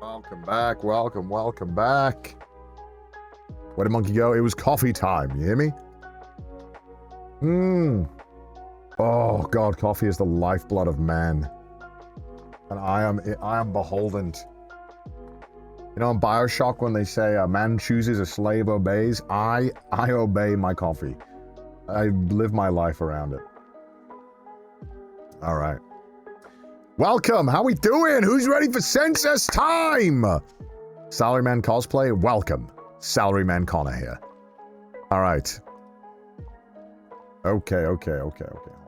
Welcome back, welcome back. Where did Monkey go? It was coffee time, you hear me? Oh God, coffee is the lifeblood of man. And I am beholden. You know in BioShock when they say a man chooses, a slave obeys? I obey my coffee. I live my life around it. Alright. Welcome, how we doing? Who's ready for census time? Salaryman cosplay, welcome. Salaryman Connor here. Alright. Okay. Hold on,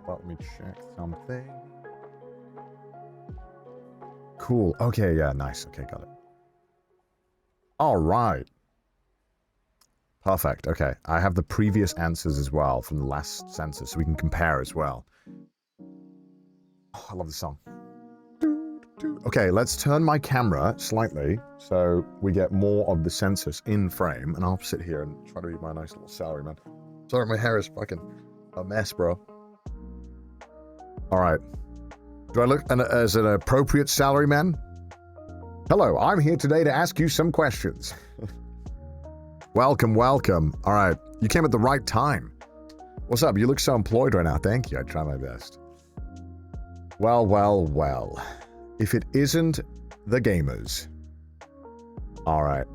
let me check something. Cool, okay, yeah, nice. Okay, got it. Alright. Perfect, okay. I have the previous answers as well from the last census, so we can compare as well. Oh, I love this song. Okay, let's turn my camera slightly so we get more of the census in frame, and I'll sit here and try to be my nice little salaryman. Sorry, my hair is fucking a mess, bro. Alright. Do I look as an appropriate salaryman? Hello, I'm here today to ask you some questions. Welcome. Alright, you came at the right time. What's up? You look so employed right now. Thank you, I try my best. Well. If it isn't the gamers. Alright.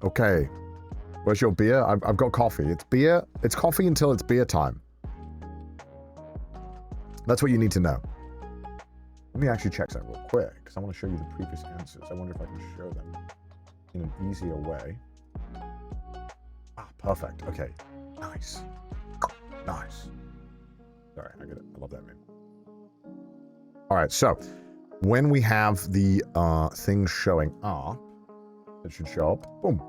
Okay. Where's your beer? I've got coffee. It's beer. It's coffee until it's beer time. That's what you need to know. Let me actually check that real quick, because I want to show you the previous answers. I wonder if I can show them in an easier way. Ah, perfect. Okay. Nice. Sorry, I get it. I love that meme. Alright, so when we have the things showing up, it should show up. Boom.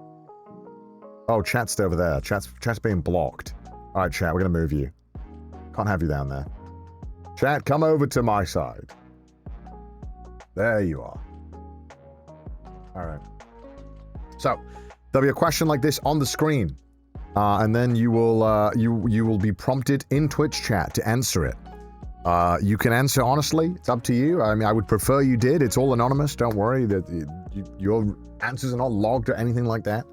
Oh, chat's over there. Chat's being blocked. Alright, chat, we're gonna move you. Can't have you down there. Chat, come over to my side. There you are. Alright. So, there'll be a question like this on the screen. And then you will be prompted in Twitch chat to answer it. You can answer honestly. It's up to you. I mean, I would prefer you did. It's all anonymous. Don't worry that your answers are not logged or anything like that.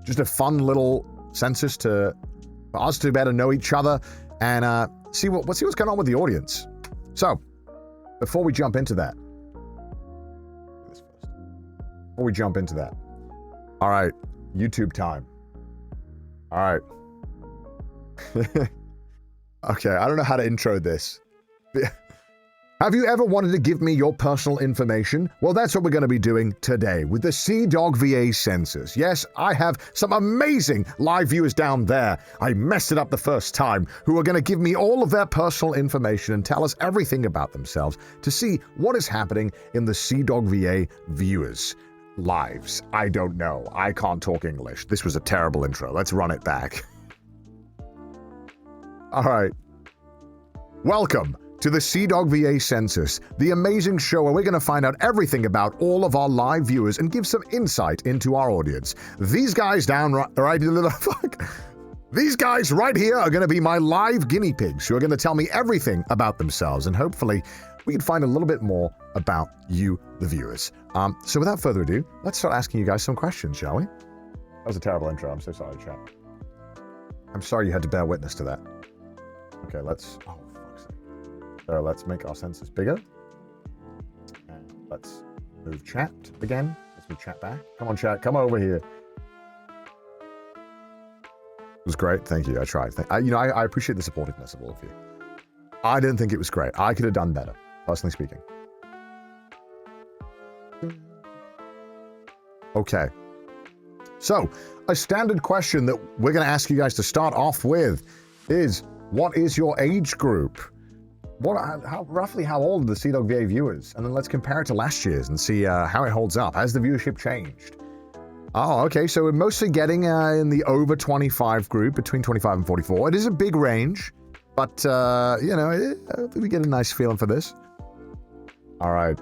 Just a fun little census for us to better know each other and see what's going on with the audience. So, before we jump into that, all right, YouTube time. All right. Okay, I don't know how to intro this. Have you ever wanted to give me your personal information? Well, that's what we're going to be doing today with the CDawgVA census. Yes, I have some amazing live viewers down there. I messed it up the first time, who are going to give me all of their personal information and tell us everything about themselves to see what is happening in the CDawgVA viewers' lives. I don't know. I can't talk English. This was a terrible intro. Let's run it back. All right. Welcome to the CDawgVA Census, the amazing show where we're going to find out everything about all of our live viewers and give some insight into our audience. These guys These guys right here are going to be my live guinea pigs who are going to tell me everything about themselves, and hopefully we can find a little bit more about you, the viewers. So without further ado, let's start asking you guys some questions, shall we? That was a terrible intro. I'm so sorry, chat. I'm sorry you had to bear witness to that. Okay, let's... Oh, fuck's sake. So let's make our census bigger. And let's move chat again. Let's move chat back. Come on, chat. Come over here. It was great. Thank you. I tried. I appreciate the supportiveness of all of you. I didn't think it was great. I could have done better, personally speaking. Okay. So, a standard question that we're going to ask you guys to start off with is, what is your age group? Roughly how old are the CDawgVA viewers? And then let's compare it to last year's and see how it holds up. Has the viewership changed? Oh, okay, so we're mostly getting in the over 25 group, between 25 and 44. It is a big range, but, I think we get a nice feeling for this. All right.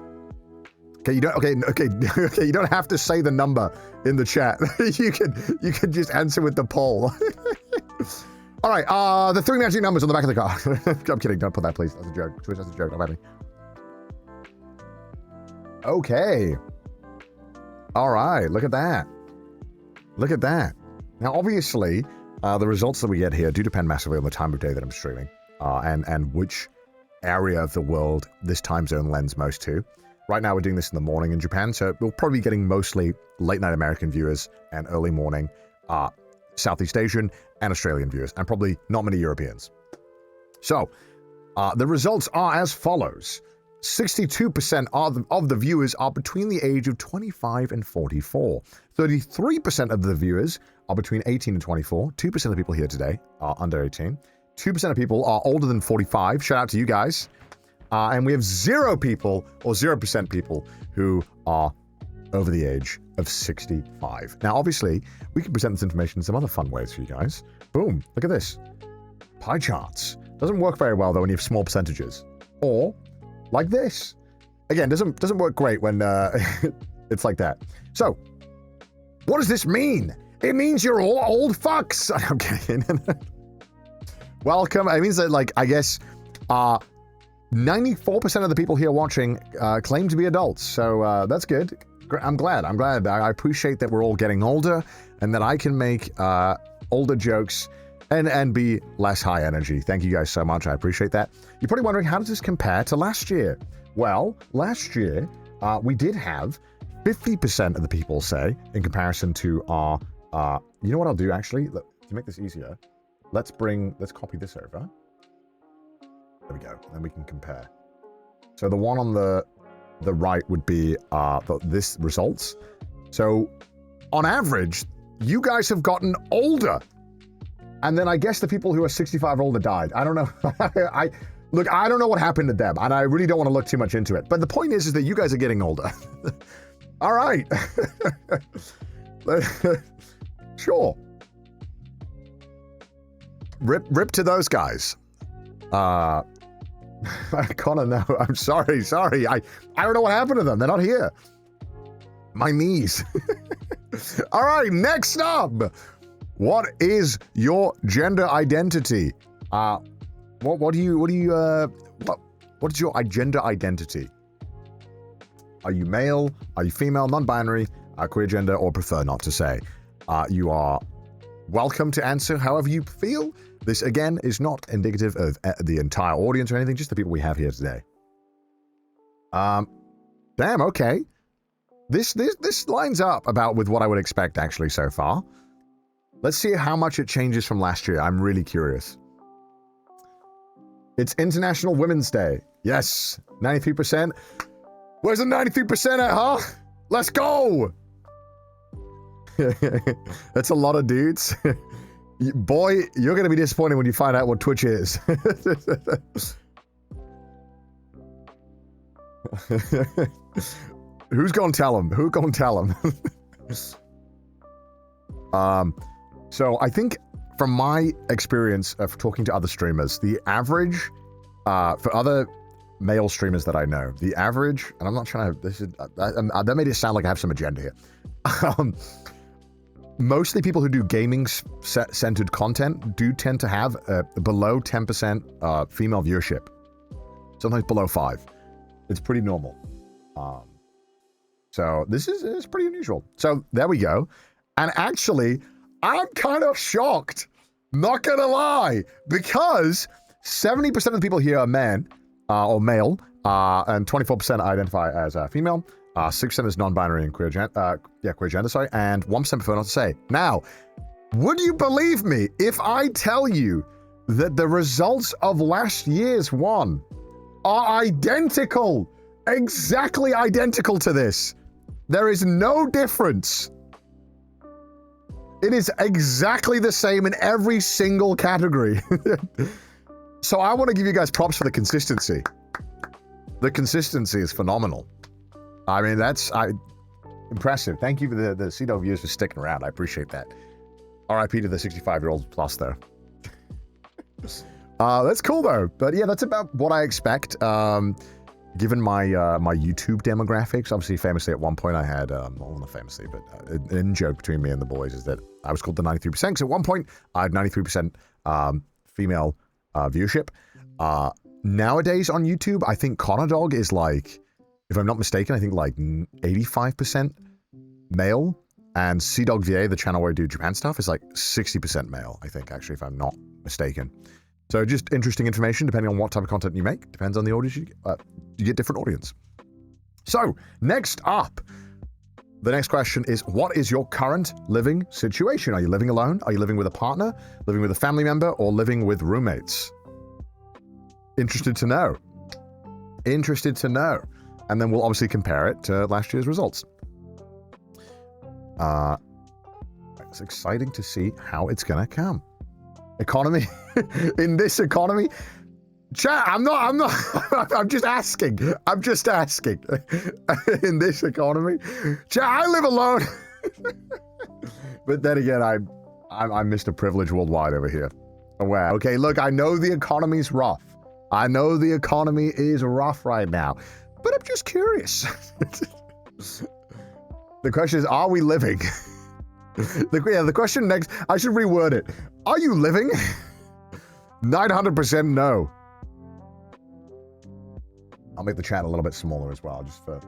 Okay, you don't have to say the number in the chat. You can just answer with the poll. All right, the 3 magic numbers on the back of the car. I'm kidding, don't put that, please. That's a joke. Twitch, that's a joke, not at me. Okay. All right, look at that. Look at that. Now, obviously, the results that we get here do depend massively on the time of day that I'm streaming, and which area of the world this time zone lends most to. Right now, we're doing this in the morning in Japan, so we'll probably be getting mostly late-night American viewers and early morning Southeast Asian and Australian viewers, and probably not many Europeans. So, the results are as follows. 62% of the viewers are between the age of 25 and 44. 33% of the viewers are between 18 and 24. 2% of the people here today are under 18. 2% of people are older than 45. Shout out to you guys. And we have 0 people, or 0% people, who are over the age of 65. Now, obviously, we can present this information in some other fun ways for you guys. Boom, look at this. Pie charts. Doesn't work very well, though, when you have small percentages. Or, like this. Again, doesn't work great when it's like that. So, what does this mean? It means you're all old fucks. I'm kidding. Welcome. It means that, like, I guess, 94% of the people here watching claim to be adults. So, that's good. I'm glad. I appreciate that we're all getting older and that I can make older jokes and be less high energy. Thank you guys so much. I appreciate that. You're probably wondering, how does this compare to last year? Well, last year, we did have 50% of the people say, in comparison to our, you know what I'll do, actually? To make this easier, let's copy this over. There we go. Then we can compare. So the one on the right would be this results. So on average, you guys have gotten older. And then I guess the people who are 65 or older died. I don't know. Look, I don't know what happened to them, and I really don't want to look too much into it. But the point is that you guys are getting older. All right. Sure. Rip to those guys. Connor, no, I'm sorry. I don't know what happened to them. They're not here. My knees. All right, next up. What is your gender identity? What is your gender identity? Are you male? Are you female? Non-binary? Queer gender? Or prefer not to say? You are welcome to answer however you feel. This, again, is not indicative of the entire audience or anything, just the people we have here today. Damn, okay. This lines up about with what I would expect, actually, so far. Let's see how much it changes from last year. I'm really curious. It's International Women's Day. Yes, 93%. Where's the 93% at, huh? Let's go! That's a lot of dudes. Boy, you're going to be disappointed when you find out what Twitch is. Who's going to tell him? Who going to tell him? So I think from my experience of talking to other streamers, the average, for other male streamers that I know, the average, and I'm not trying to, that made it sound like I have some agenda here. Mostly people who do gaming-centered content do tend to have below 10% female viewership. Sometimes below 5. It's pretty normal. So this is pretty unusual. So there we go. And actually, I'm kind of shocked. Not gonna lie. Because 70% of the people here are men or male, and 24% identify as female. 6% is non-binary and queer gender, and 1% prefer not to say. Now, would you believe me if I tell you that the results of last year's one are identical, exactly identical to this? There is no difference. It is exactly the same in every single category. So I want to give you guys props for the consistency. The consistency is phenomenal. I mean, that's impressive. Thank you for the CDawg viewers for sticking around. I appreciate that. RIP to the 65-year-old plus, though. That's cool, though. But yeah, that's about what I expect. Given my my YouTube demographics, obviously, famously at one point I had, well, not famously, but an in-joke between me and the boys is that I was called the 93%, because at one point, I had 93% female viewership. Nowadays on YouTube, I think CDawg is like, if I'm not mistaken, I think like 85% male. And CDawgVA, the channel where I do Japan stuff, is like 60% male, I think, actually, if I'm not mistaken. So just interesting information, depending on what type of content you make. Depends on the audience you get different audience. So, next up, the next question is, what is your current living situation? Are you living alone? Are you living with a partner? Living with a family member? Or living with roommates? Interested to know. Interested to know. And then we'll obviously compare it to last year's results. It's exciting to see how it's gonna come. Economy in this economy, chat. I'm just asking. I'm just asking. In this economy, chat. I live alone. But then again, I'm Mr. Privilege Worldwide over here. Aware. Okay, look. I know the economy's rough. I know the economy is rough right now, but I'm just curious. The question is, are we living? The question next, I should reword it. Are you living? 900% no. I'll make the chat a little bit smaller as well, just for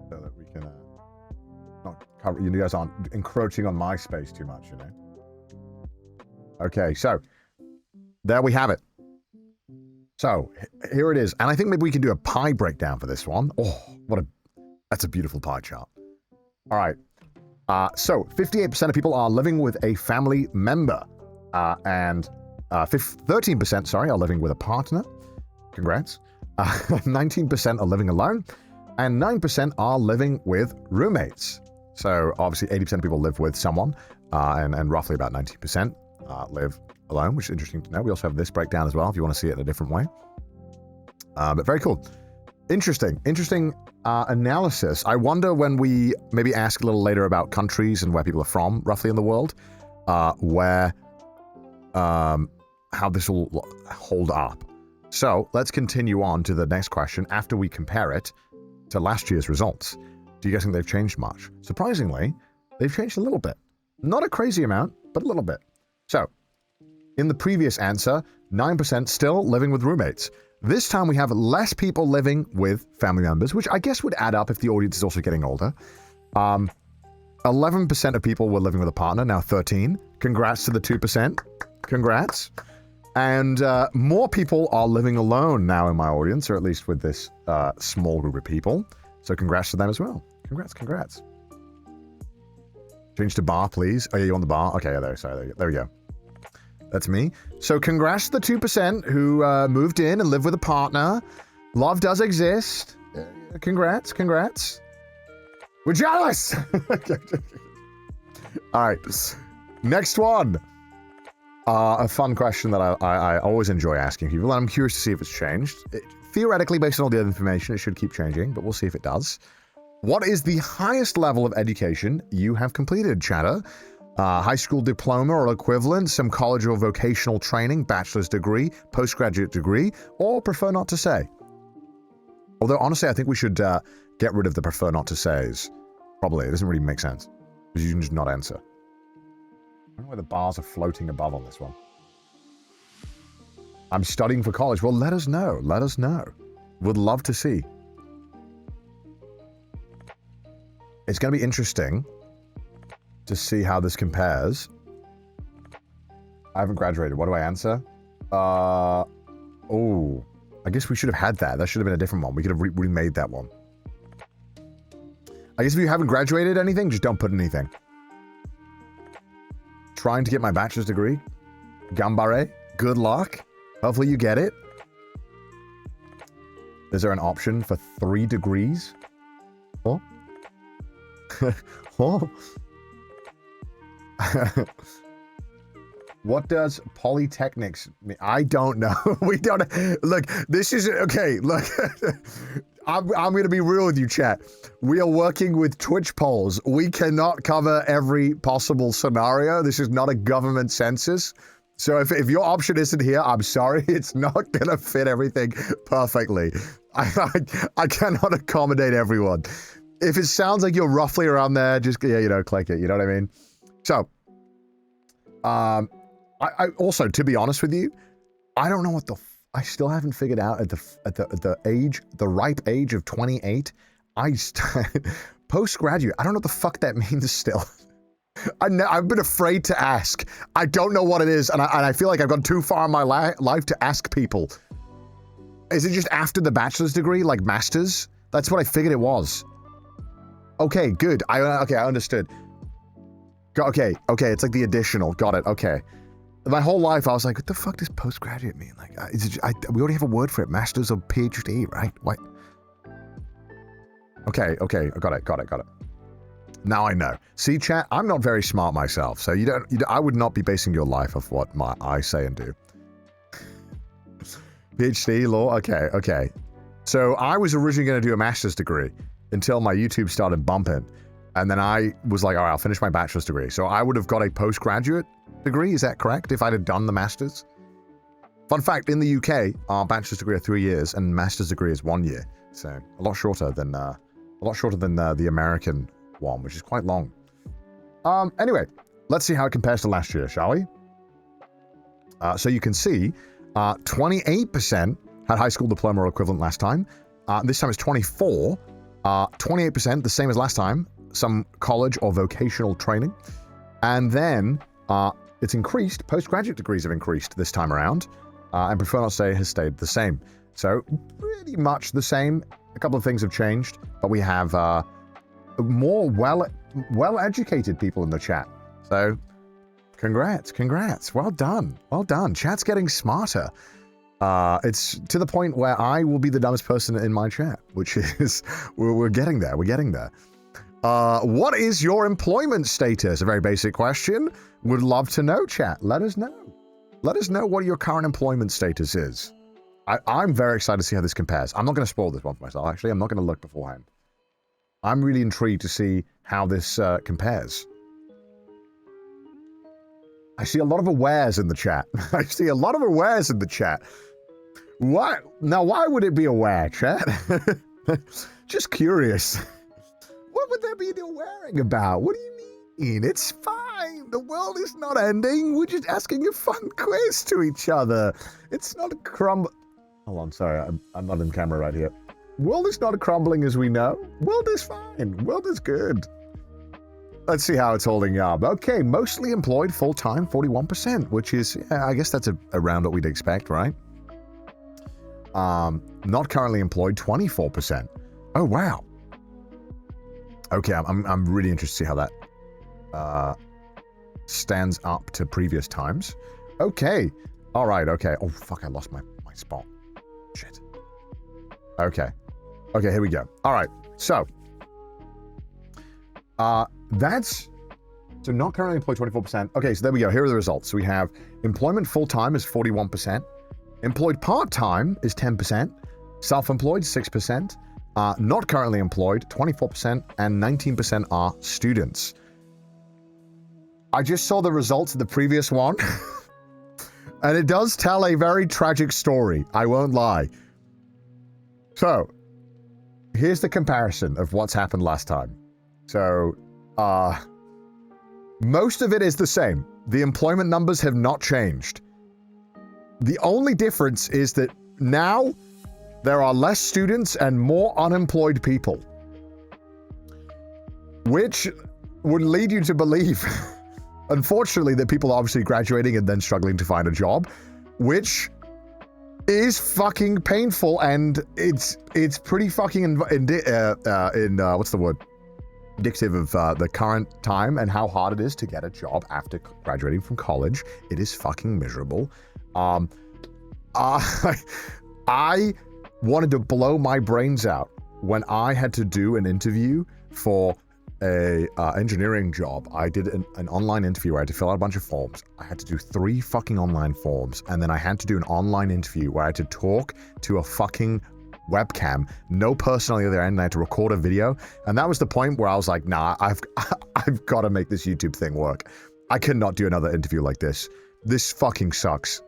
so that we can not cover. You guys aren't encroaching on my space too much, you know. Okay, so there we have it. So here it is, and I think maybe we can do a pie breakdown for this one. Oh, that's a beautiful pie chart. All right. So 58% of people are living with a family member, and 13%, are living with a partner. Congrats. 19% are living alone, and 9% are living with roommates. So obviously 80% of people live with someone, and roughly about 19% live alone, which is interesting to know. We also have this breakdown as well, if you want to see it in a different way. But very cool. Interesting analysis. I wonder when we maybe ask a little later about countries and where people are from, roughly in the world, how this will hold up. So let's continue on to the next question after we compare it to last year's results. Do you guys think they've changed much? Surprisingly, they've changed a little bit. Not a crazy amount, but a little bit. So, in the previous answer, 9% still living with roommates. This time we have less people living with family members, which I guess would add up if the audience is also getting older. 11% of people were living with a partner, now 13. Congrats to the 2%. Congrats. And more people are living alone now in my audience, or at least with this small group of people. So congrats to them as well. Congrats. Change to bar, please. Oh, yeah, you on the bar? Okay, there we go. That's me. So congrats to the 2% who moved in and lived with a partner. Love does exist. Congrats. We're jealous. All right. Next one. A fun question that I always enjoy asking people, and I'm curious to see if it's changed. Theoretically, based on all the other information, it should keep changing, but we'll see if it does. What is the highest level of education you have completed, chatter? High school diploma or equivalent, some college or vocational training, bachelor's degree, postgraduate degree, or prefer not to say? Although, honestly, I think we should get rid of the prefer not to says. Probably. It doesn't really make sense, because you can just not answer. I don't know why the bars are floating above on this one. I'm studying for college. Well, let us know. Would love to see. It's going to be interesting to see how this compares. I haven't graduated. What do I answer? I guess we should have had that. That should have been a different one. We could have remade that one. I guess if you haven't graduated anything, just don't put anything. Trying to get my bachelor's degree. Gambare. Good luck. Hopefully you get it. Is there an option for 3 degrees? Oh. Oh. What does polytechnics mean? I don't know. We don't. Look, this is okay. Look, I'm going to be real with you, chat. We are working with Twitch polls. We cannot cover every possible scenario. This is not a government census. So if your option isn't here, I'm sorry. It's not going to fit everything perfectly. I cannot accommodate everyone. If it sounds like you're roughly around there, just, yeah, you know, click it. You know what I mean? So, I also, to be honest with you, I don't know what I still haven't figured out at the ripe age of 28. Postgraduate. I don't know what the fuck that means still. I've been afraid to ask. I don't know what it is, and I feel like I've gone too far in my life to ask people. Is it just after the bachelor's degree, like master's? That's what I figured it was. Okay, good. I understood. Okay, it's like the additional. Got it. Okay. My whole life, I was like, what the fuck does postgraduate mean? Like, we already have a word for it. Master's or PhD, right? What? Okay. I got it. Now I know. See, chat, I'm not very smart myself, so I would not be basing your life off what I say and do. PhD, law? Okay. So I was originally going to do a master's degree until my YouTube started bumping. And then I was like, all right, I'll finish my bachelor's degree. So I would have got a postgraduate degree, is that correct? If I'd have done the master's? Fun fact, in the UK, our bachelor's degree are 3 years and master's degree is 1 year. So a lot shorter than the American one, which is quite long. Anyway, let's see how it compares to last year, shall we? So you can see 28% had high school diploma or equivalent last time. This time it's 24. 28%, the same as last time, some college or vocational training. And then it's increased. Postgraduate degrees have increased this time around. And prefer not to say has stayed the same. So pretty much the same. A couple of things have changed, but we have more well-educated people in the chat. So congrats. Well done. Chat's getting smarter. It's to the point where I will be the dumbest person in my chat, which is, we're getting there. What is your employment status? A very basic question. Would love to know, chat. Let us know. Let us know what your current employment status is. I'm very excited to see how this compares. I'm not going to spoil this one for myself, actually. I'm not going to look beforehand. I'm really intrigued to see how this compares. I see a lot of awares in the chat. Why? Now, why would it be aware, chat? Just curious. What would there be awaring about? What do you mean? It's fine. The world is not ending. We're just asking a fun quiz to each other. It's not a crumble. Hold on, sorry. I'm not in camera right here. World is not crumbling as we know. World is fine. World is good. Let's see how it's holding up. Okay, mostly employed, full-time, 41%, which is, I guess that's around what we'd expect, right? Not currently employed, 24%. Oh, wow. Okay, I'm really interested to see how that stands up to previous times. Okay. All right, okay. Oh, fuck, I lost my spot. Shit. Okay, here we go. All right, so that's so not currently employed 24%. Okay, so there we go. Here are the results. So we have employment full-time is 41%. Employed part-time is 10%. Self-employed, 6%. Not currently employed, 24%. And 19% are students. I just saw the results of the previous one. And it does tell a very tragic story. I won't lie. So, here's the comparison of what's happened last time. So, most of it is the same. The employment numbers have not changed. The only difference is that now there are less students and more unemployed people. Which would lead you to believe, unfortunately, that people are obviously graduating and then struggling to find a job, which is fucking painful, and it's pretty fucking what's the word? Indicative of the current time and how hard it is to get a job after graduating from college. It is fucking miserable. I wanted to blow my brains out when I had to do an interview for a engineering job. I did an online interview where I had to fill out a bunch of forms. I had to do 3 fucking online forms, and then I had to do an online interview where I had to talk to a fucking webcam, no person on the other end, and I had to record a video. And that was the point where I was like, nah, I've got to make this YouTube thing work. I cannot do another interview like this. This fucking sucks.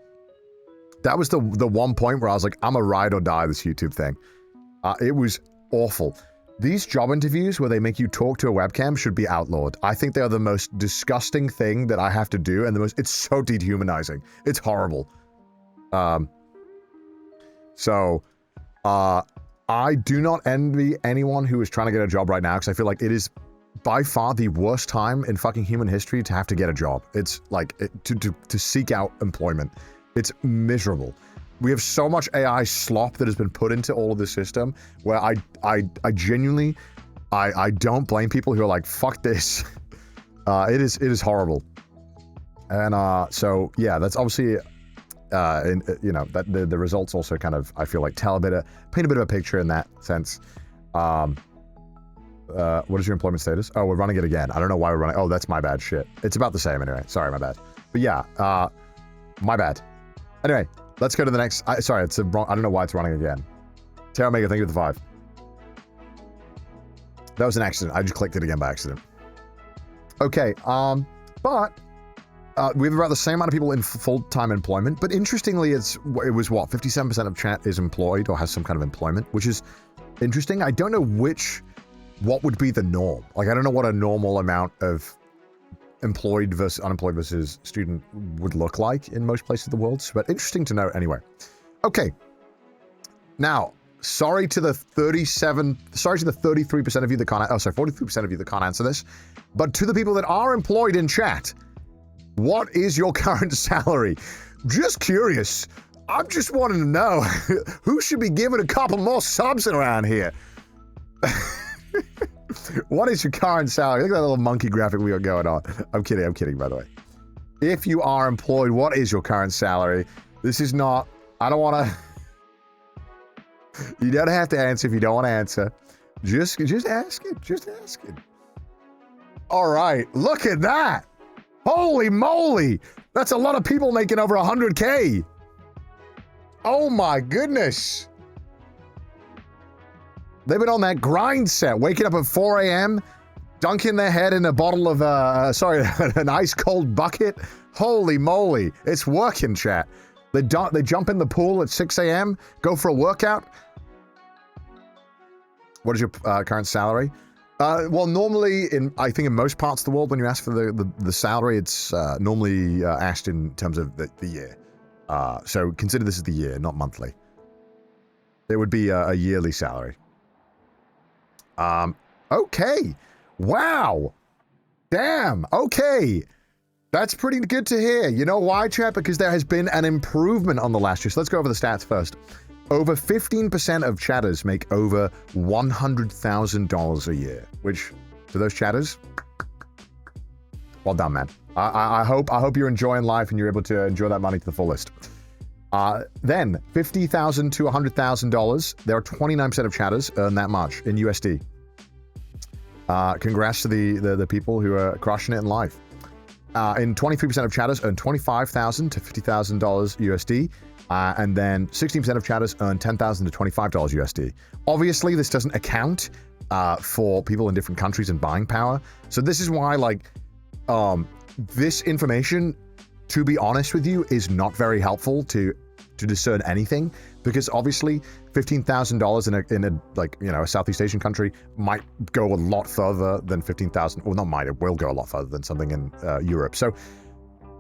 That was the one point where I was like, I'm a ride or die this YouTube thing. It was awful. These job interviews where they make you talk to a webcam should be outlawed. I think they are the most disgusting thing that I have to do, and it's so dehumanizing. It's horrible. I do not envy anyone who is trying to get a job right now, because I feel like it is by far the worst time in fucking human history to have to get a job. It's like, to seek out employment. It's miserable. We have so much AI slop that has been put into all of the system where I genuinely, I don't blame people who are like, fuck this. It is horrible. And so yeah, that's obviously, you know, that the results also kind of, I feel like, paint a bit of a picture in that sense. What is your employment status? Oh, we're running it again. I don't know why we're running. Oh, that's my bad. Shit. It's about the same anyway. Sorry, my bad. But yeah, my bad. Anyway, let's go to the next. Sorry, it's wrong. I don't know why it's running again. Terra Mega, thank you for the 5. That was an accident. I just clicked it again by accident. Okay, but we have about the same amount of people in full-time employment, but interestingly, it was what, 57% of chat is employed or has some kind of employment, which is interesting. I don't know what would be the norm. Like, I don't know what a normal amount of employed versus unemployed versus student would look like in most places of the world, but interesting to know anyway. Okay, now, sorry to the 33% of you that can't, 43% of you that can't answer this, but to the people that are employed in chat, what is your current salary? Just curious. I'm just wanting to know who should be given a couple more subs around here. What is your current salary? Look at that little monkey graphic we got going on. I'm kidding, by the way. If you are employed, what is your current salary? This is not, I don't want to, you don't have to answer if you don't want to answer. Just ask it, All right, look at that. Holy moly. That's a lot of people making over 100K. Oh my goodness. They've been on that grind set, waking up at 4 a.m., dunking their head in a bottle of, an ice cold bucket. Holy moly. It's working, chat. They jump in the pool at 6 a.m., go for a workout. What is your current salary? Well, normally, I think in most parts of the world, when you ask for the salary, it's normally asked in terms of the year. So consider this as the year, not monthly. It would be a yearly salary. Okay. Wow. Damn. Okay. That's pretty good to hear. You know why, chat? Because there has been an improvement on the last year. So let's go over the stats first. Over 15% of chatters make over $100,000 a year, which, to those chatters, well done, man. I hope you're enjoying life and you're able to enjoy that money to the fullest. Then, $50,000 to $100,000, there are 29% of chatters earn that much in USD. Congrats to the people who are crushing it in life. And 23% of chatters earn $25,000 to $50,000 USD. And then 16% of chatters earn $10,000 to $25 USD. Obviously, this doesn't account for people in different countries and buying power. So this is why, like, this information, to be honest with you, is not very helpful to discern anything, because obviously $15,000 in a like, you know, a Southeast Asian country might go a lot further than 15,000, or not might, it will go a lot further than something in Europe. So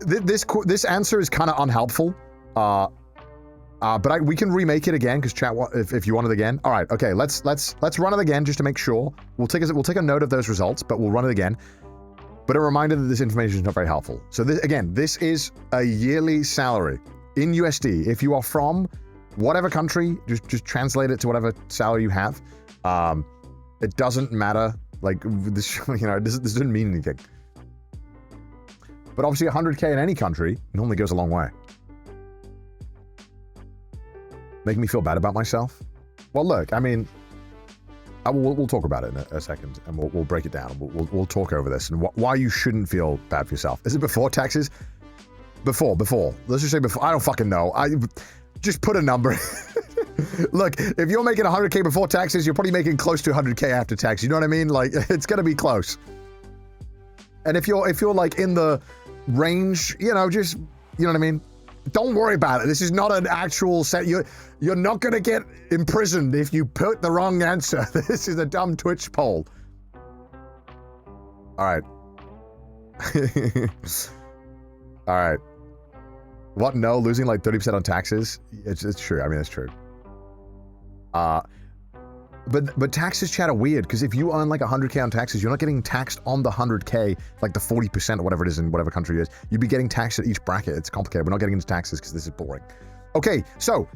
this answer is kind of unhelpful. But we can remake it again, because chat, if you want it again. All right, okay, let's run it again just to make sure. We'll take a note of those results, but we'll run it again. But a reminder that this information is not very helpful. So this is a yearly salary in USD. If you are from whatever country, just translate it to whatever salary you have. It doesn't matter. Like this, you know, this doesn't mean anything. But obviously, 100K in any country normally goes a long way. Making me feel bad about myself? Well, look, I mean, we'll talk about it in a second, and we'll break it down. We'll talk over this and why you shouldn't feel bad for yourself. Is it before taxes? Before. Let's just say before. I don't fucking know. I just put a number. Look, if you're making 100K before taxes, you're probably making close to 100K after tax. You know what I mean? Like, it's gonna be close. And if you're like in the range, you know, just, you know what I mean? Don't worry about it. This is not an actual set. You're not going to get imprisoned if you put the wrong answer. This is a dumb Twitch poll. All right. All right. What? No, losing like 30% on taxes? It's true. I mean, it's true. But taxes, chat, are weird, because if you earn like 100K on taxes, you're not getting taxed on the 100K, like the 40% or whatever it is in whatever country it is. You'd be getting taxed at each bracket. It's complicated. We're not getting into taxes because this is boring. Okay, so,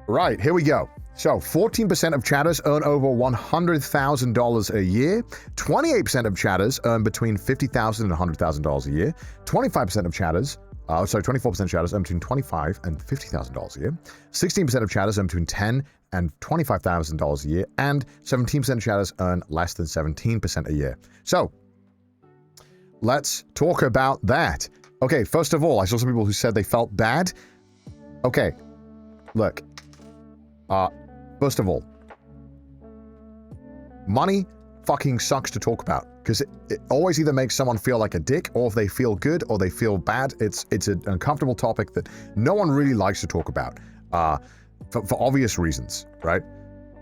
right, here we go. So, 14% of chatters earn over $100,000 a year. 28% of chatters earn between $50,000 and $100,000 a year. 25% of chatters 24% of chatters earn between $25,000 and $50,000 a year. 16% of chatters earn between $10,000 and $25,000 a year, and 17% of chatters earn less than 17% a year. So, let's talk about that. Okay, first of all, I saw some people who said they felt bad. Okay, look. First of all, money fucking sucks to talk about, because it always either makes someone feel like a dick, or if they feel good or they feel bad. It's an uncomfortable topic that no one really likes to talk about, for obvious reasons, right?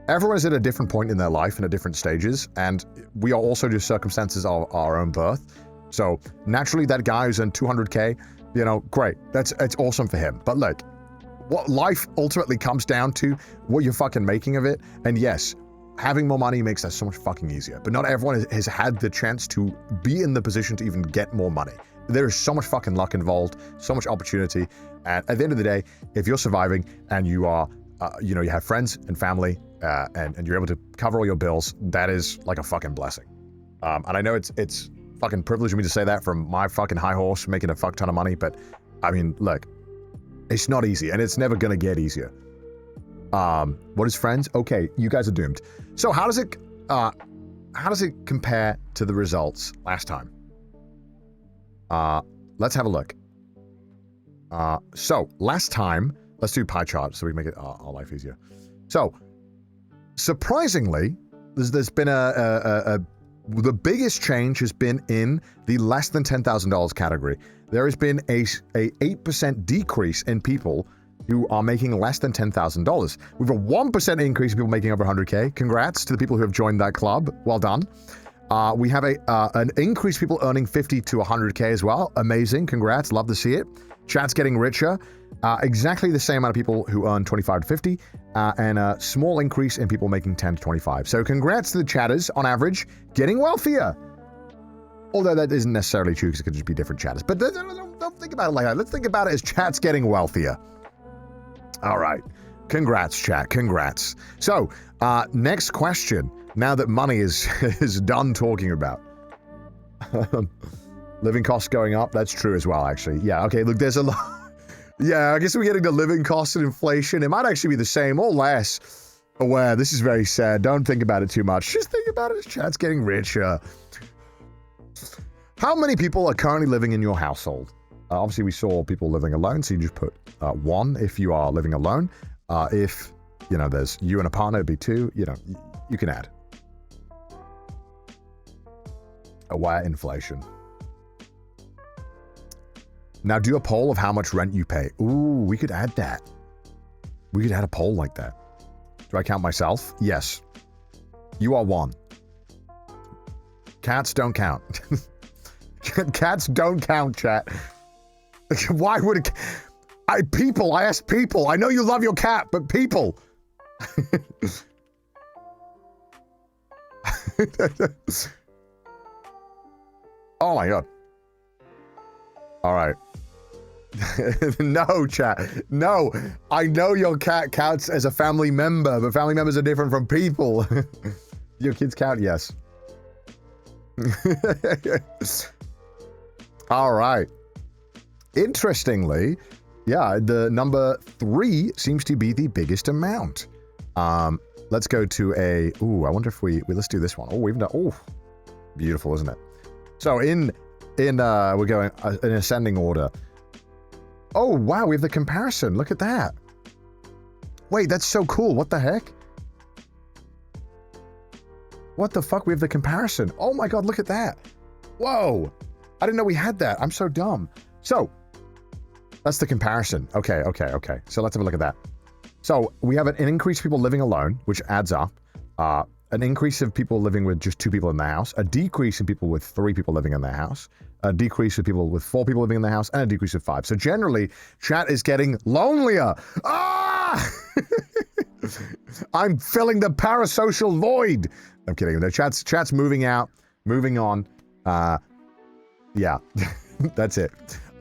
Everyone is at a different point in their life and at different stages, and we are also just circumstances of our own birth. So naturally, that guy who's in 200K, you know, great. It's awesome for him. But look, what life ultimately comes down to, what you're fucking making of it. And yes, having more money makes that so much fucking easier. But not everyone has had the chance to be in the position to even get more money. There is so much fucking luck involved, so much opportunity. And at the end of the day, if you're surviving and you are, you have friends and family, and you're able to cover all your bills, that is like a fucking blessing. And I know it's fucking privilege of me to say that from my fucking high horse, making a fuck ton of money. But I mean, look, it's not easy, and it's never gonna get easier. What is friends? Okay, you guys are doomed. So how does it compare to the results last time? Let's have a look. So last time, let's do pie chart so we can make it our life easier. So surprisingly, there's been the biggest change has been in the less than $10,000 category. There has been a 8% decrease in people who are making less than $10,000. We have a 1% increase in people making over 100K. Congrats to the people who have joined that club. Well done. We have an increase in people earning 50 to 100K as well. Amazing. Congrats. Love to see it. Chat's getting richer. Exactly the same amount of people who earn 25 to 50, and a small increase in people making 10 to 25. So congrats to the chatters, on average, getting wealthier. Although that isn't necessarily true, because it could just be different chatters. But don't think about it like that. Let's think about it as chat's getting wealthier. All right. Congrats, chat. Congrats. So, next question. Now that money is done talking about. Living costs going up. That's true as well, actually. Yeah, okay, look, there's a lot. Yeah, I guess we're getting the living costs and inflation. It might actually be the same or less. Aware, this is very sad. Don't think about it too much. Just think about it as chat's getting richer. How many people are currently living in your household? Obviously, we saw people living alone, so you just put 1 if you are living alone. If, there's you and a partner, it'd be 2. You can add. Aware inflation. Now do a poll of how much rent you pay. Ooh, we could add that. We could add a poll like that. Do I count myself? Yes. You are 1. Cats don't count. Cats don't count, chat. Why would it... I asked people. I know you love your cat, but people. Oh my god. All right. No, chat. No. I know your cat counts as a family member, but family members are different from people. Your kids count? Yes. All right. Interestingly, yeah, the number 3 seems to be the biggest amount. Let's go to I wonder if let's do this one. Oh, we've done, beautiful, isn't it? So we're going in ascending order. Oh, wow, we have the comparison. Look at that. Wait, that's so cool. What the heck? What the fuck? We have the comparison. Oh my god, look at that. Whoa. I didn't know we had that. I'm so dumb. So, That's the comparison. Okay. So let's have a look at that. So we have an increase of people living alone, which adds up. An increase of people living with just 2 people in their house. A decrease in people with 3 people living in their house. A decrease of people with 4 people living in their house. And a decrease of 5. So generally, chat is getting lonelier. Ah! I'm filling the parasocial void. I'm kidding. The chat's moving out, moving on. Yeah, that's it.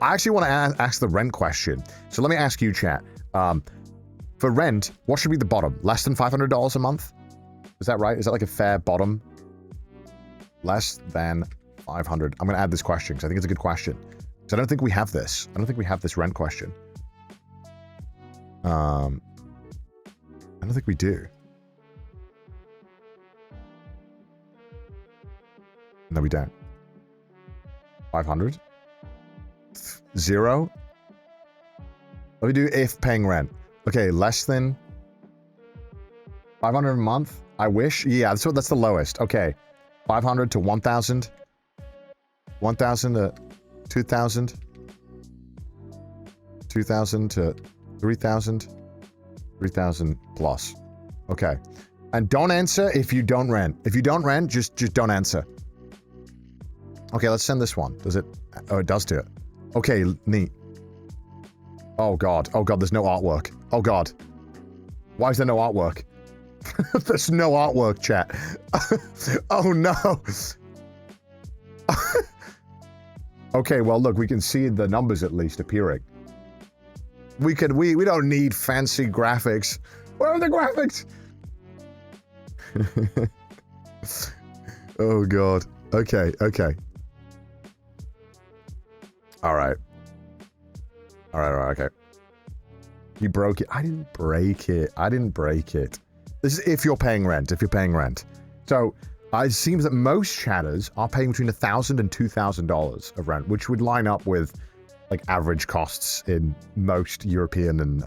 I actually want to ask the rent question. So let me ask you, chat. For rent, what should be the bottom? Less than $500 a month? Is that right? Is that like a fair bottom? Less than 500. I'm going to add this question because I think it's a good question. Because I don't think we have this. I don't think we have this rent question. I don't think we do. No, we don't. 500? 0? Let me do if paying rent. Okay, less than 500 a month? I wish? Yeah, that's the lowest. Okay. 500 to 1,000. 1,000 to 2,000. 2,000 to 3,000. 3,000 plus. Okay. And don't answer if you don't rent. If you don't rent, just don't answer. Okay, let's send this one. Does it? Oh, it does do it. Okay, neat. Oh god, there's no artwork. Oh god. Why is there no artwork? There's no artwork, chat. Oh no. Okay, well look, we can see the numbers at least appearing. We don't need fancy graphics. Where are the graphics? Oh god. Okay. Alright, okay. You broke it. I didn't break it. This is if you're paying rent, So, it seems that most chatters are paying between $1,000 and $2,000 of rent, which would line up with, like, average costs in most European and,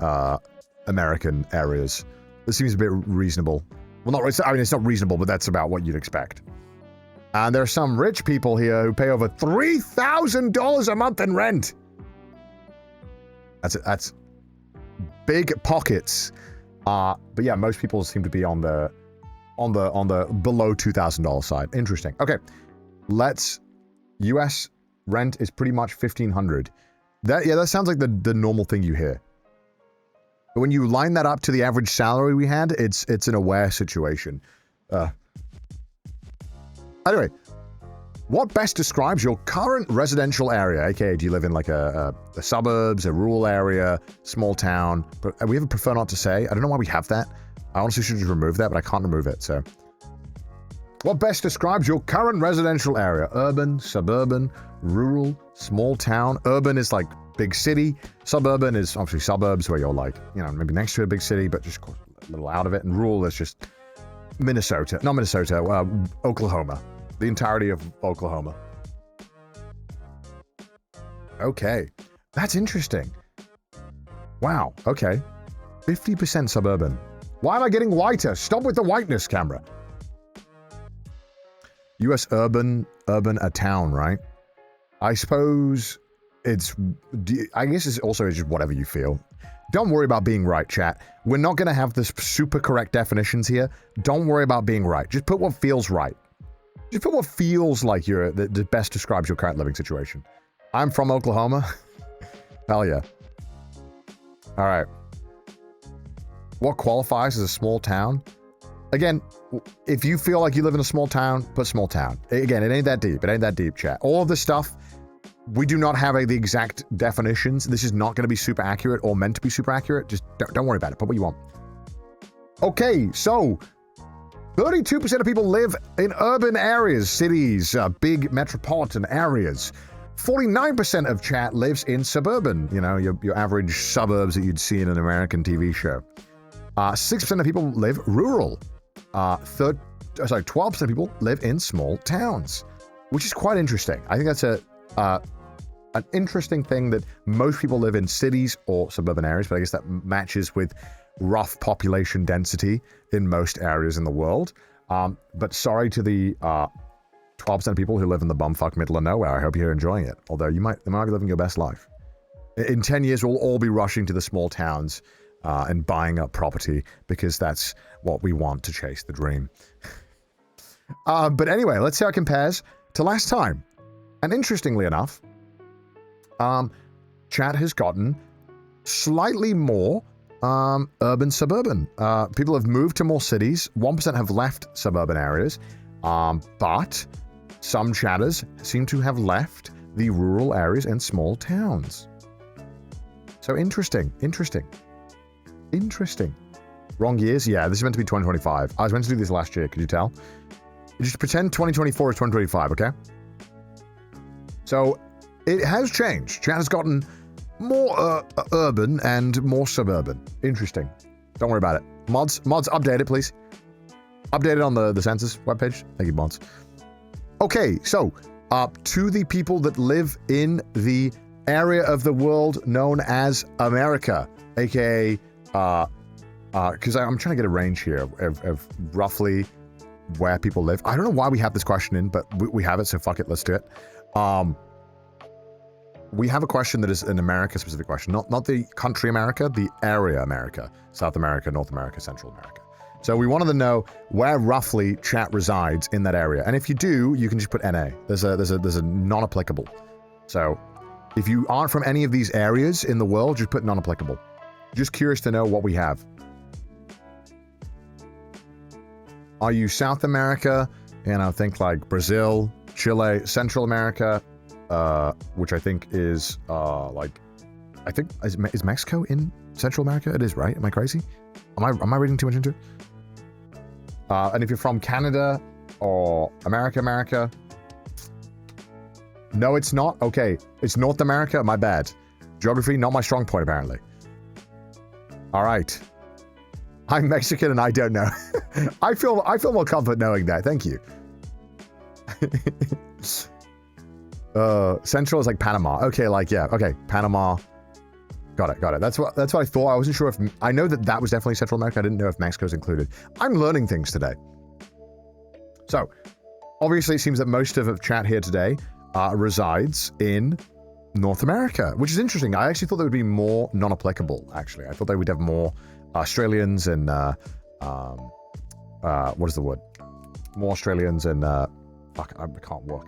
American areas. This seems a bit reasonable. Well, it's not reasonable, but that's about what you'd expect. And there are some rich people here who pay over $3,000 a month in rent. That's big pockets. But yeah, most people seem to be on the below $2,000 side. Interesting. Okay, US rent is pretty much $1,500. That sounds like the normal thing you hear. But when you line that up to the average salary we had, it's an aware situation. Anyway, what best describes your current residential area? AKA, do you live in like a suburbs, a rural area, small town? But we have a prefer not to say. I don't know why we have that. I honestly should just remove that, but I can't remove it, so. What best describes your current residential area? Urban, suburban, rural, small town. Urban is like big city. Suburban is obviously suburbs where you're like, you know, maybe next to a big city, but just a little out of it. And rural is just Oklahoma. The entirety of Oklahoma. Okay. That's interesting. Wow. Okay. 50% suburban. Why am I getting whiter? Stop with the whiteness, camera. US urban, a town, right? I suppose I guess it's also just whatever you feel. Don't worry about being right, chat. We're not going to have this super correct definitions here. Don't worry about being right. Just put what feels right. Just put what feels like the best describes your current living situation. I'm from Oklahoma. Hell yeah. All right. What qualifies as a small town? Again, if you feel like you live in a small town, put small town. Again, it ain't that deep. It ain't that deep, chat. All of this stuff, we do not have the exact definitions. This is not going to be super accurate or meant to be super accurate. Just don't worry about it. Put what you want. Okay, so 32% of people live in urban areas, cities, big metropolitan areas. 49% of chat lives in suburban, you know, your average suburbs that you'd see in an American TV show. 6% of people live rural. 12% of people live in small towns, which is quite interesting. I think that's an interesting thing that most people live in cities or suburban areas, but I guess that matches with rough population density in most areas in the world. But sorry to the 12% of people who live in the bumfuck middle of nowhere. I hope you're enjoying it. Although they might be living your best life. In 10 years, we'll all be rushing to the small towns and buying up property because that's what we want to chase the dream. But anyway, let's see how it compares to last time. And interestingly enough, chat has gotten slightly more urban-suburban. People have moved to more cities. 1% have left suburban areas. But some chatters seem to have left the rural areas and small towns. So interesting. Wrong years? Yeah, this is meant to be 2025. I was meant to do this last year, could you tell? Just pretend 2024 is 2025, okay? So, it has changed. Chat has gotten more urban and more suburban. Interesting. Don't worry about it. Mods, update it, please. Update it on the Census webpage. Thank you, mods. Okay, so, to the people that live in the area of the world known as America, aka, because I'm trying to get a range here of roughly where people live. I don't know why we have this question in, but we have it, so fuck it, let's do it. We have a question that is an America-specific question, not the country America, the area America, South America, North America, Central America. So we wanted to know where roughly chat resides in that area, and if you do, you can just put NA. There's a non-applicable. So if you aren't from any of these areas in the world, just put non-applicable. Just curious to know what we have. Are you South America? And I think like Brazil, Chile, Central America, which I think is is Mexico in Central America? It is, right? Am I crazy? Am I reading too much into it? And if you're from Canada or America, no, it's not. Okay, it's North America. My bad. Geography, not my strong point, apparently. All right. I'm Mexican and I don't know. I feel more confident knowing that. Thank you. Central is like Panama. Okay, like, yeah. Okay, Panama. Got it. That's what I thought. I wasn't sure if... I know that was definitely Central America. I didn't know if Mexico's included. I'm learning things today. So, obviously it seems that most of chat here today resides in North America, which is interesting. I actually thought there would be more non-applicable, actually. I thought they would have more Australians and... what is the word? More Australians and... fuck, I can't walk.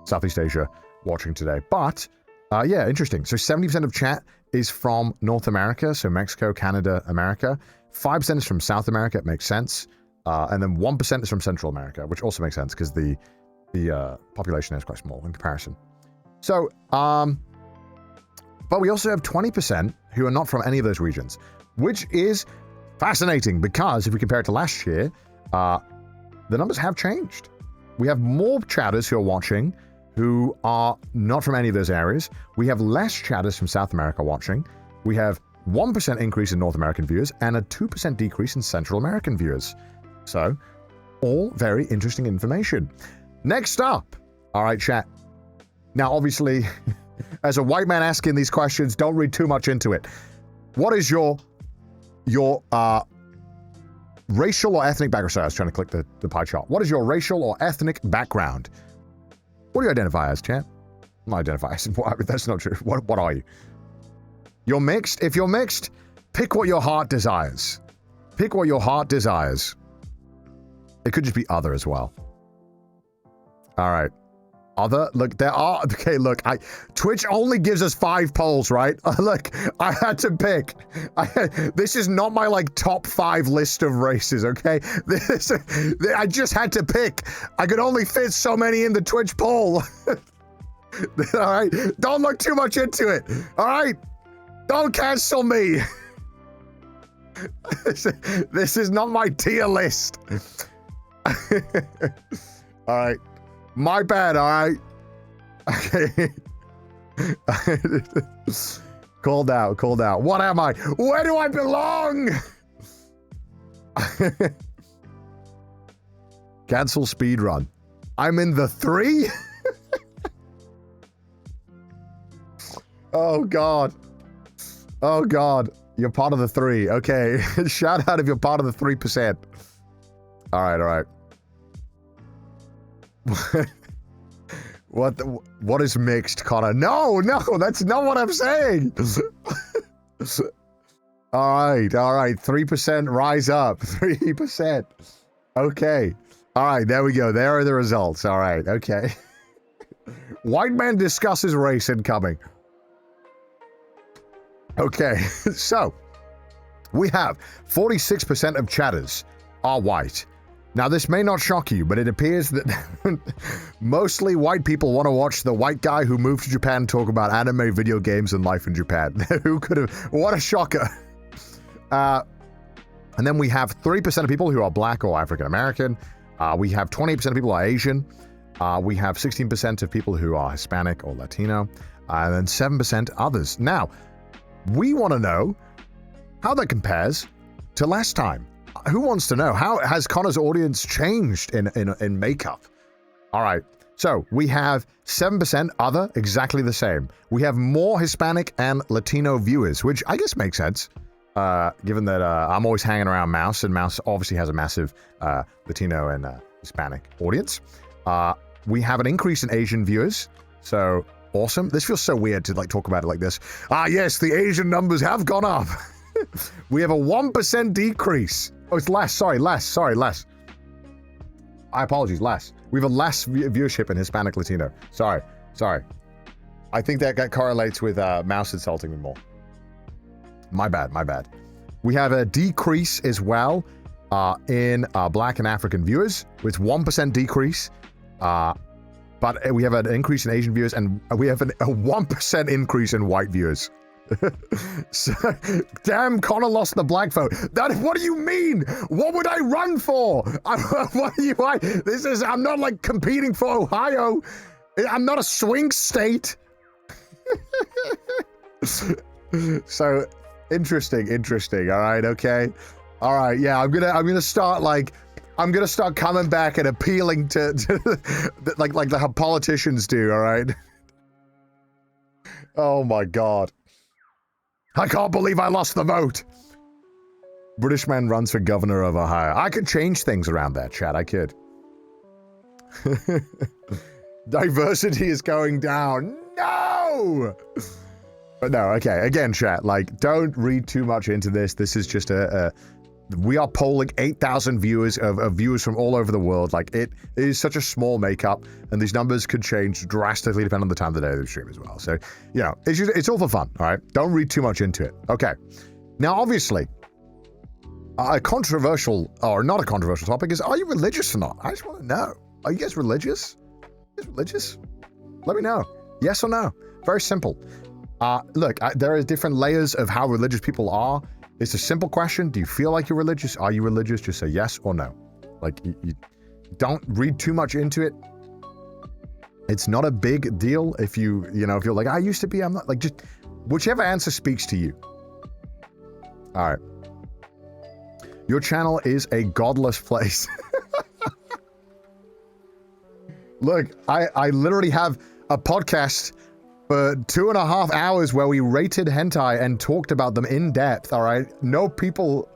Southeast Asia watching today. But, yeah, interesting. So 70% of chat is from North America, so Mexico, Canada, America. 5% is from South America, it makes sense. And then 1% is from Central America, which also makes sense because the population is quite small in comparison. So, but we also have 20% who are not from any of those regions, which is fascinating because if we compare it to last year, the numbers have changed. We have more chatters who are watching who are not from any of those areas. We have less chatters from South America watching. We have 1% increase in North American viewers and a 2% decrease in Central American viewers. So, all very interesting information. Next up, all right, chat. Now, obviously, as a white man asking these questions, don't read too much into it. What is your racial or ethnic background? Sorry, I was trying to click the pie chart. What is your racial or ethnic background? What do you identify as, chat? Not identify as. That's not true. What are you? You're mixed? If you're mixed, pick what your heart desires. Pick what your heart desires. It could just be other as well. All right. Other? Look, there are... Okay, look. Twitch only gives us 5 polls, right? Look, I had to pick. This is not my, like, top 5 list of races, okay? I just had to pick. I could only fit so many in the Twitch poll. All right? Don't look too much into it. All right? Don't cancel me. This is not my tier list. All right. My bad, all right? Okay. Called out. What am I? Where do I belong? Cancel speedrun. I'm in the 3? Oh, God. Oh, God. You're part of the 3. Okay. Shout out if you're part of the 3%. All right. What is mixed, Connor? No, that's not what I'm saying. All right. 3% rise up. 3%. Okay. All right, there we go. There are the results. All right, okay. White man discusses race incoming. Okay, so we have 46% of chatters are white. Now, this may not shock you, but it appears that mostly white people want to watch the white guy who moved to Japan talk about anime, video games, and life in Japan. Who could have... What a shocker. And then we have 3% of people who are black or African American. We have 28% of people who are Asian. We have 16% of people who are Hispanic or Latino. And then 7% others. Now, we want to know how that compares to last time. Who wants to know? How has Connor's audience changed in makeup? All right. So we have 7% other, exactly the same. We have more Hispanic and Latino viewers, which I guess makes sense. Given that I'm always hanging around Mouse, and Mouse obviously has a massive Latino and Hispanic audience. We have an increase in Asian viewers, so awesome. This feels so weird to like talk about it like this. Yes, the Asian numbers have gone up. We have a 1% decrease. Oh, it's less. Sorry, less. I apologize, less. We have a less viewership in Hispanic Latino. Sorry. I think that correlates with Mouse insulting me more. My bad. We have a decrease as well in black and African viewers, with 1% decrease. But we have an increase in Asian viewers, and we have a 1% increase in white viewers. So, damn, Connor lost the black vote. What do you mean? What would I run for? I'm not like competing for Ohio. I'm not a swing state. So interesting. All right, okay. All right, yeah, I'm gonna start coming back and appealing to like the politicians do. All right. Oh my God. I can't believe I lost the vote. British man runs for governor of Ohio. I could change things around there, chat. I could. Diversity is going down. No! But no, okay. Again, chat, like, don't read too much into this. This is just we are polling 8,000 viewers of viewers from all over the world. Like, it is such a small makeup, and these numbers could change drastically depending on the time of the day of the stream as well. So, you know, it's all for fun, all right? Don't read too much into it. Okay. Now, obviously, a controversial, or not a controversial topic is, are you religious or not? I just want to know. Are you guys religious? Let me know. Yes or no? Very simple. Look, there are different layers of how religious people are. It's a simple question. Do you feel like you're religious? Are you religious? Just say yes or no. Like, you don't read too much into it. It's not a big deal if if you're like, I used to be, I'm not. Like, just whichever answer speaks to you. All right. Your channel is a godless place. Look, I literally have a podcast for 2.5 hours where we rated hentai and talked about them in depth. All right, no people,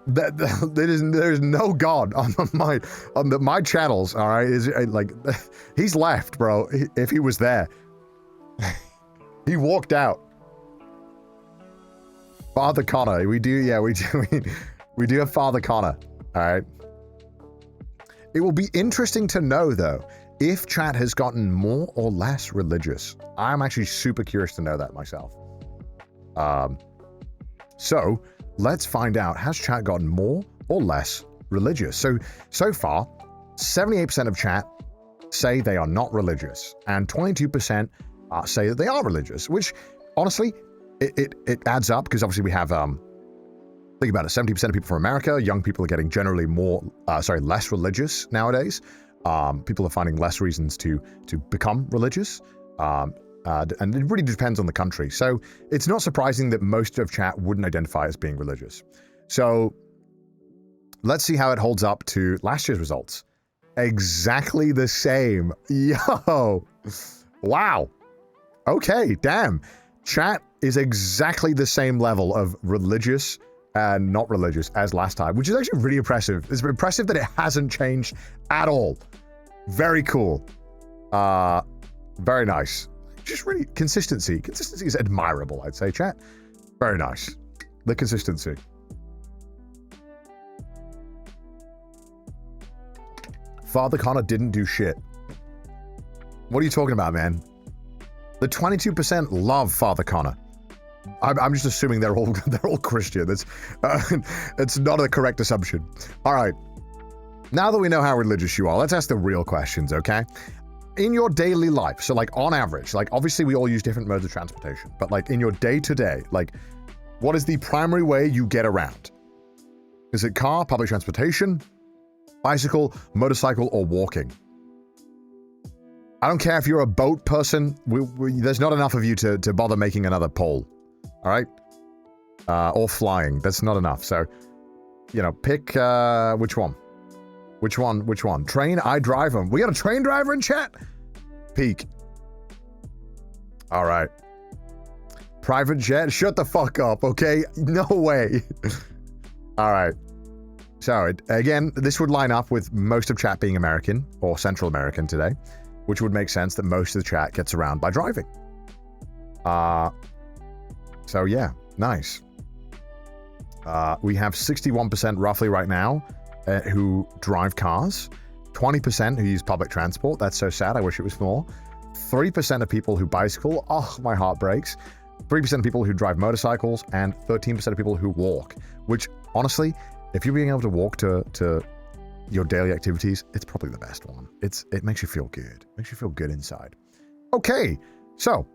there's no god on my channels. All right, is like he's left, bro. If he was there, he walked out. Father Connor, we do have Father Connor. All right. It will be interesting to know though, if chat has gotten more or less religious. I'm actually super curious to know that myself. So let's find out, has chat gotten more or less religious? So far, 78% of chat say they are not religious, and 22% say that they are religious, which honestly, it adds up, because obviously we have, think about it, 70% of people from America, young people are getting generally less religious nowadays. People are finding less reasons to become religious, and it really depends on the country. So it's not surprising that most of chat wouldn't identify as being religious. So let's see how it holds up to last year's results. Exactly the same. Yo, wow. Okay, damn. Chat is exactly the same level of religious and not religious as last time, which is actually really impressive. It's impressive that it hasn't changed at all. Very cool. Very nice. Just really consistency. Consistency is admirable, I'd say, chat. Very nice. The consistency. Father Connor didn't do shit. What are you talking about, man? The 22% love Father Connor. I'm just assuming they're all Christian. It's not a correct assumption. All right. Now that we know how religious you are, let's ask the real questions, okay? In your daily life, so like on average, like obviously we all use different modes of transportation, but like in your day-to-day, like what is the primary way you get around? Is it car, public transportation, bicycle, motorcycle, or walking? I don't care if you're a boat person. There's not enough of you to bother making another poll. All right? Or flying. That's not enough. So, you know, pick which one. Which one? Train, I drive them. We got a train driver in chat? Peak. All right. Private jet? Shut the fuck up, okay? No way. All right. So, again, this would line up with most of chat being American or Central American today, which would make sense that most of the chat gets around by driving. So, yeah, nice. We have 61% roughly right now who drive cars, 20% who use public transport. That's so sad. I wish it was more. 3% of people who bicycle. Oh, my heart breaks. 3% of people who drive motorcycles, and 13% of people who walk, which honestly, if you're being able to walk to your daily activities, it's probably the best one. It makes you feel good. Makes you feel good inside. Okay, so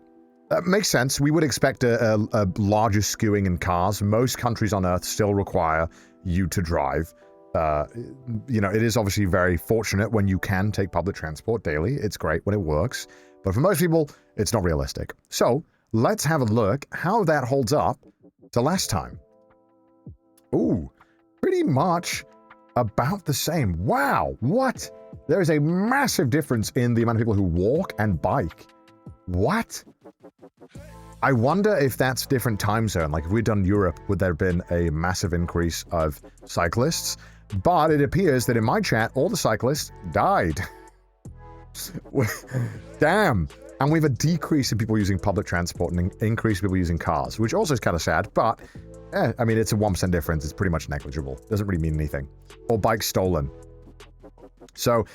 that makes sense. We would expect a larger skewing in cars. Most countries on Earth still require you to drive. You know, it is obviously very fortunate when you can take public transport daily. It's great when it works. But for most people, it's not realistic. So let's have a look how that holds up to last time. Ooh, pretty much about the same. Wow, what? There is a massive difference in the amount of people who walk and bike. What? I wonder if that's different time zone. Like if we'd done Europe, would there have been a massive increase of cyclists? But it appears that in my chat, all the cyclists died. Damn. And we have a decrease in people using public transport and an increase in people using cars, which also is kind of sad, but I mean, it's a 1% difference. It's pretty much negligible. Doesn't really mean anything. Or bikes stolen. So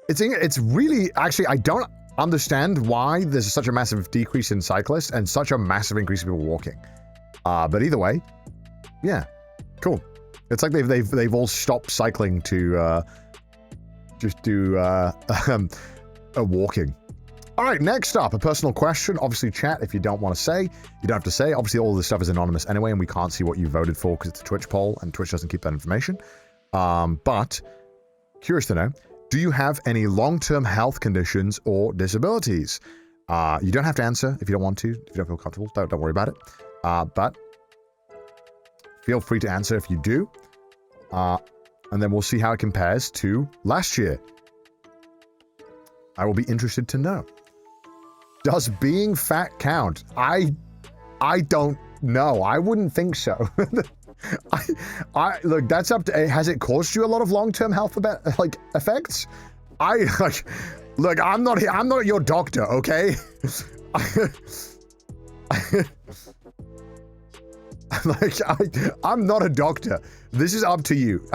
it's really, actually, I don't understand why there's such a massive decrease in cyclists and such a massive increase in people walking. But either way, yeah, cool. It's like they've all stopped cycling to just do a walking. All right, next up, a personal question. Obviously, chat, if you don't want to say, you don't have to say. Obviously, all this stuff is anonymous anyway, and we can't see what you voted for because it's a Twitch poll, and Twitch doesn't keep that information. But curious to know, do you have any long-term health conditions or disabilities? You don't have to answer if you don't want to. If you don't feel comfortable, don't worry about it. But feel free to answer if you do. And then we'll see how it compares to last year. I will be interested to know. Does being fat count? I don't know. I wouldn't think so. I look, that's up to, has it caused you a lot of long-term health effects? Look, I'm not your doctor, okay? I'm not a doctor. This is up to you.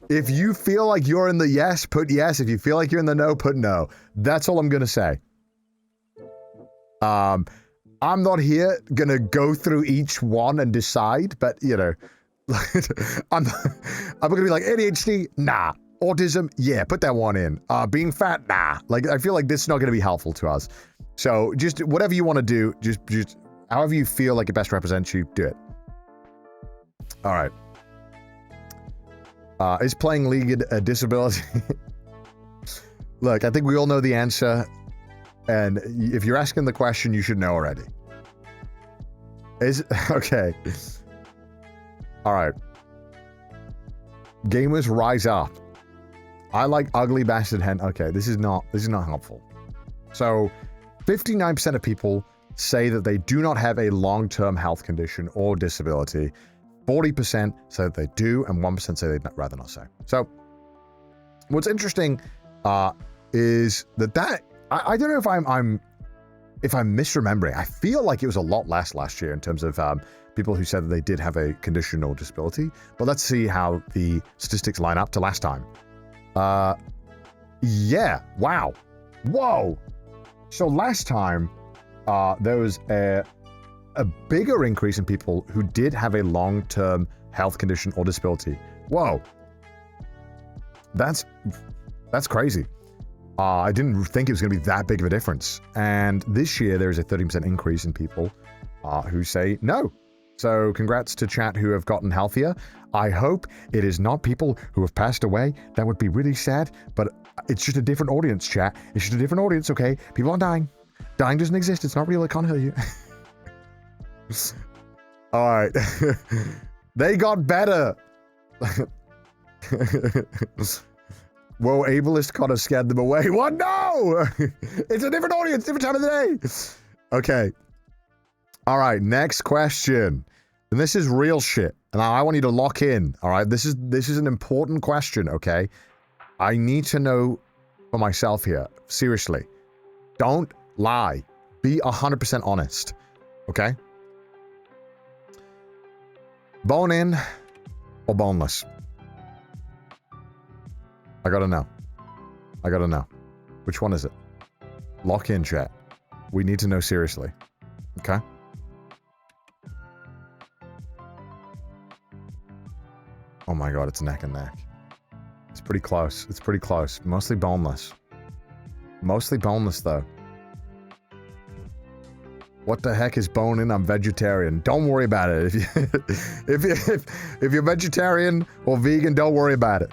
If you feel like you're in the yes, put yes. If you feel like you're in the no, put no. That's all I'm gonna say. I'm not here gonna go through each one and decide, but you know, I'm gonna be like ADHD, nah. Autism, yeah, put that one in. Being fat, nah. Like I feel like this is not gonna be helpful to us. So just whatever you want to do, just however you feel like it best represents you, do it. All right. Is playing League a disability? Look, I think we all know the answer. And if you're asking the question, you should know already. Okay. All right. Gamers rise up. I like ugly bastard hen. Okay, this is not helpful. So 59% of people say that they do not have a long-term health condition or disability. 40% say that they do, and 1% say they'd rather not say. So what's interesting is that I don't know if I'm misremembering. I feel like it was a lot less last year in terms of people who said that they did have a condition or disability. But let's see how the statistics line up to last time. Yeah, wow. Whoa. So last time, there was a bigger increase in people who did have a long-term health condition or disability. Whoa. That's crazy. I didn't think it was going to be that big of a difference. And this year, there's a 30% increase in people who say no. So congrats to chat who have gotten healthier. I hope it is not people who have passed away. That would be really sad, but it's just a different audience, chat. It's just a different audience, okay? People aren't dying. Dying doesn't exist. It's not real. It can't heal you. All right. They got better. Whoa, ableist kind of scared them away. What? No! It's a different audience, different time of the day. Okay. All right, next question. And this is real shit. And I want you to lock in. All right, this is an important question, okay? I need to know for myself here. Seriously. Don't lie. Be 100% honest. Okay? Bone in or boneless? I gotta know. I gotta know. Which one is it? Lock in, chat. We need to know seriously. Okay? Oh my god, it's neck and neck. It's pretty close. It's pretty close. Mostly boneless. Mostly boneless, though. What the heck is bone in? I'm vegetarian. Don't worry about it. If you're vegetarian or vegan, don't worry about it.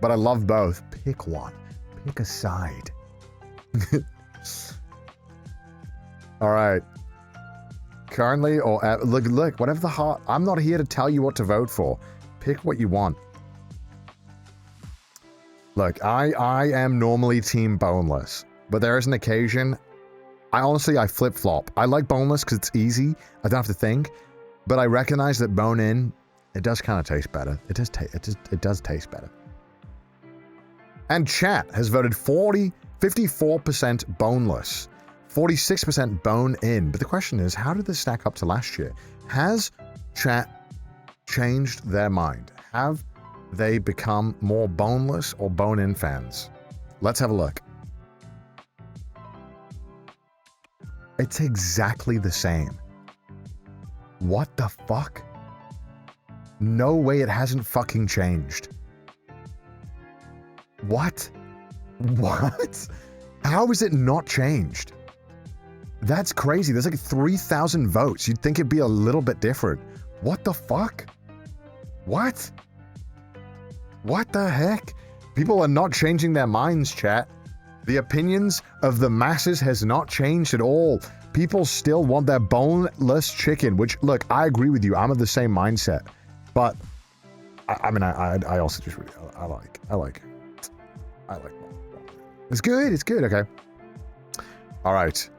But I love both. Pick one. Pick a side. All right. Currently or look, whatever the heart. I'm not here to tell you what to vote for. Pick what you want. Look, I am normally team boneless, but there is an occasion. I flip-flop. I like boneless because it's easy. I don't have to think. But I recognize that bone in, it does kind of taste better. It does taste better. And chat has voted 54% boneless, 46% bone in. But the question is, how did this stack up to last year? Has chat changed their mind? Have they become more boneless or bone in fans? Let's have a look. It's exactly the same. What the fuck? No way it hasn't fucking changed. What? What? How is it not changed? That's crazy. There's like 3,000 votes. You'd think it'd be a little bit different. What the fuck? What? What the heck? People are not changing their minds, chat. The opinions of the masses has not changed at all. People still want their boneless chicken, which, look, I agree with you. I'm of the same mindset. But, I also just really, I like it's good, okay. All right.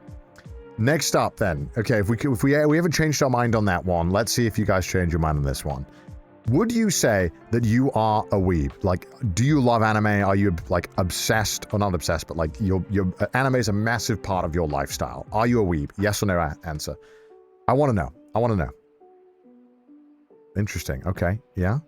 Next up, then. Okay, if we haven't changed our mind on that one, let's see if you guys change your mind on this one. Would you say that you are a weeb? Like, do you love anime? Are you, like, obsessed, or not obsessed, but, like, your anime is a massive part of your lifestyle? Are you a weeb? Yes or no answer. I want to know. I want to know. Interesting. Okay. Yeah.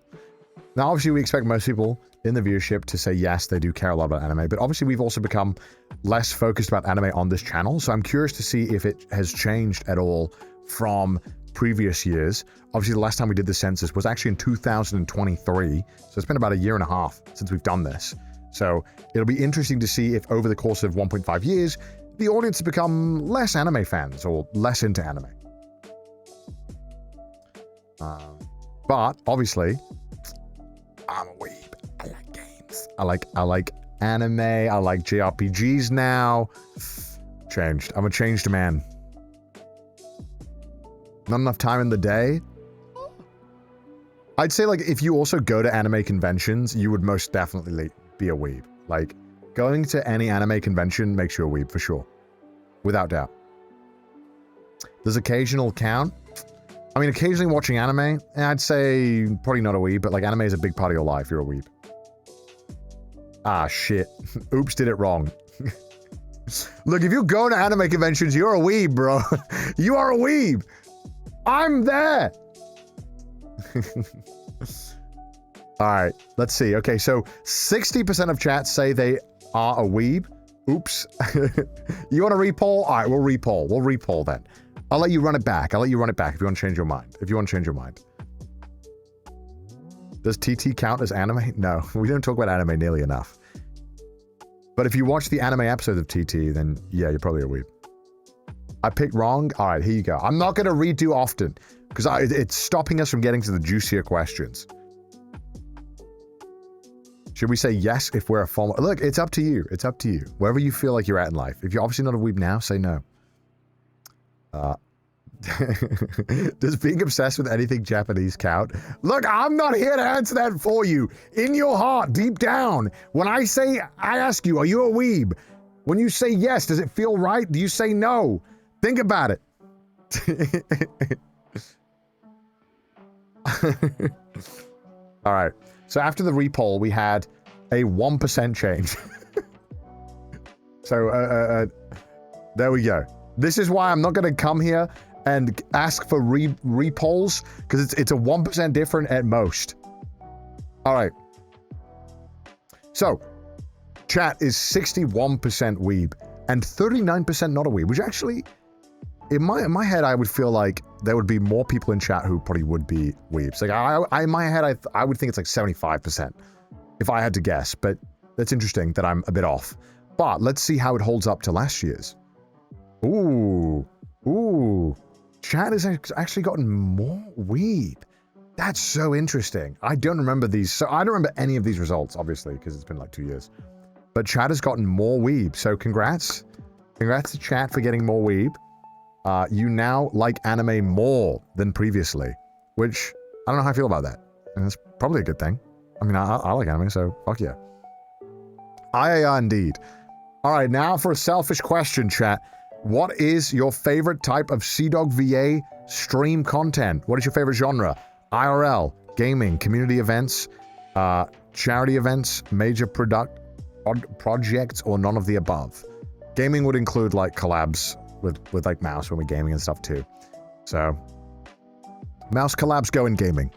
Now, obviously, we expect most people in the viewership to say yes, they do care a lot about anime, but obviously, we've also become less focused about anime on this channel, so I'm curious to see if it has changed at all from previous years. Obviously, the last time we did the census was actually in 2023, so it's been about a year and a half since we've done this. So it'll be interesting to see if over the course of 1.5 years, the audience has become less anime fans or less into anime. But obviously, I'm a weeb. I like games. I like anime. I like JRPGs now. Changed. I'm a changed man. Not enough time in the day. I'd say, like, if you also go to anime conventions, you would most definitely be a weeb. Like, going to any anime convention makes you a weeb for sure. Without doubt. Does occasional count? I mean, occasionally watching anime, I'd say probably not a weeb, but like anime is a big part of your life. You're a weeb. Ah, shit. Oops, did it wrong. Look, if you go to anime conventions, you're a weeb, bro. You are a weeb. I'm there. All right, let's see. Okay, so 60% of chat say they are a weeb. Oops. You want to repoll? All right, we'll repoll. We'll repoll then. I'll let you run it back. I'll let you run it back if you want to change your mind. If you want to change your mind. Does TT count as anime? No, we don't talk about anime nearly enough. But if you watch the anime episode of TT, then yeah, you're probably a weeb. I picked wrong? All right, here you go. I'm not going to redo often because it's stopping us from getting to the juicier questions. Should we say yes if we're a former? Look, it's up to you. It's up to you. Wherever you feel like you're at in life. If you're obviously not a weeb now, say no. Does being obsessed with anything Japanese count? Look, I'm not here to answer that for you. In your heart, deep down, when I ask you, are you a weeb? When you say yes, does it feel right? Do you say no? Think about it. All right. So after the repoll, we had a 1% change. So there we go. This is why I'm not going to come here and ask for repolls, because it's a 1% different at most. All right. So, chat is 61% weeb and 39% not a weeb, which actually, in my head, I would feel like there would be more people in chat who probably would be weebs. Like, in my head, I would think it's like 75%, if I had to guess, but that's interesting that I'm a bit off. But let's see how it holds up to last year's. Ooh. Chat has actually gotten more weeb. That's so interesting. I don't remember these. So I don't remember any of these results, obviously, because it's been like 2 years. But chat has gotten more weeb. So congrats. Congrats to chat for getting more weeb. You now like anime more than previously, which I don't know how I feel about that. And that's probably a good thing. I mean, I like anime, so fuck yeah. Indeed. All right, now for a selfish question, chat. What is your favorite type of CDawgVA stream content? What is your favorite genre? IRL, gaming, community events, charity events, major projects, or none of the above? Gaming would include like collabs with like Mouse when we're gaming and stuff too. So Mouse collabs go in gaming.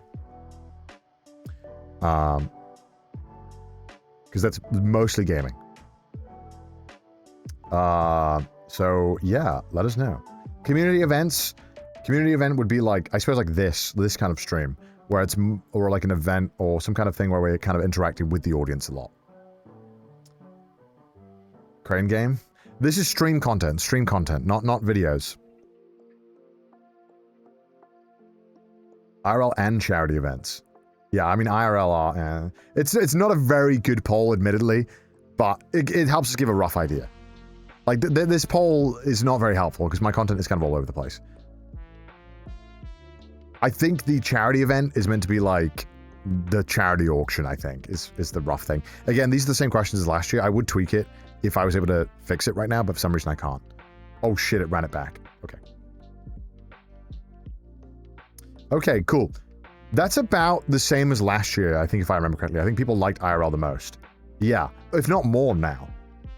Because that's mostly gaming. So yeah, let us know. Community events. Community event would be like, I suppose, like this kind of stream, where it's, or like an event or some kind of thing where we're kind of interacting with the audience a lot. Crane game. This is stream content, not videos. IRL and charity events. Yeah, I mean IRL are. It's not a very good poll, admittedly, but it helps us give a rough idea. Like, this poll is not very helpful because my content is kind of all over the place. I think the charity event is meant to be like the charity auction, I think, is the rough thing. Again, these are the same questions as last year. I would tweak it if I was able to fix it right now, but for some reason I can't. Oh shit, it ran it back. Okay. Okay, cool. That's about the same as last year, I think, if I remember correctly. I think people liked IRL the most. Yeah, if not more now.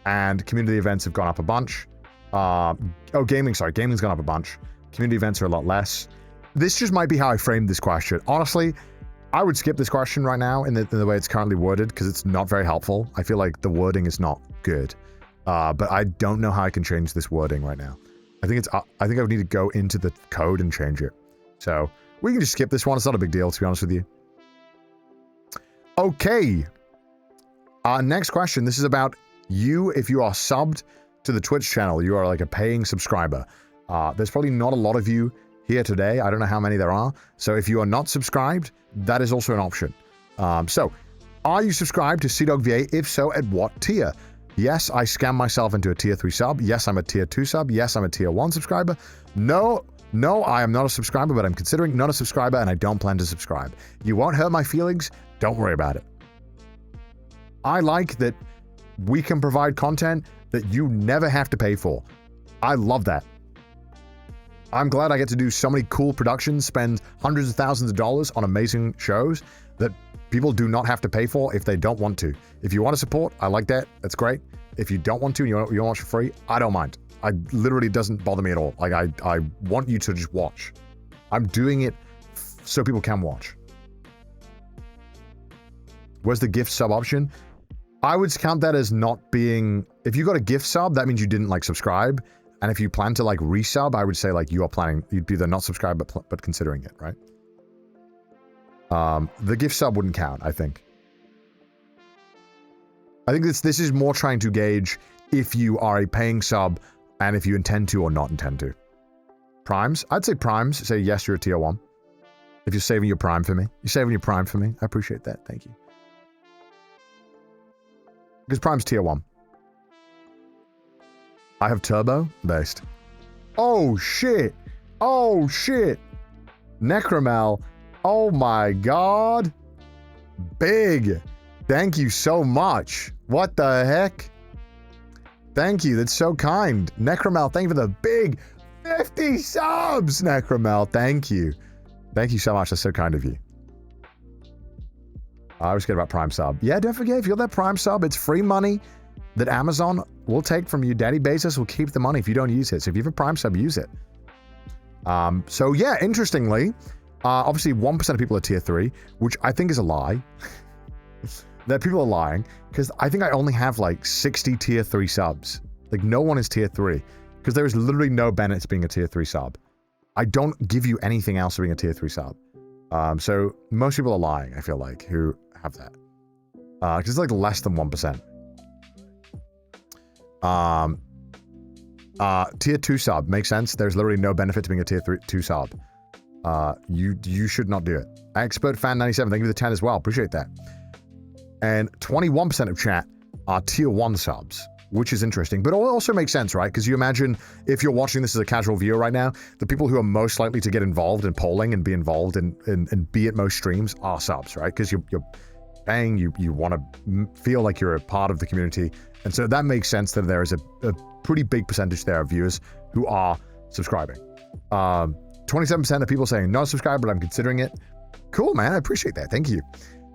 And community events have gone up a bunch. Gaming's gone up a bunch. Community events are a lot less. This just might be how I framed this question. Honestly, I would skip this question right now in the way it's currently worded because it's not very helpful. I feel like the wording is not good. But I don't know how I can change this wording right now. I think I would need to go into the code and change it. So we can just skip this one. It's not a big deal, to be honest with you. Okay. Next question. This is about you, if you are subbed to the Twitch channel, you are like a paying subscriber. There's probably not a lot of you here today. I don't know how many there are. So if you are not subscribed, that is also an option. So are you subscribed to CDawgVA? If so, at what tier? Yes, I scammed myself into a tier 3 sub. Yes, I'm a tier 2 sub. Yes, I'm a tier 1 subscriber. No, I am not a subscriber, but I'm considering not a subscriber and I don't plan to subscribe. You won't hurt my feelings. Don't worry about it. I like that we can provide content that you never have to pay for. I love that. I'm glad I get to do so many cool productions, spend hundreds of thousands of dollars on amazing shows that people do not have to pay for if they don't want to. If you want to support, I like that. That's great. If you don't want to and you want to watch for free, I don't mind. I literally doesn't bother me at all. Like, I want you to just watch. I'm doing it so people can watch. Where's the gift sub option? I would count that as not being... If you got a gift sub, that means you didn't, like, subscribe. And if you plan to, like, resub, I would say, like, you are planning... You'd be the not subscribed, but considering it, right? The gift sub wouldn't count, I think. I think this is more trying to gauge if you are a paying sub and if you intend to or not intend to. Primes? I'd say primes. Say yes, you're a tier 1. If you're saving your prime for me. You're saving your prime for me. I appreciate that. Thank you. Because prime's tier 1. I have turbo based. Oh, shit. Oh, shit. Necromel. Oh, my God. Big. Thank you so much. What the heck? Thank you. That's so kind. Necromel, thank you for the big 50 subs, Necromel. Thank you. Thank you so much. That's so kind of you. I always forget about Prime sub. Yeah, don't forget, if you're that Prime sub, it's free money that Amazon will take from you. Daddy Bezos will keep the money if you don't use it. So if you have a Prime sub, use it. So yeah, interestingly, obviously 1% of people are tier 3, which I think is a lie. That people are lying, because I think I only have like 60 tier 3 subs. Like, no one is tier 3, because there is literally no benefit to being a tier 3 sub. I don't give you anything else for being a tier 3 sub. So most people are lying, I feel like, who have that. Because it's like less than 1%. Tier 2 sub, makes sense. There's literally no benefit to being a tier 2 sub. You should not do it. Expert Fan 97, thank you for the 10 as well. Appreciate that. And 21% of chat are tier 1 subs, which is interesting, but it also makes sense, right? Because you imagine if you're watching this as a casual viewer right now, the people who are most likely to get involved in polling and be involved and be at most streams are subs, right? Because you're paying, you want to feel like you're a part of the community. And so that makes sense that there is a pretty big percentage there of viewers who are subscribing. 27% of people saying not subscribe, but I'm considering it. Cool, man. I appreciate that. Thank you.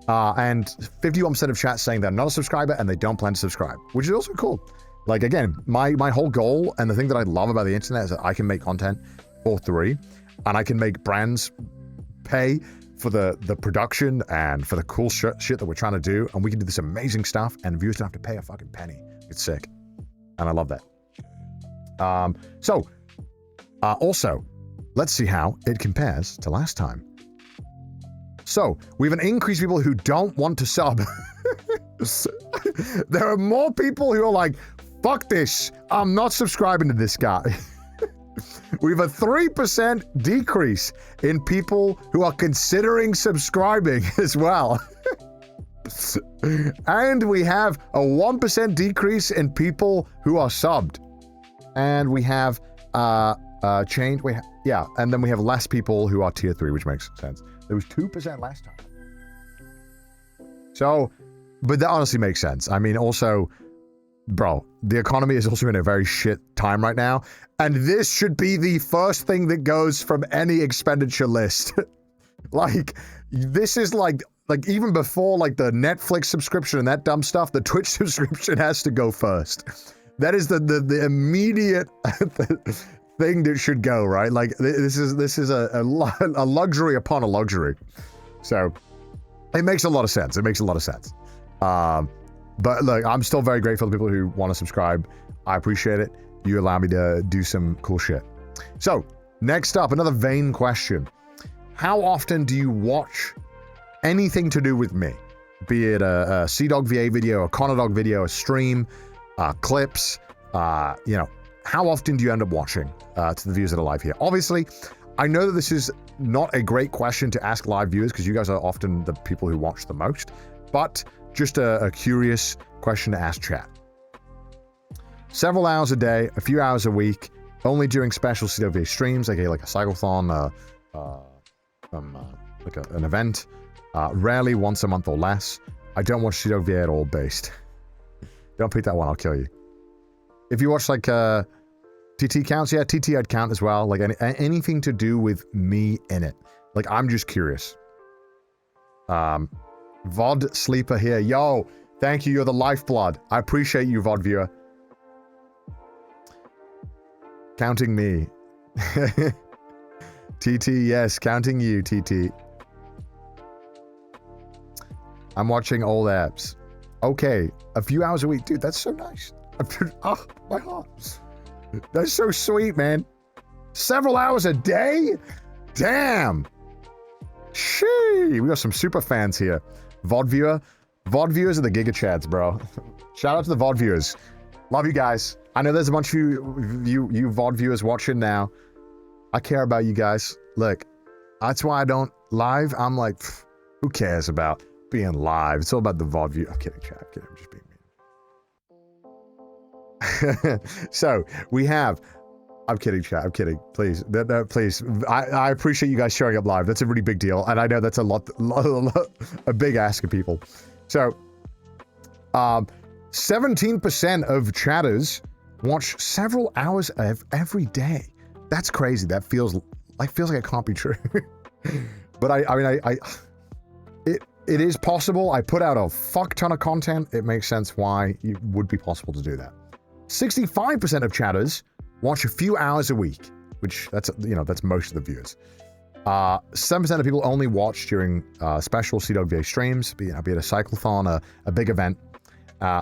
And 51% of chat saying they're not a subscriber and they don't plan to subscribe, which is also cool. Like, again, my whole goal and the thing that I love about the internet is that I can make content for free and I can make brands pay for the production and for the cool shit that we're trying to do. And we can do this amazing stuff and viewers don't have to pay a fucking penny. It's sick. And I love that. Also, let's see how it compares to last time. So, we have an increase of people who don't want to sub. There are more people who are like, fuck this, I'm not subscribing to this guy. We have a 3% decrease in people who are considering subscribing as well. And we have a 1% decrease in people who are subbed. And we have change. Yeah, and then we have less people who are tier 3, which makes sense. There was 2% last time. So, but that honestly makes sense. I mean, also, bro, the economy is also in a very shit time right now. And this should be the first thing that goes from any expenditure list. Like, this is like even before like the Netflix subscription and that dumb stuff, the Twitch subscription has to go first. That is the immediate thing that should go, right? Like, this is a luxury upon a luxury. So it makes a lot of sense. It makes a lot of sense. But look, I'm still very grateful to people who want to subscribe. I appreciate it. You allow me to do some cool shit. So next up, another vain question. How often do you watch anything to do with me? Be it a CDawgVA video, a ConnorDog video, a stream, clips, you know, how often do you end up watching to the viewers that are live here? Obviously, I know that this is not a great question to ask live viewers because you guys are often the people who watch the most, but just a curious question to ask chat. Several hours a day, a few hours a week, only during special CDawgVA streams, like a cyclothon, like an event, rarely once a month or less. I don't watch CDawgVA at all based. Don't pick that one, I'll kill you. If you watch like TT counts, yeah, TT I'd count as well. Like anything to do with me in it. Like, I'm just curious. VOD sleeper here. Yo, thank you. You're the lifeblood. I appreciate you, VOD viewer. Counting me. TT, yes, counting you, TT. I'm watching old apps. Okay, a few hours a week. Dude, that's so nice. Oh, my heart. That's so sweet, man. Several hours a day? Damn. Shee. We got some super fans here. VOD viewer. VOD viewers are the Giga Chads, bro. Shout out to the VOD viewers. Love you guys. I know there's a bunch of you VOD viewers watching now. I care about you guys. Look, that's why I don't live. I'm like, pff, who cares about being live? It's all about the VOD view. I'm kidding, chat. I'm kidding. I'm just being mean. So we have. I'm kidding, chat. I'm kidding. Please, no, please. I appreciate you guys showing up live. That's a really big deal, and I know that's a big ask of people. So, 17% of chatters watch several hours of every day. That's crazy. That feels like it can't be true. But I mean, it is possible. I put out a fuck ton of content. It makes sense why it would be possible to do that. 65% of chatters watch a few hours a week, which that's most of the viewers. 7% of people only watch during special CDawgVA streams, be it a cyclothon, a big event.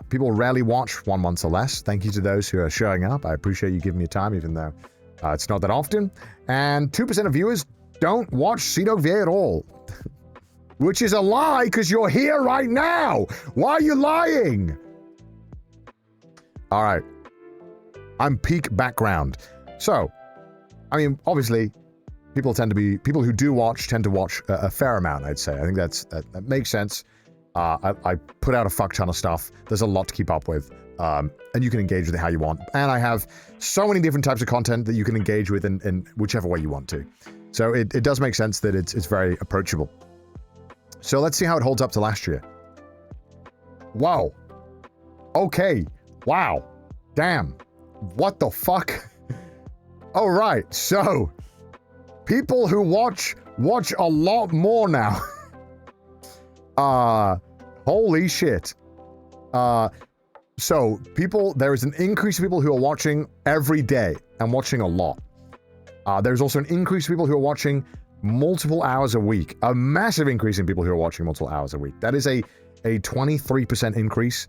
People rarely watch 1 month or less. Thank you to those who are showing up. I appreciate you giving me time, even though it's not that often. And 2% of viewers don't watch CDawgVA at all. Which is a lie, because you're here right now. Why are you lying? All right. I'm peak background. So, I mean, obviously, people who do watch tend to watch a fair amount, I'd say. I think that makes sense. I put out a fuck ton of stuff. There's a lot to keep up with. And you can engage with it how you want. And I have so many different types of content that you can engage with in whichever way you want to. So it does make sense that it's very approachable. So let's see how it holds up to last year. Wow. Okay. Wow. Damn. What the fuck? All right. So people who watch a lot more now. Holy shit. So there is an increase of people who are watching every day and watching a lot. There's also an increase of people who are watching multiple hours a week. A massive increase in people who are watching multiple hours a week. That is a 23% increase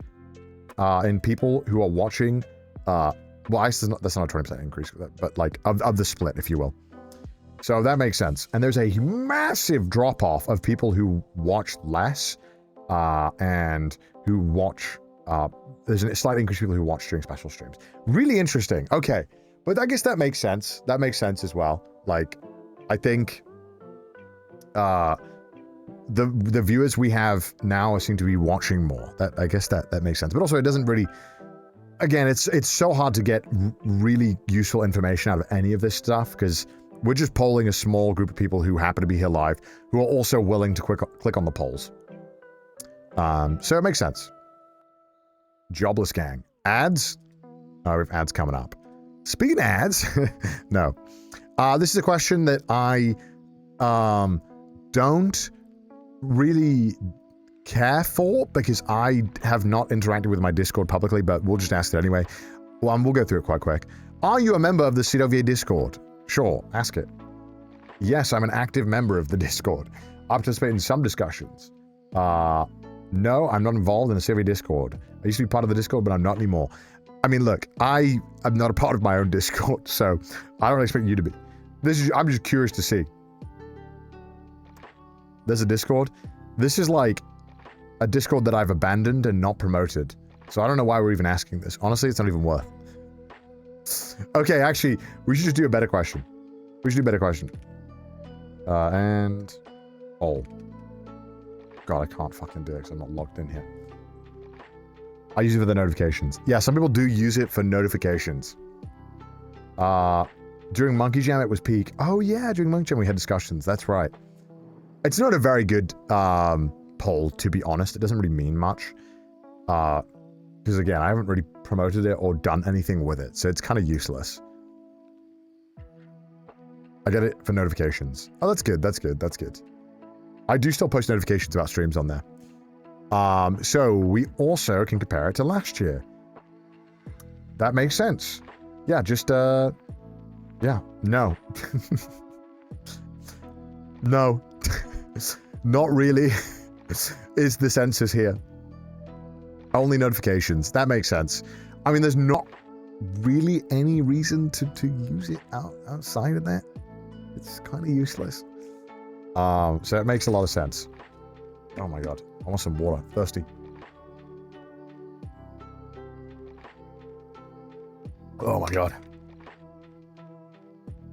in people who are watching. Well, that's not a 20% increase, but like of the split, if you will. So that makes sense. And there's a massive drop-off of people who watch less and who watch. There's a slight increase of people who watch during special streams. Really interesting. Okay. But I guess that makes sense. That makes sense as well. Like, I think the viewers we have now seem to be watching more. I guess that makes sense. But also, it doesn't really. Again, it's so hard to get really useful information out of any of this stuff because we're just polling a small group of people who happen to be here live who are also willing to click on the polls. So it makes sense. Jobless gang. Ads? Oh, we have ads coming up. Speaking of ads, no. This is a question that I don't really care for because I have not interacted with my Discord publicly, but we'll just ask it anyway. Well, we'll go through it quite quick. Are you a member of the CDawgVA Discord? Sure, ask it. Yes, I'm an active member of the Discord. I participate in some discussions. No, I'm not involved in the CDawgVA Discord. I used to be part of the Discord, but I'm not anymore. I mean, look, I am not a part of my own Discord, so I don't expect you to be. I'm just curious to see. There's a Discord. This is like a Discord that I've abandoned and not promoted. So I don't know why we're even asking this. Honestly, it's not even worth. Okay, actually, we should just do a better question. We should do a better question. And... Oh. God, I can't fucking do it because I'm not logged in here. I use it for the notifications. Yeah, some people do use it for notifications. During Monkey Jam, it was peak. Oh yeah, during Monkey Jam, we had discussions. That's right. It's not a very good poll, to be honest. It doesn't really mean much. Because again, I haven't really promoted it or done anything with it, so it's kind of useless. I get it for notifications. Oh, that's good. That's good. That's good. I do still post notifications about streams on there. So we also can compare it to last year. That makes sense. Yeah, just, yeah, no. No. Not really. Is the census here. Only notifications. That makes sense. I mean, there's not really any reason to use it outside of that. It's kind of useless. So it makes a lot of sense. Oh my god. I want some water. Thirsty. Oh my god.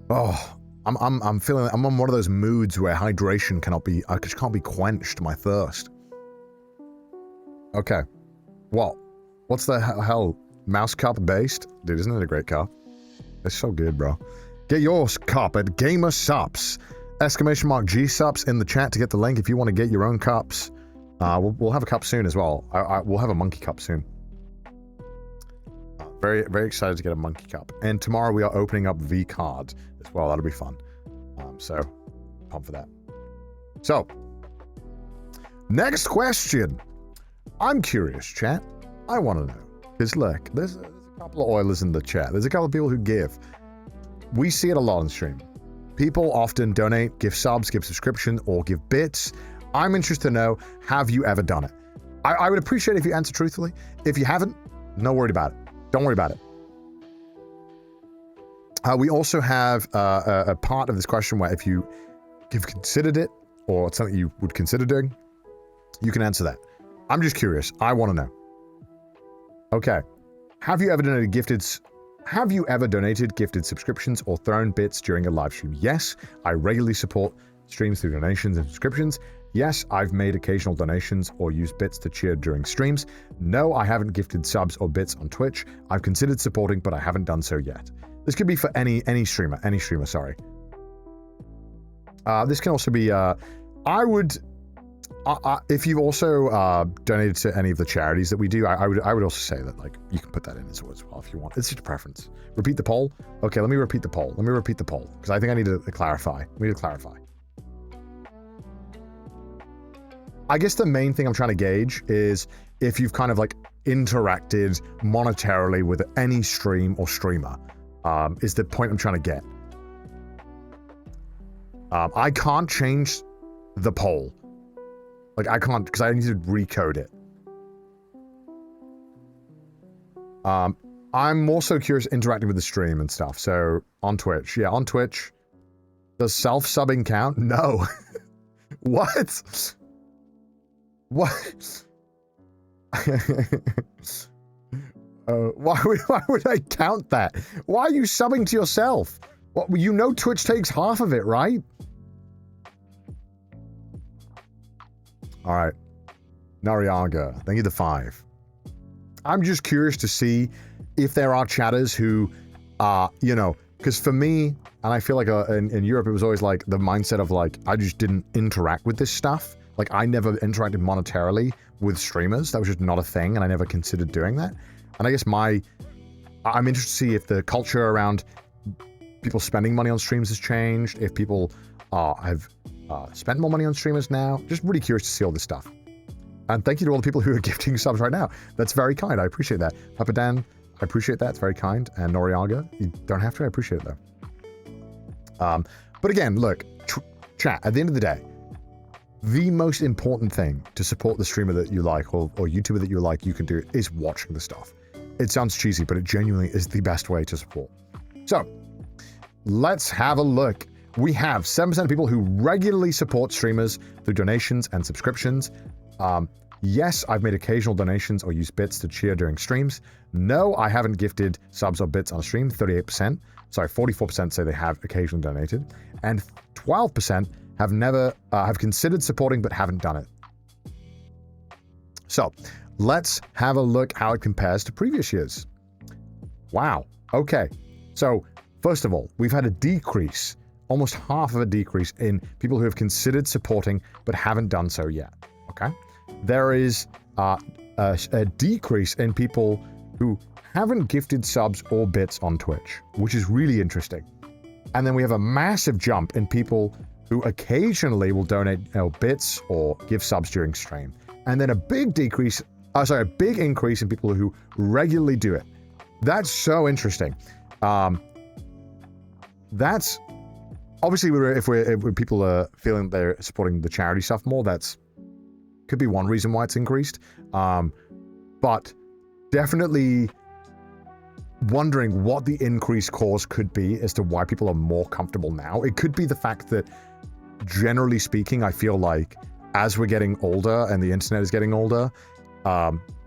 Oh, I'm feeling, I'm on one of those moods where hydration I just can't be quenched, my thirst. Okay. What's the hell? Mouse cup based? Dude, isn't it a great cup? It's so good, bro. Get your cup at Gamer Sups. !G Sups in the chat to get the link if you want to get your own cups. We'll have a cup soon as well. We'll have a monkey cup soon. Very, very excited to get a monkey cup. And tomorrow we are opening up V card as well. That'll be fun. So, pumped for that. So, next question. I'm curious, chat. I want to know. Because look, there's a couple of Oilers in the chat. There's a couple of people who give. We see it a lot on stream. People often donate, give subs, give subscription, or give bits. I'm interested to know, have you ever done it? I would appreciate if you answer truthfully. If you haven't, no worry about it. Don't worry about it. We also have a part of this question where if you've considered it, or it's something you would consider doing, you can answer that. I'm just curious. I want to know. Okay. Have you ever donated gifted subscriptions or thrown bits during a live stream? Yes, I regularly support streams through donations and subscriptions. Yes, I've made occasional donations or used bits to cheer during streams. No, I haven't gifted subs or bits on Twitch. I've considered supporting, but I haven't done so yet. This could be for any streamer, sorry. This can also be, if you've also donated to any of the charities that we do, I would also say that, like, you can put that in as well if you want. It's just a preference. Repeat the poll? Okay, let me repeat the poll. Because I think I need to clarify. I guess the main thing I'm trying to gauge is if you've kind of, like, interacted monetarily with any stream or streamer, is the point I'm trying to get. I can't change the poll. Like, I can't, because I need to recode it. I'm more so curious interacting with the stream and stuff. So, on Twitch. Yeah, on Twitch. Does self-subbing count? No. What? What? Why would I count that? Why are you subbing to yourself? What, you know Twitch takes half of it, right? Alright. Nariaga, thank you the 5. I'm just curious to see if there are chatters who, you know, because for me, and I feel like in Europe, it was always like the mindset of like, I just didn't interact with this stuff. Like, I never interacted monetarily with streamers. That was just not a thing, and I never considered doing that. And I guess I'm interested to see if the culture around people spending money on streams has changed, if people have spent more money on streamers now. Just really curious to see all this stuff. And thank you to all the people who are gifting subs right now. That's very kind. I appreciate that. Papa Dan, I appreciate that. It's very kind. And Noriaga, you don't have to. I appreciate it, though. But again, look, chat, at the end of the day, the most important thing to support the streamer that you like or YouTuber that you like you can do is watching the stuff. It sounds cheesy, but it genuinely is the best way to support. So, let's have a look. We have 7% of people who regularly support streamers through donations and subscriptions. Yes, I've made occasional donations or used bits to cheer during streams. No, I haven't gifted subs or bits on stream, 38%. Sorry, 44% say they have occasionally donated. And 12% have considered supporting but haven't done it. So, let's have a look how it compares to previous years. Wow. Okay. So, first of all, we've had a decrease, almost half of a decrease in people who have considered supporting but haven't done so yet. Okay? There is a decrease in people who haven't gifted subs or bits on Twitch, which is really interesting. And then we have a massive jump in people who occasionally will donate bits or give subs during stream. and then a big decrease, a big increase in people who regularly do it. That's so interesting. That's obviously if people are feeling they're supporting the charity stuff more, that's could be one reason why it's increased. But definitely wondering what the increased cause could be as to why people are more comfortable now. It could be the fact that, generally speaking, I feel like as we're getting older and the internet is getting older,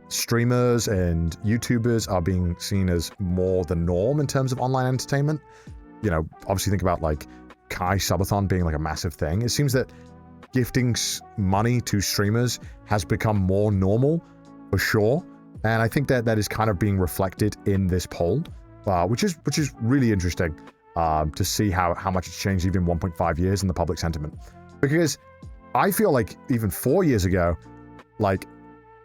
streamers and YouTubers are being seen as more the norm in terms of online entertainment. You know, obviously think about like Kai Subathon being like a massive thing. It seems that gifting money to streamers has become more normal, for sure. And I think that that is kind of being reflected in this poll, which is really interesting to see how much it's changed even 1.5 years in the public sentiment. Because I feel like even 4 years ago, like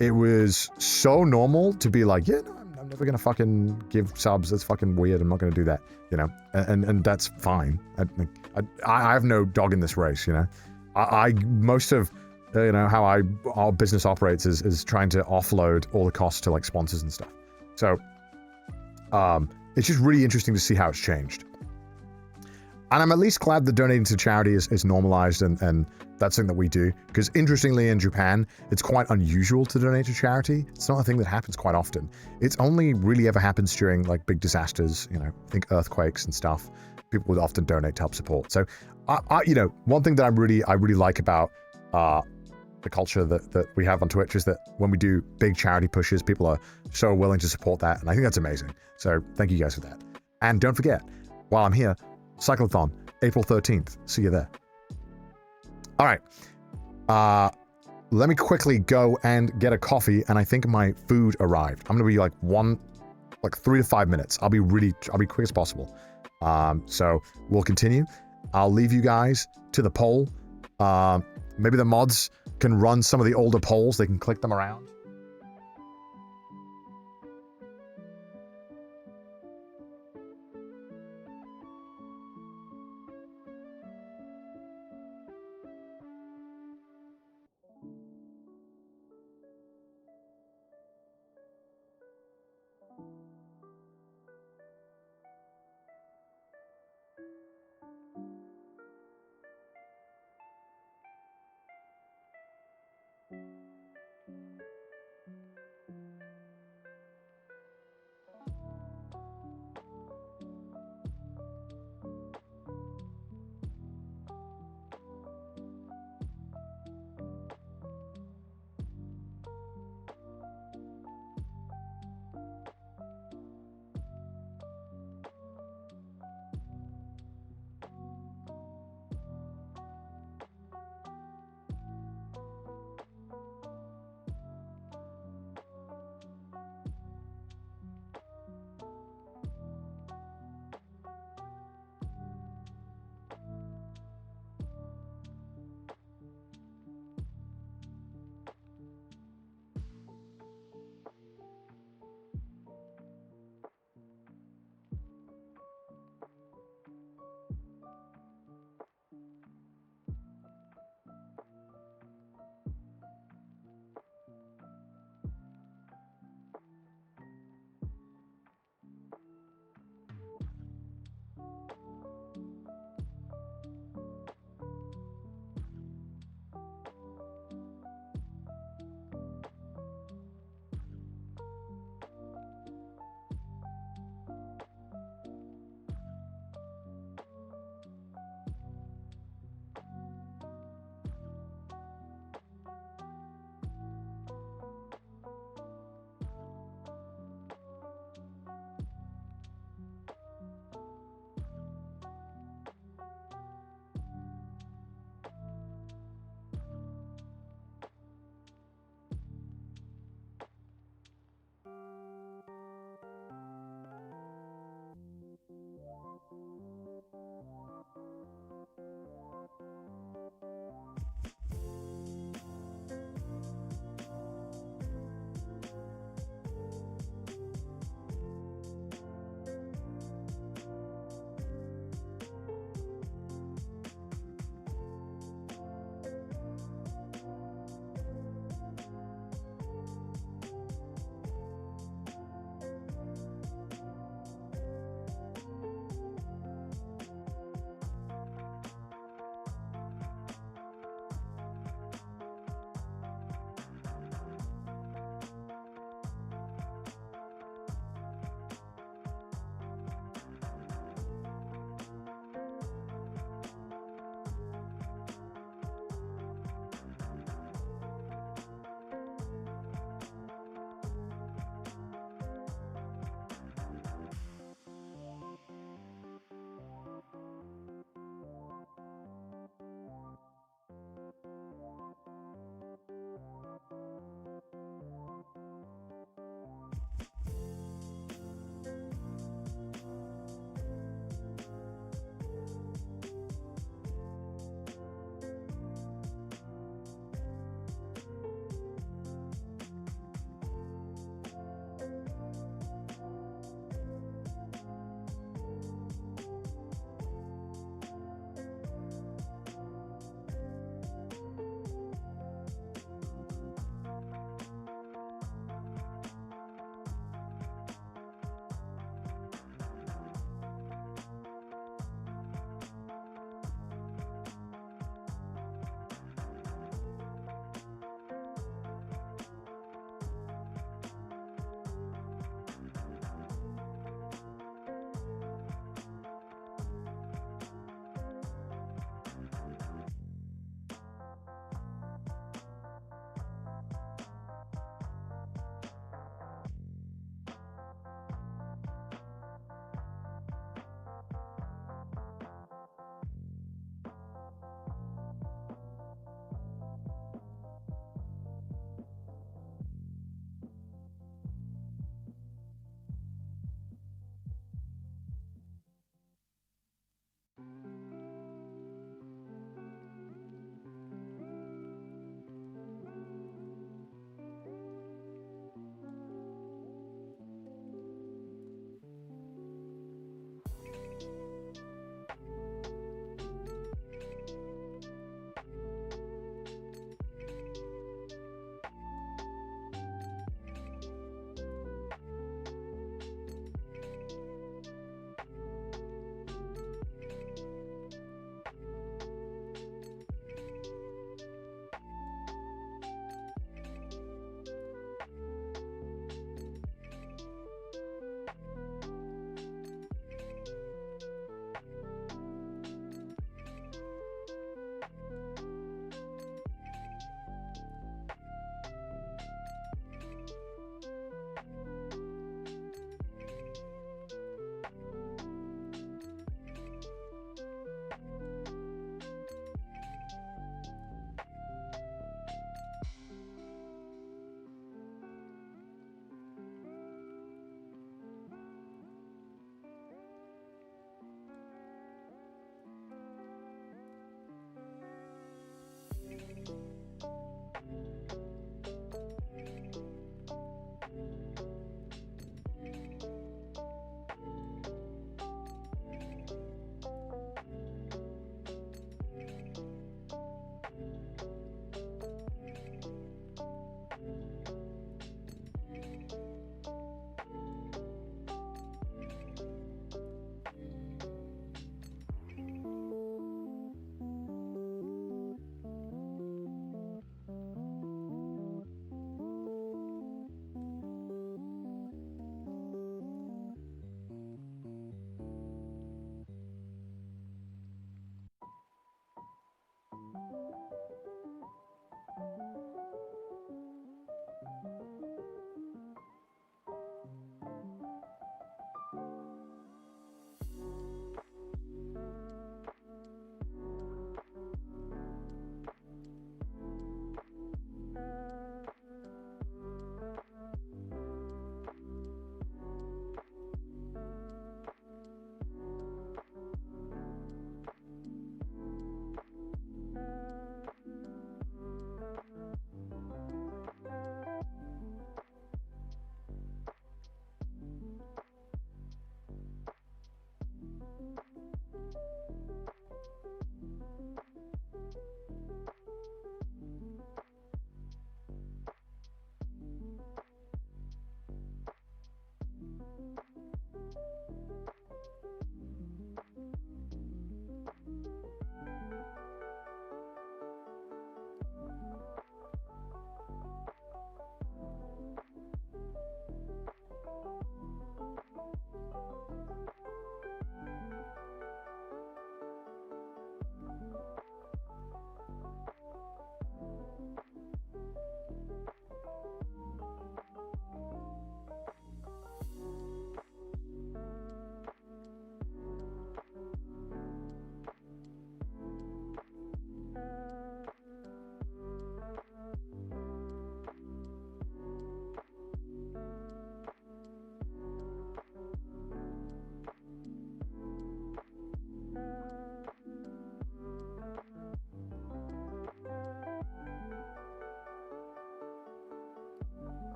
it was so normal to be like, yeah, no, I'm never gonna fucking give subs. That's fucking weird. I'm not gonna do that, you know. And that's fine. I have no dog in this race, you know. Most of you know how our business operates is trying to offload all the costs to like sponsors and stuff. So it's just really interesting to see how it's changed. And I'm at least glad that donating to charity is normalized and that's something that we do. Because interestingly in Japan, it's quite unusual to donate to charity. It's not a thing that happens quite often. It's only really ever happens during like big disasters, you know, think earthquakes and stuff. People would often donate to help support. So, you know, one thing that I really like about the culture that we have on Twitch is that when we do big charity pushes, people are so willing to support that. And I think that's amazing. So thank you guys for that. And don't forget, while I'm here, Cyclothon, April 13th. See you there. All right. Let me quickly go and get a coffee. And I think my food arrived. I'm going to be like 3 to 5 minutes. I'll be quick as possible. So we'll continue. I'll leave you guys to the poll. Maybe the mods can run some of the older polls. They can click them around.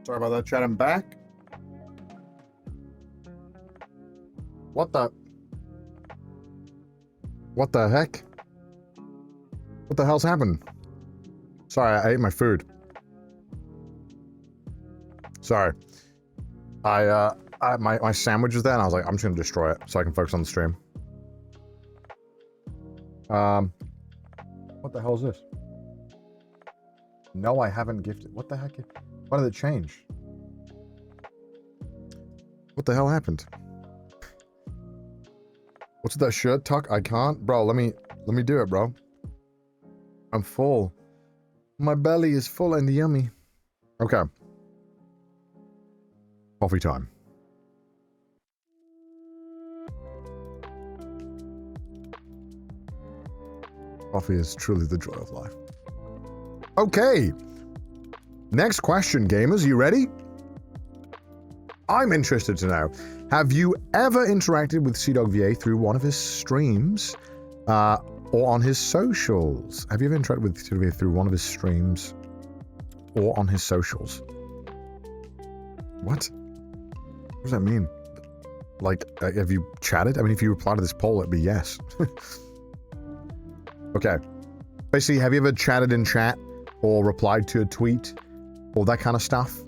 Sorry about that, chat. I'm back. What the heck? What the hell's happened? Sorry, I ate my food. Sorry. My sandwich was there, and I was like, I'm just gonna destroy it so I can focus on the stream. What the hell is this? No, I haven't gifted. What the heck? Why did it change? What the hell happened? What's that shirt tuck? I can't, bro. Let me do it, bro. I'm full. My belly is full and yummy. Okay. Coffee time. Coffee is truly the joy of life. Okay. Next question, gamers. You ready? I'm interested to know. Have you ever interacted with CDawgVA through one of his streams or on his socials? Have you ever interacted with CDawgVA through one of his streams or on his socials? What? What does that mean? Like, have you chatted? I mean, if you reply to this poll, it'd be yes. Okay. Basically, have you ever chatted in chat or replied to a tweet or that kind of stuff?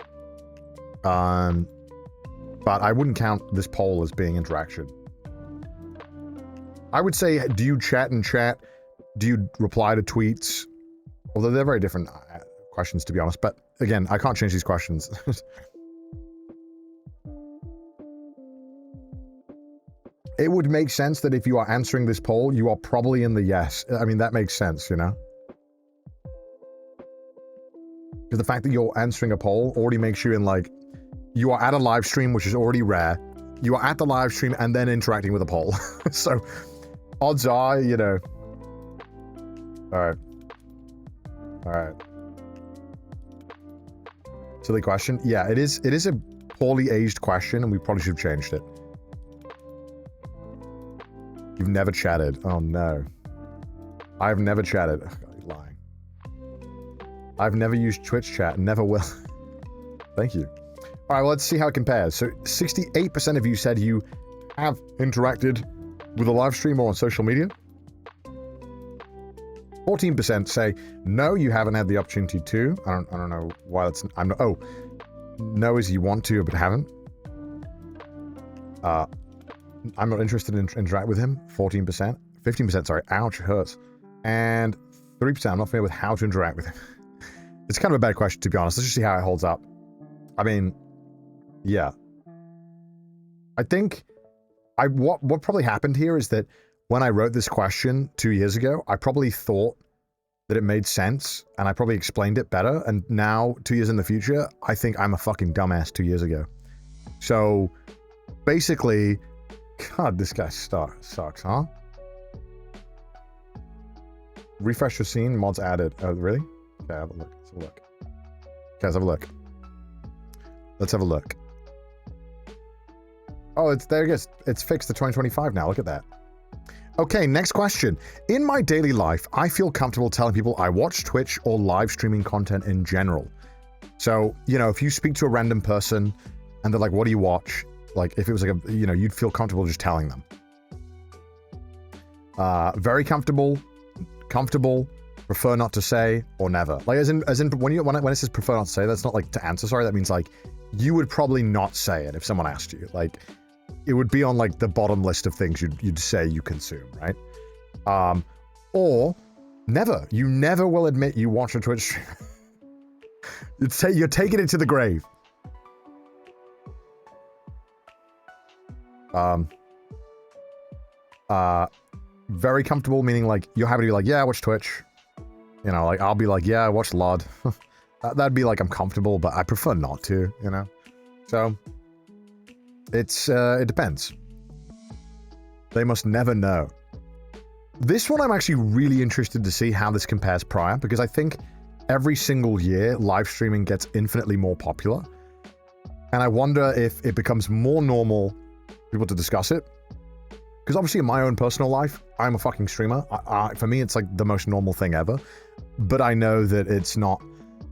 But I wouldn't count this poll as being interaction. I would say, do you chat in chat? Do you reply to tweets? Although they're very different questions, to be honest. But again, I can't change these questions. It would make sense that if you are answering this poll, you are probably in the yes. I mean, that makes sense, you know? Because the fact that you're answering a poll already makes you in, like, you are at a live stream, which is already rare. You are at the live stream and then interacting with a poll. So, odds are, you know. Alright. Alright. Silly question. Yeah, it is a poorly aged question, and we probably should have changed it. You've never chatted. Oh, no. I've never chatted. Ugh, God, you're lying. I've never used Twitch chat. Never will. Thank you. All right, well, let's see how it compares. So 68% of you said you have interacted with a live stream or on social media. 14% say, no, you haven't had the opportunity to. I don't know why that's... no is you want to, but haven't. I'm not interested in interact with him. 14%. 15%, sorry. Ouch, it hurts. And 3%, I'm not familiar with how to interact with him. It's kind of a bad question, to be honest. Let's just see how it holds up. I mean, yeah. I think what probably happened here is that when I wrote this question 2 years ago, I probably thought that it made sense, and I probably explained it better, and now, 2 years in the future, I think I'm a fucking dumbass 2 years ago. So, basically... God, this guy sucks, huh? Refresh your scene, mods added. Oh, really? Okay, have a look. Let's have a look. Okay, let's have a look. Let's have a look. Oh, there it is. It's fixed to 2025 now. Look at that. Okay, next question. In my daily life, I feel comfortable telling people I watch Twitch or live streaming content in general. So, you know, if you speak to a random person and they're like, what do you watch? Like, if it was like a, you know, you'd feel comfortable just telling them. Very comfortable, prefer not to say, or never. Like, as in when it says prefer not to say, that's not like to answer, sorry, that means like, you would probably not say it if someone asked you. Like, it would be on like the bottom list of things you'd say you consume, right? Or never. You never will admit you watch a Twitch stream. You're taking it to the grave. Very comfortable, meaning like you're happy to be like, yeah, I watch Twitch. You know, like I'll be like, yeah, I watch LOD. That'd be like I'm comfortable, but I prefer not to, you know? So it depends. They must never know. This one I'm actually really interested to see how this compares prior, because I think every single year live streaming gets infinitely more popular. And I wonder if it becomes more normal for people to discuss it. Because obviously in my own personal life, I'm a fucking streamer. For me, it's like the most normal thing ever. But I know that it's not,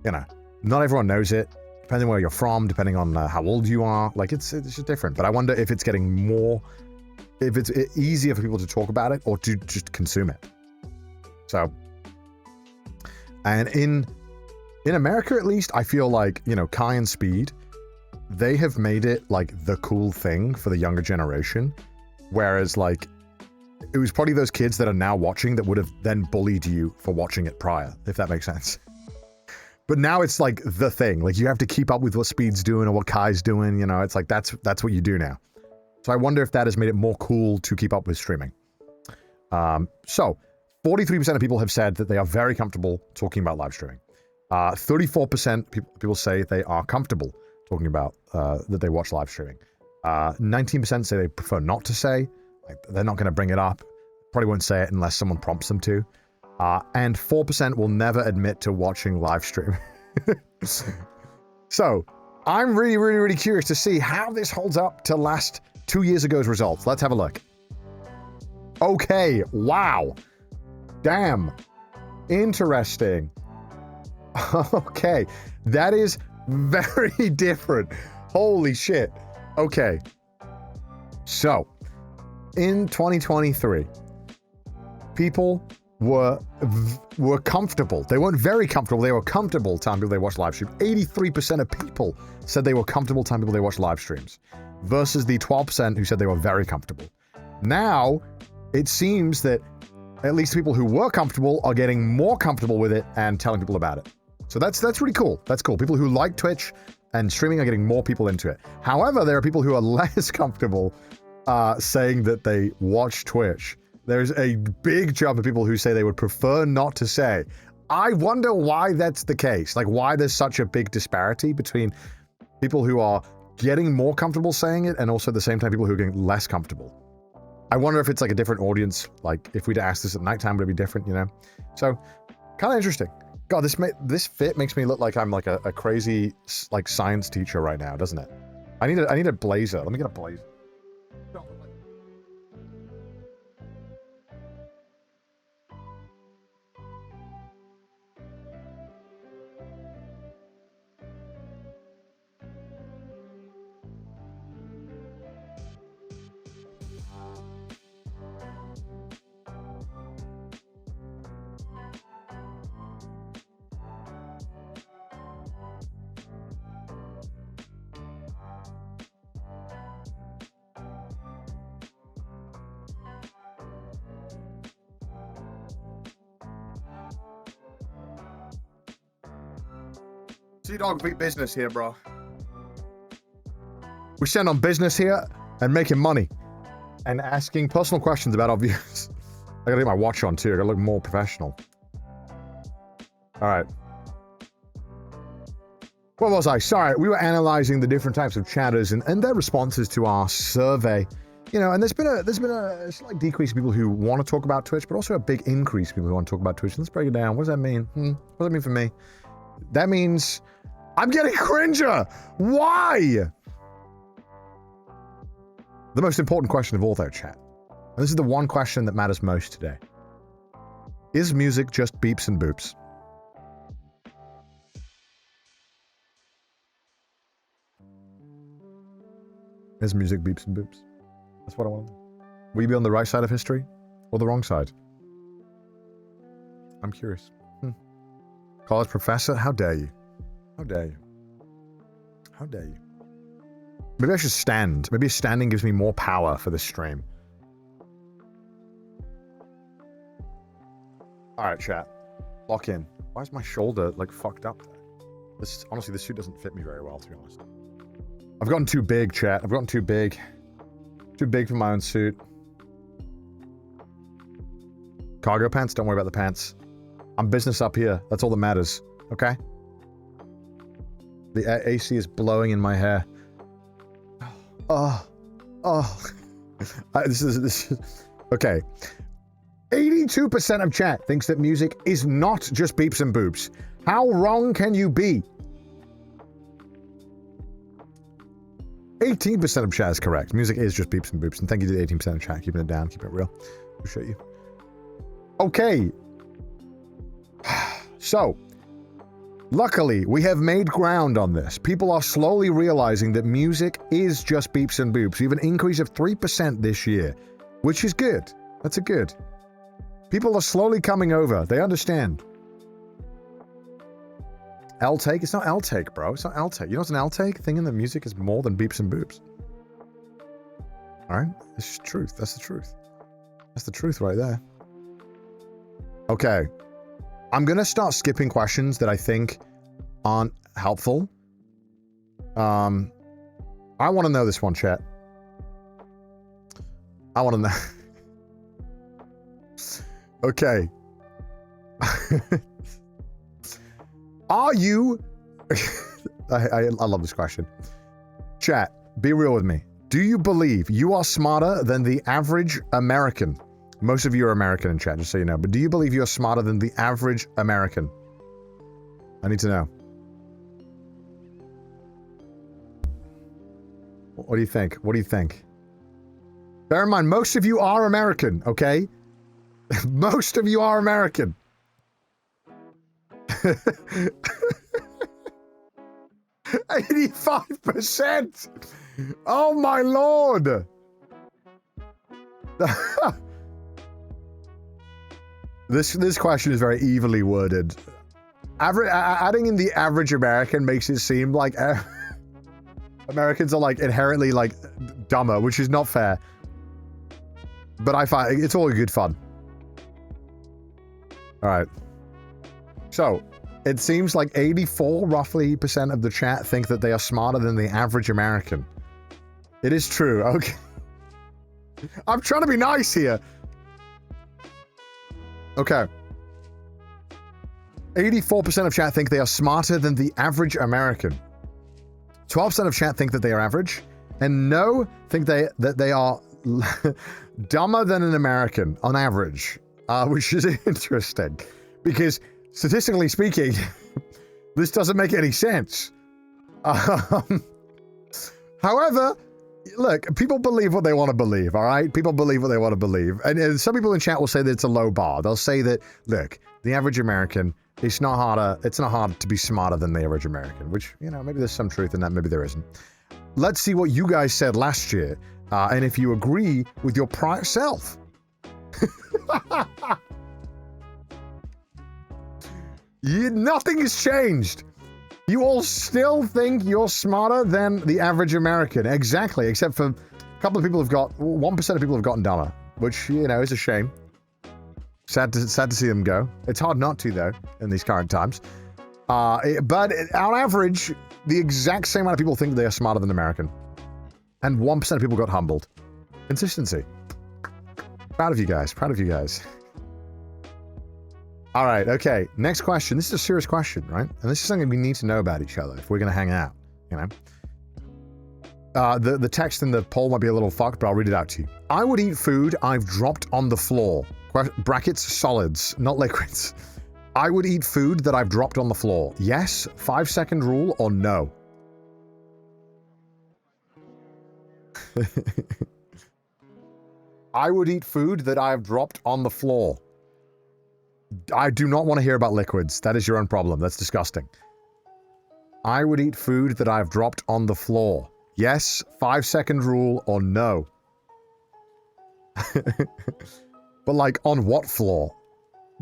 you know, not everyone knows it. depending on where you're from, depending on how old you are. Like, it's just different. But I wonder if it's getting more, if it's easier for people to talk about it or to just consume it. So, and in America, at least, I feel like, you know, Kai and Speed, they have made it like the cool thing for the younger generation. Whereas, like, it was probably those kids that are now watching that would have then bullied you for watching it prior, if that makes sense. But now it's like the thing. Like, you have to keep up with what Speed's doing or what Kai's doing, you know, it's like that's what you do now. So I wonder if that has made it more cool to keep up with streaming. So 43% of people have said that they are very comfortable talking about live streaming. 34% people say they are comfortable talking about that they watch live streaming. 19% say they prefer not to say, like they're not going to bring it up. Probably won't say it unless someone prompts them to. And 4% will never admit to watching live stream. So I'm really, really, really curious to see how this holds up to last 2 years ago's results. Let's have a look. Okay, wow. Damn. Interesting. Okay, that is very different. Holy shit. Okay. So, in 2023, people were comfortable. They weren't very comfortable. They were comfortable telling people they watch live streams. 83% of people said they were comfortable telling people they watch live streams versus the 12% who said they were very comfortable. Now, it seems that at least people who were comfortable are getting more comfortable with it and telling people about it. So that's really cool. That's cool. People who like Twitch and streaming are getting more people into it. However, there are people who are less comfortable saying that they watch Twitch. There's a big jump of people who say they would prefer not to say. I wonder why that's the case. Like, why there's such a big disparity between people who are getting more comfortable saying it and also at the same time people who are getting less comfortable. I wonder if it's like a different audience. Like, if we'd ask this at nighttime, would it be different, you know? So, kind of interesting. God, this fit makes me look like I'm like a crazy like science teacher right now, doesn't it? I need a blazer. Let me get a blazer. CDawgVA business here, bro. We stand on business here and making money and asking personal questions about our viewers. I gotta get my watch on too. I gotta look more professional. All right. What was I? Sorry, we were analyzing the different types of chatters and their responses to our survey. You know, and there's been a slight decrease of people who want to talk about Twitch, but also a big increase of people who want to talk about Twitch. Let's break it down. What does that mean? What does that mean for me? That means I'm getting cringer. Why? The most important question of all, though, chat. And this is the one question that matters most today. Is music just beeps and boops? Is music beeps and boops? That's what I want to know. Will you be on the right side of history or the wrong side? I'm curious. College professor? How dare you? How dare you? How dare you? Maybe I should stand. Maybe standing gives me more power for this stream. Alright, chat. Lock in. Why is my shoulder, like, fucked up there? Honestly, this suit doesn't fit me very well, to be honest. I've gotten too big, chat. I've gotten too big. Too big for my own suit. Cargo pants? Don't worry about the pants. I'm business up here. That's all that matters. Okay? The AC is blowing in my hair. This is okay. 82% of chat thinks that music is not just beeps and boops. How wrong can you be? 18% of chat is correct. Music is just beeps and boops. And thank you to the 18% of chat keeping it down, keeping it real. Appreciate you. Okay. So, Luckily, we have made ground on this. People are slowly realizing that music is just beeps and boops. We have an increase of 3% this year, which is good. That's a good. People are slowly coming over. They understand. L-take? It's not L-take, bro. It's not L-take. You know what's an L-take? Thinking that music is more than beeps and boops. Alright? This is truth. That's the truth. That's the truth right there. Okay. I'm gonna start skipping questions that I think aren't helpful. I want to know this one, chat. I want to know. Okay. Are you... I love this question. Chat, be real with me. Do you believe you are smarter than the average American? Most of you are American in chat, just so you know. But do you believe you're smarter than the average American? I need to know. What do you think? What do you think? Bear in mind, most of you are American, okay? Most of you are American. 85%! Oh my lord! This question is very evilly worded. Adding in the average American makes it seem like Americans are like inherently like dumber, which is not fair. But I find it's all good fun. All right. So it seems like 84 roughly % of the chat think that they are smarter than the average American. It is true. Okay. I'm trying to be nice here. Okay. 84% of chat think they are smarter than the average American. 12% of chat think that they are average. And no think that they are dumber than an American on average. Which is interesting. Because statistically speaking, this doesn't make any sense. However, look, people believe what they want to believe, all right? People believe what they want to believe. And some people in chat will say that it's a low bar. They'll say that, look, the average American, it's not hard to be smarter than the average American, which, you know, maybe there's some truth in that, maybe there isn't. Let's see what you guys said last year, and if you agree with your prior self. Nothing has changed. You all still think you're smarter than the average American. Exactly, except for a couple of people have got... 1% of people have gotten dumber, which, you know, is a shame. Sad to see them go. It's hard not to, though, in these current times. But on average, the exact same amount of people think they are smarter than American. And 1% of people got humbled. Consistency. Proud of you guys. Proud of you guys. All right, okay. Next question. This is a serious question, right? And this is something we need to know about each other if we're going to hang out, you know? The text in the poll might be a little fucked, but I'll read it out to you. I would eat food I've dropped on the floor. Brackets, solids, not liquids. I would eat food that I've dropped on the floor. Yes, 5-second rule, or no? I would eat food that I have dropped on the floor. I do not want to hear about liquids. That is your own problem. That's disgusting. I would eat food that I've dropped on the floor. Yes, 5-second rule, or no? But like, on what floor?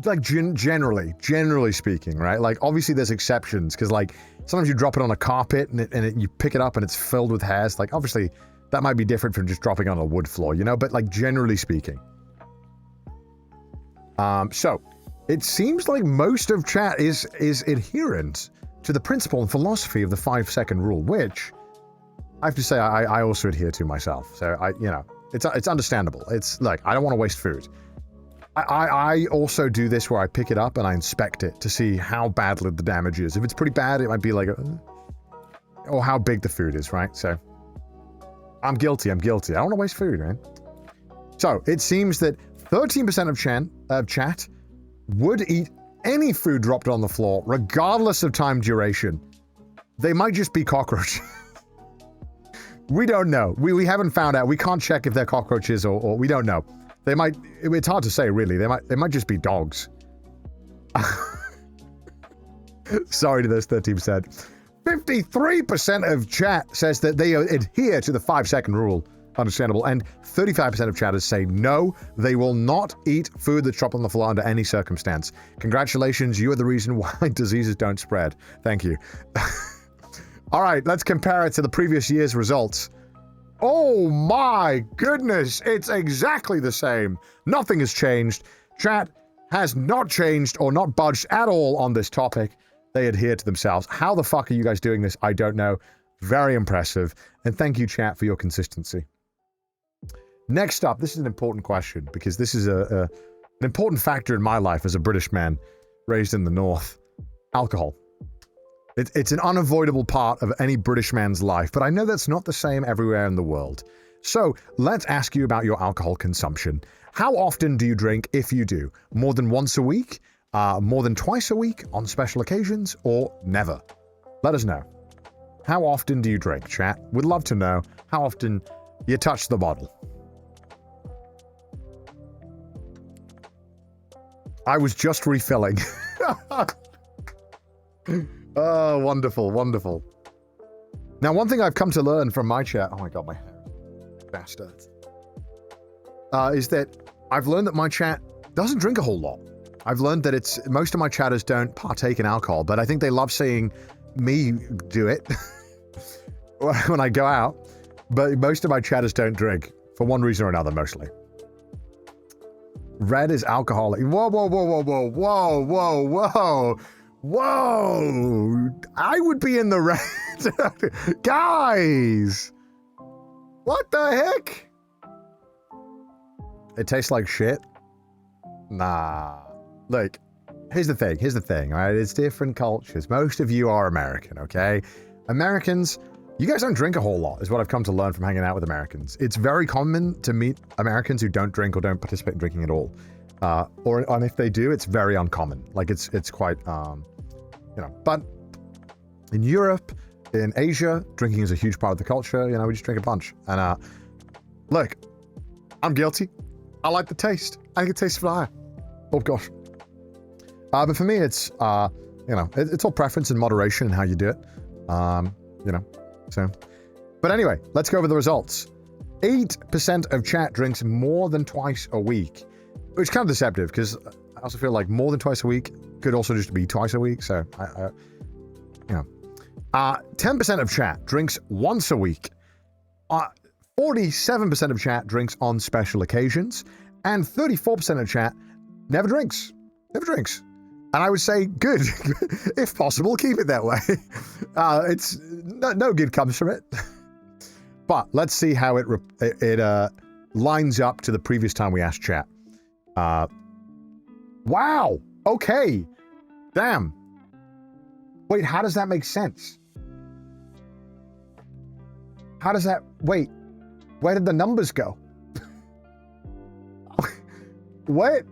Like, generally speaking, right? Like, obviously there's exceptions, because like, sometimes you drop it on a carpet, and you pick it up and it's filled with hairs. Like, obviously, that might be different from just dropping on a wood floor, you know? But like, generally speaking. So, it seems like most of chat is adherent to the principle and philosophy of the 5-second rule, which I have to say I also adhere to myself. So you know, it's understandable. It's like, I don't want to waste food. I also do this where I pick it up and I inspect it to see how badly the damage is. If it's pretty bad, it might be like, or how big the food is, right? So I'm guilty. I don't want to waste food, man. So it seems that 13% of chat would eat any food dropped on the floor, regardless of time duration. They might just be cockroaches. We don't know. We haven't found out. We can't check if they're cockroaches or we don't know. They might... It's hard to say, really. They might just be dogs. Sorry to those 13%. 53% of chat says that they adhere to the 5-second rule. Understandable. And 35% of chatters say no, they will not eat food that's dropped on the floor under any circumstance. Congratulations, you are the reason why diseases don't spread. Thank you. All right, let's compare it to the previous year's results. Oh my goodness, it's exactly the same. Nothing has changed. Chat has not changed or not budged at all on this topic. They adhere to themselves. How the fuck are you guys doing this? I don't know. Very impressive. And thank you, chat, for your consistency. Next up, this is an important question because this is an important factor in my life as a British man raised in the North. Alcohol. It's an unavoidable part of any British man's life, but I know that's not the same everywhere in the world. So let's ask you about your alcohol consumption. How often do you drink if you do? More than once a week? More than twice a week? On special occasions? Or never? Let us know. How often do you drink, chat? We'd love to know how often you touch the bottle. I was just refilling. Oh, wonderful, wonderful. Now, one thing I've come to learn from my chat... Oh my god, my hair. Bastard. Is that I've learned that my chat doesn't drink a whole lot. I've learned that most of my chatters don't partake in alcohol, but I think they love seeing me do it when I go out. But most of my chatters don't drink, for one reason or another, mostly. Red is alcoholic. Whoa, whoa, whoa, whoa, whoa, whoa, whoa, whoa. Whoa! I would be in the red. Guys! What the heck? It tastes like shit? Nah. Look, here's the thing, all right? It's different cultures. Most of you are American, okay? Americans, you guys don't drink a whole lot, is what I've come to learn from hanging out with Americans. It's very common to meet Americans who don't drink or don't participate in drinking at all. And if they do, it's very uncommon. Like, it's quite, you know, but in Europe, in Asia, drinking is a huge part of the culture. You know, we just drink a bunch. And, look, I'm guilty. I like the taste. I think it tastes fire. Oh, gosh. But for me, it's, you know, it's all preference and moderation and how you do it. You know, so. But anyway, let's go over the results. 8% of chat drinks more than twice a week. Which is kind of deceptive, because I also feel like more than twice a week could also just be twice a week, so, you know. 10% of chat drinks once a week. 47% of chat drinks on special occasions, and 34% of chat never drinks. Never drinks. And I would say, good. If possible, keep it that way. It's no good comes from it. But let's see how it lines up to the previous time we asked chat. Wow. Okay. Damn. Wait, how does that make sense? How does that... Wait. Where did the numbers go? What?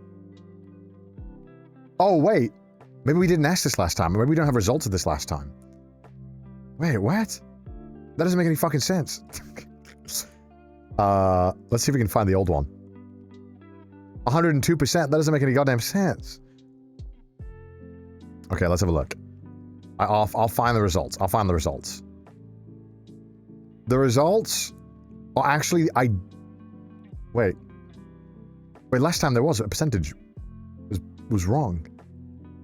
Oh, wait. Maybe we didn't ask this last time. Maybe we don't have results of this last time. Wait, what? That doesn't make any fucking sense. Let's see if we can find the old one. 102%. That doesn't make any goddamn sense. Okay, let's have a look. I'll find the results. I'll find the results. The results are actually... Wait, last time there was a percentage was wrong.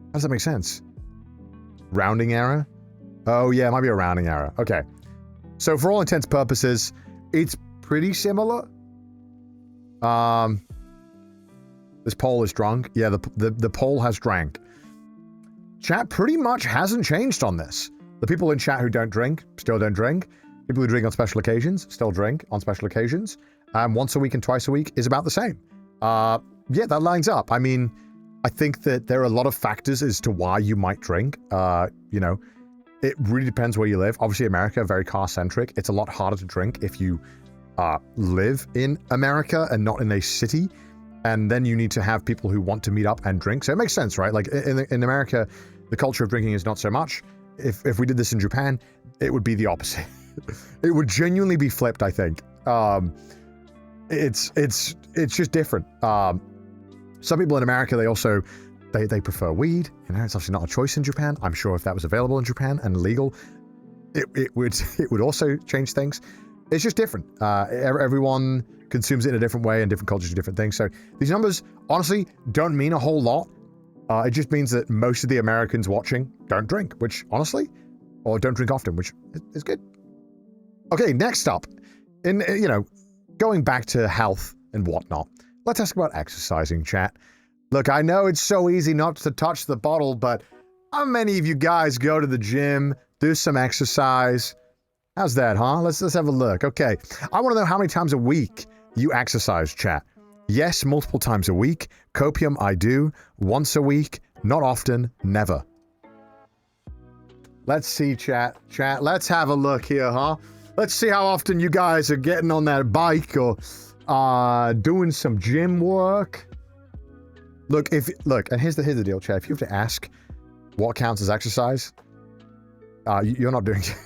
How does that make sense? Rounding error? Oh, yeah, it might be a rounding error. Okay. So for all intents and purposes, it's pretty similar. This poll is drunk. Yeah, the poll has drank. Chat pretty much hasn't changed on this. The people in chat who don't drink still don't drink. People who drink on special occasions still drink on special occasions. Once a week and twice a week is about the same. Yeah, that lines up. I mean, I think that there are a lot of factors as to why you might drink. You know, it really depends where you live. Obviously, America, very car-centric. It's a lot harder to drink if you live in America and not in a city. And then you need to have people who want to meet up and drink. So it makes sense, right? Like in America, the culture of drinking is not so much. If we did this in Japan, it would be the opposite. It would genuinely be flipped, I think. It's just different. Some people in America, they also They prefer weed. You know, it's obviously not a choice in Japan. I'm sure if that was available in Japan and legal, it would also change things. It's just different. Everyone consumes it in a different way, and different cultures do different things. So these numbers, honestly, don't mean a whole lot. It just means that most of the Americans watching don't drink, which honestly, or don't drink often, which is good. Okay, next up, going back to health and whatnot, let's ask about exercising, chat. Look, I know it's so easy not to touch the bottle, but how many of you guys go to the gym, do some exercise? How's that, huh? Let's have a look. Okay, I want to know how many times a week you exercise, chat. Yes, multiple times a week. Copium, I do. Once a week. Not often. Never. Let's see, chat. Chat, let's have a look here, huh? Let's see how often you guys are getting on that bike or doing some gym work. Look, and here's the deal, chat. If you have to ask what counts as exercise, you're not doing it.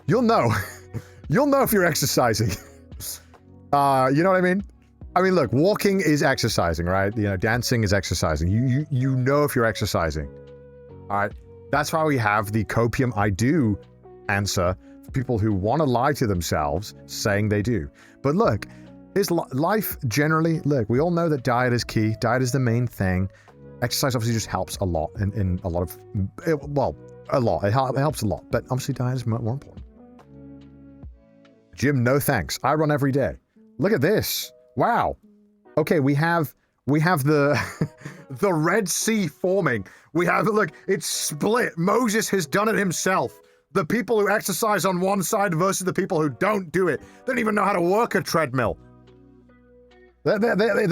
You'll know. You'll know if you're exercising. You know what I mean? I mean, look, walking is exercising, right? You know, dancing is exercising. You know if you're exercising. All right? That's why we have the copium I do answer for people who want to lie to themselves saying they do. But look, his life generally, look, we all know that diet is key. Diet is the main thing. Exercise obviously just helps a lot in a lot of, well, a lot. It helps a lot, but obviously diet is more important. Gym, no thanks. I run every day. Look at this. Wow. Okay, we have the the Red Sea forming. We have, look, it's split. Moses has done it himself. The people who exercise on one side versus the people who don't do it. They don't even know how to work a treadmill. They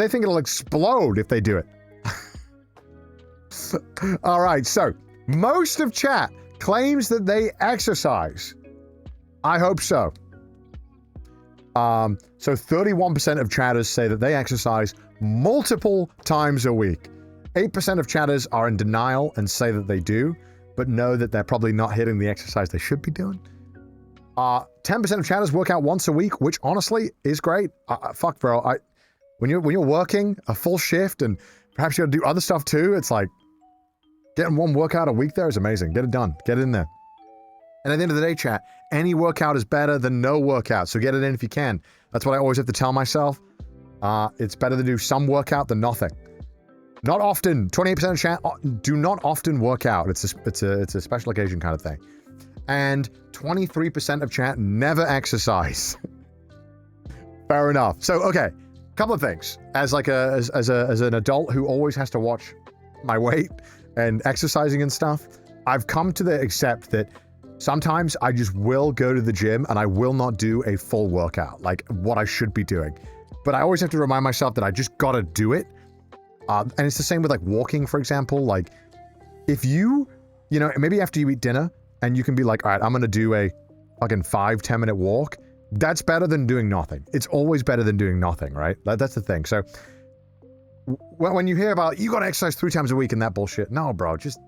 think it'll explode if they do it. All right, so most of chat claims that they exercise. I hope so. So 31% of chatters say that they exercise multiple times a week. 8% of chatters are in denial and say that they do, but know that they're probably not hitting the exercise they should be doing. 10% of chatters work out once a week, which honestly is great. Fuck, bro. When you're working a full shift and perhaps you got to do other stuff too, it's like getting one workout a week there is amazing. Get it done. Get it in there. And at the end of the day, chat, any workout is better than no workout, so get it in if you can. That's what I always have to tell myself. It's better to do some workout than nothing. Not often. 28% of chat do not often work out. It's a special occasion kind of thing. And 23% of chat never exercise. Fair enough. So, okay, couple of things. As like as an adult who always has to watch my weight and exercising and stuff, I've come to accept that sometimes I just will go to the gym and I will not do a full workout, like what I should be doing. But I always have to remind myself that I just gotta do it. And it's the same with like walking, for example. Like if you know, maybe after you eat dinner and you can be like, all right, I'm gonna do a fucking 5-10 minute walk. That's better than doing nothing. It's always better than doing nothing, right? That's the thing. So when you hear about, you gotta exercise 3 times a week and that bullshit. No, bro, just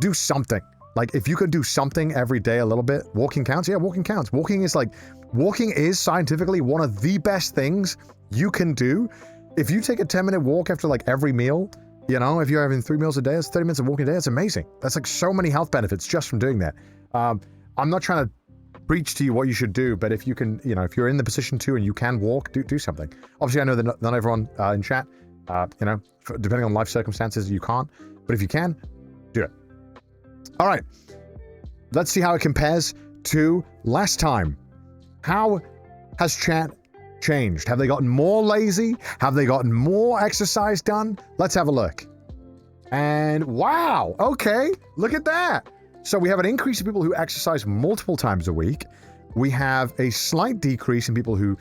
do something. Like, if you could do something every day a little bit, walking counts? Yeah, walking counts. Walking is scientifically one of the best things you can do. If you take a 10-minute walk after, like, every meal, you know, if you're having 3 meals a day, that's 30 minutes of walking a day, that's amazing. That's, like, so many health benefits just from doing that. I'm not trying to preach to you what you should do, but if you can, you know, if you're in the position to and you can walk, do something. Obviously, I know that not everyone in chat, you know, depending on life circumstances, you can't. But if you can, do it. All right, let's see how it compares to last time. How has chat changed? Have they gotten more lazy? Have they gotten more exercise done? Let's have a look. And wow, okay, look at that. So we have an increase in people who exercise multiple times a week. We have a slight decrease in people who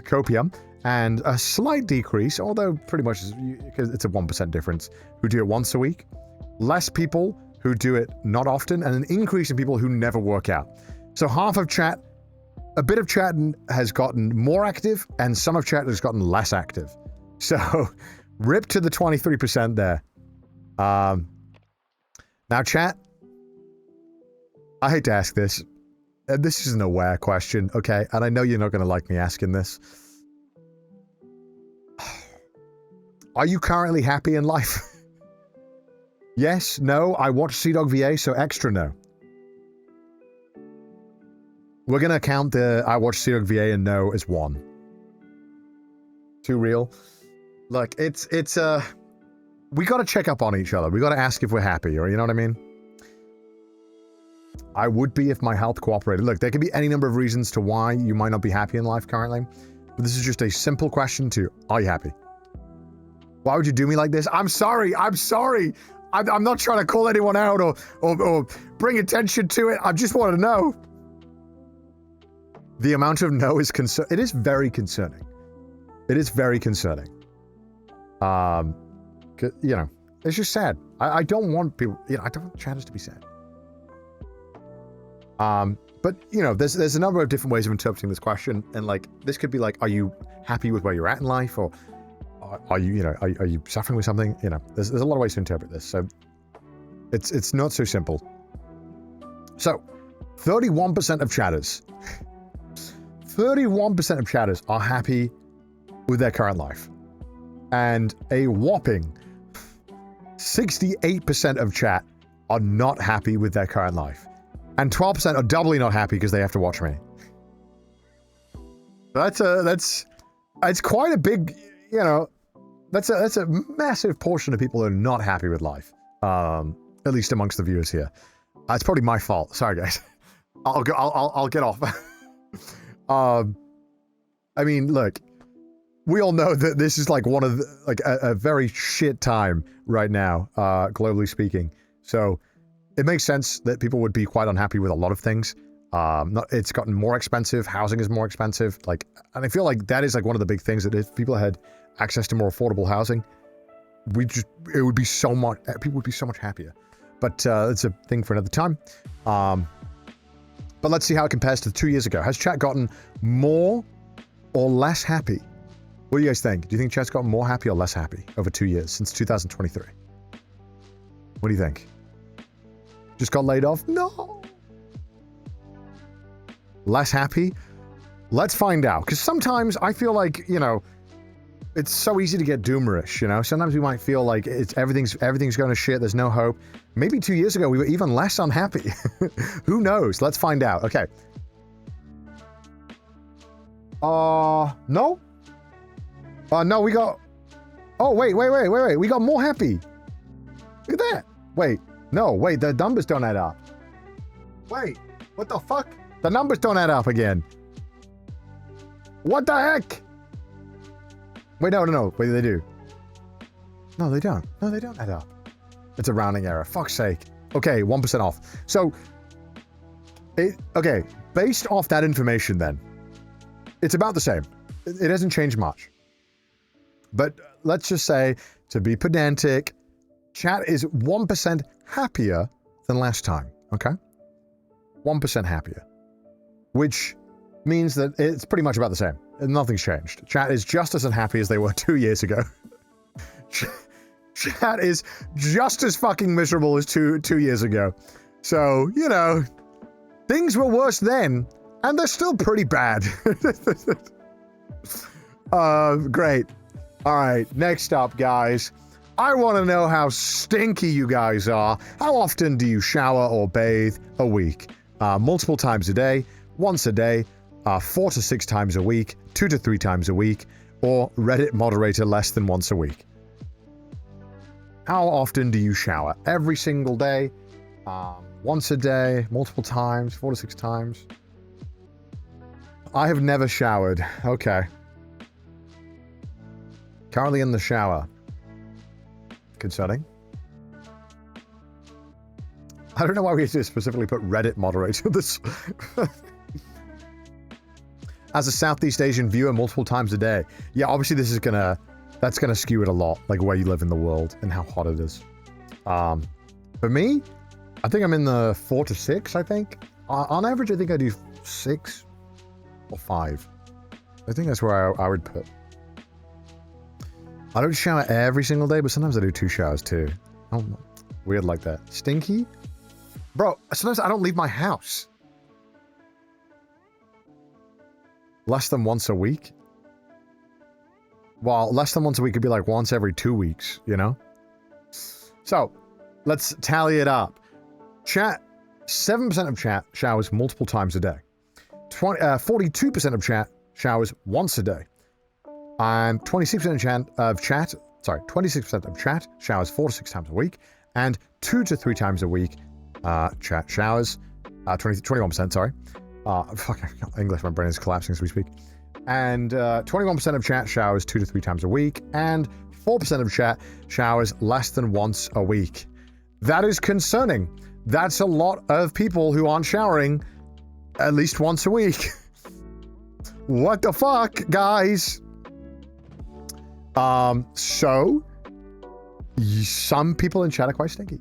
copium, and a slight decrease, although pretty much because it's a 1% difference, who do it once a week. Less people who do it not often, and an increase in people who never work out. So half of chat, a bit of chat has gotten more active, and some of chat has gotten less active. So rip to the 23% there. Now chat, I hate to ask this, and this is an aware question, okay? And I know you're not going to like me asking this. Are you currently happy in life? Yes, no, I watch CDawgVA, so extra no. We're gonna count the I watch CDawgVA and no as 1. Too real. Look, it's we gotta check up on each other. We gotta ask if we're happy, or you know what I mean? I would be if my health cooperated. Look, there could be any number of reasons to why you might not be happy in life currently, but this is just a simple question to, are you happy? Why would you do me like this? I'm sorry. I'm not trying to call anyone out or bring attention to it. I just want to know. The amount of no is it is very concerning. It is very concerning. You know, it's just sad. I don't want people, you know, I don't want chatters to be sad. But you know, there's a number of different ways of interpreting this question, and like this could be like, are you happy with where you're at in life, or are you, you know, are you suffering with something? You know, there's a lot of ways to interpret this, so it's not so simple. So, 31% of chatters, 31% of chatters are happy with their current life, and a whopping 68% of chat are not happy with their current life. And 12% are doubly not happy because they have to watch me. That's quite a big, you know, that's a massive portion of people who are not happy with life. At least amongst the viewers here. It's probably my fault. Sorry, guys. I'll get off. I mean, look, we all know that this is like one of the, like a very shit time right now, globally speaking. So it makes sense that people would be quite unhappy with a lot of things. It's gotten more expensive. Housing is more expensive. Like, and I feel like that is like one of the big things, that if people had access to more affordable housing, it would be so much, people would be so much happier. But it's a thing for another time. But let's see how it compares to 2 years ago. Has chat gotten more or less happy? What do you guys think? Do you think chat's gotten more happy or less happy over 2 years, since 2023? What do you think? Just got laid off? No. Less happy? Let's find out. Because sometimes I feel like, you know, it's so easy to get doomerish, you know? Sometimes we might feel like everything's going to shit, there's no hope. Maybe 2 years ago we were even less unhappy. Who knows? Let's find out. Okay. No? No, we got... Oh, wait. We got more happy. Look at that. Wait. No, wait, the numbers don't add up. Wait, what the fuck? The numbers don't add up again. What the heck? Wait, no. Wait, they do. No, they don't. No, they don't add up. It's a rounding error. Fuck's sake. Okay, 1% off. So, okay, based off that information then, it's about the same. It hasn't changed much. But let's just say, to be pedantic, chat is 1% happier than last time, okay? 1% happier. Which means that it's pretty much about the same. Nothing's changed. Chat is just as unhappy as they were 2 years ago. Chat is just as fucking miserable as two years ago. So, you know, things were worse then, and they're still pretty bad. Great. All right, next up, guys. I want to know how stinky you guys are. How often do you shower or bathe a week? Multiple times a day, once a day, 4 to 6 times a week, 2 to 3 times a week, or Reddit moderator less than once a week. How often do you shower? Every single day, once a day, multiple times, 4 to 6 times. I have never showered. Okay. Currently in the shower. Concerning. I don't know why we just specifically put Reddit moderator. This as a Southeast Asian viewer multiple times a day. Yeah, obviously this is that's gonna skew it a lot, like where you live in the world and how hot it is. For me, I think I'm in the 4 to 6, I think. On average, I think I do 6 or 5. I think that's where I would put. I don't shower every single day, but sometimes I do 2 showers too. Oh, weird like that. Stinky? Bro, sometimes I don't leave my house. Less than once a week? While less than once a week could be like once every 2 weeks, you know? So, let's tally it up. Chat, 7% of chat showers multiple times a day. 42% of chat showers once a day. And 26% of chat showers 4 to 6 times a week. And 2 to 3 times a week, chat showers. 21%, sorry. Fuck, English, my brain is collapsing as we speak. And 21% of chat showers 2 to 3 times a week. And 4% of chat showers less than once a week. That is concerning. That's a lot of people who aren't showering at least once a week. What the fuck, guys? So some people in chat are quite stinky.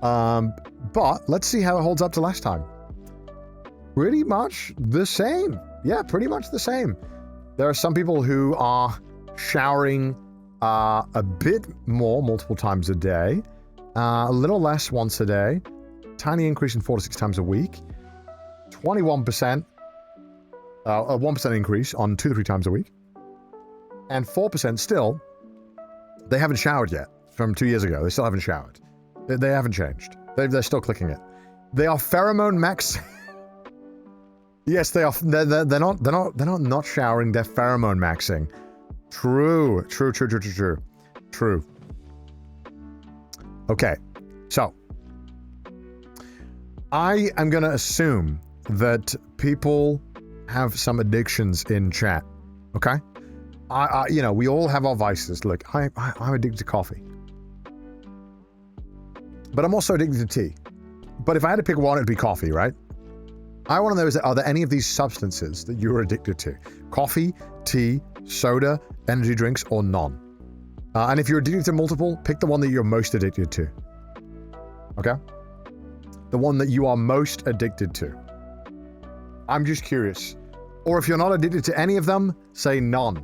But let's see how it holds up to last time. Pretty much the same. Yeah, pretty much the same. There are some people who are showering a bit more multiple times a day, a little less once a day, tiny increase in 4 to 6 times a week, 21%, a 1% increase on 2 to 3 times a week, and 4% still, they haven't showered yet from 2 years ago. They still haven't showered. They haven't changed. They're still clicking it. They are pheromone max. Yes, they are. They're not showering. They're pheromone maxing. True. Okay, so I am gonna assume that people have some addictions in chat. Okay, you know, we all have our vices. Look, I'm addicted to coffee, but I'm also addicted to tea. But if I had to pick one, it'd be coffee, right? I want to know, are there any of these substances that you're addicted to? Coffee, tea, soda, energy drinks, or none? And if you're addicted to multiple, pick the one that you're most addicted to. Okay? The one that you are most addicted to. I'm just curious. Or if you're not addicted to any of them, say none.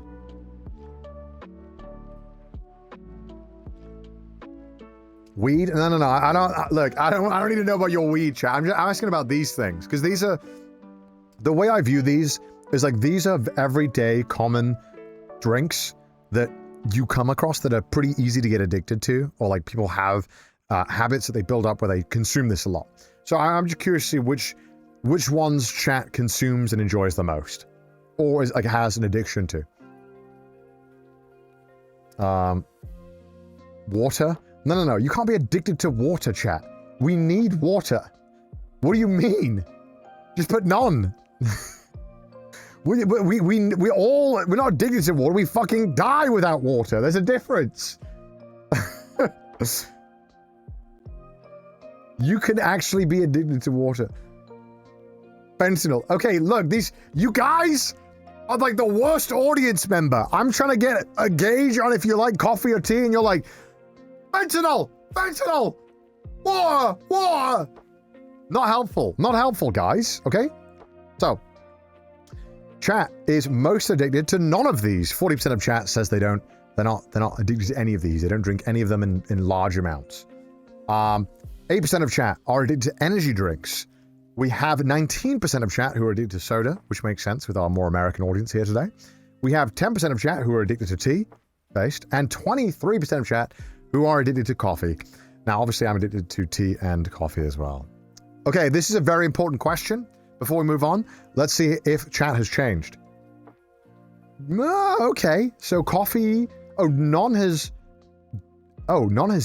Weed? No. I don't. Look, I don't need to know about your weed, chat. I'm asking about these things because these are the way I view these is like these are everyday common drinks that you come across that are pretty easy to get addicted to, or like people have habits that they build up where they consume this a lot. So I'm just curious to see which ones chat consumes and enjoys the most, or is like has an addiction to. Water. No. You can't be addicted to water, chat. We need water. What do you mean? Just put none. We're not addicted to water. We fucking die without water. There's a difference. You can actually be addicted to water. Fentanyl. Okay, look, you guys are like the worst audience member. I'm trying to get a gauge on if you like coffee or tea, and you're like, Fentanyl! Water! Not helpful, guys, okay? So, chat is most addicted to none of these. 40% of chat says they're not addicted to any of these. They don't drink any of them in large amounts. 8% of chat are addicted to energy drinks. We have 19% of chat who are addicted to soda, which makes sense with our more American audience here today. We have 10% of chat who are addicted to tea-based, and 23% of chat who are addicted to coffee. Now, obviously, I'm addicted to tea and coffee as well. Okay, this is a very important question. Before we move on, let's see if chat has changed. Okay, so coffee... none has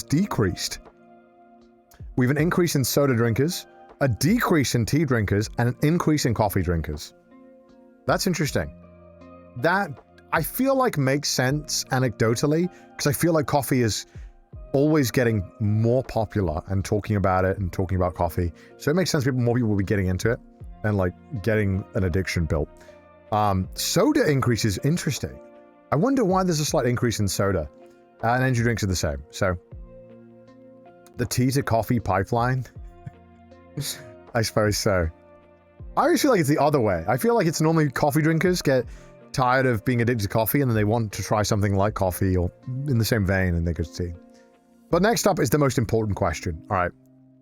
decreased. We have an increase in soda drinkers, a decrease in tea drinkers, and an increase in coffee drinkers. That's interesting. That, I feel like, makes sense anecdotally, because I feel like coffee is always getting more popular and talking about it and talking about coffee. So it makes sense more people will be getting into it and like getting an addiction built. Soda increase is interesting. I wonder why there's a slight increase in soda. And energy drinks are the same. So the tea to coffee pipeline, I suppose so. I always feel like it's the other way. I feel like it's normally coffee drinkers get tired of being addicted to coffee and then they want to try something like coffee or in the same vein and they go to tea. But next up is the most important question. All right.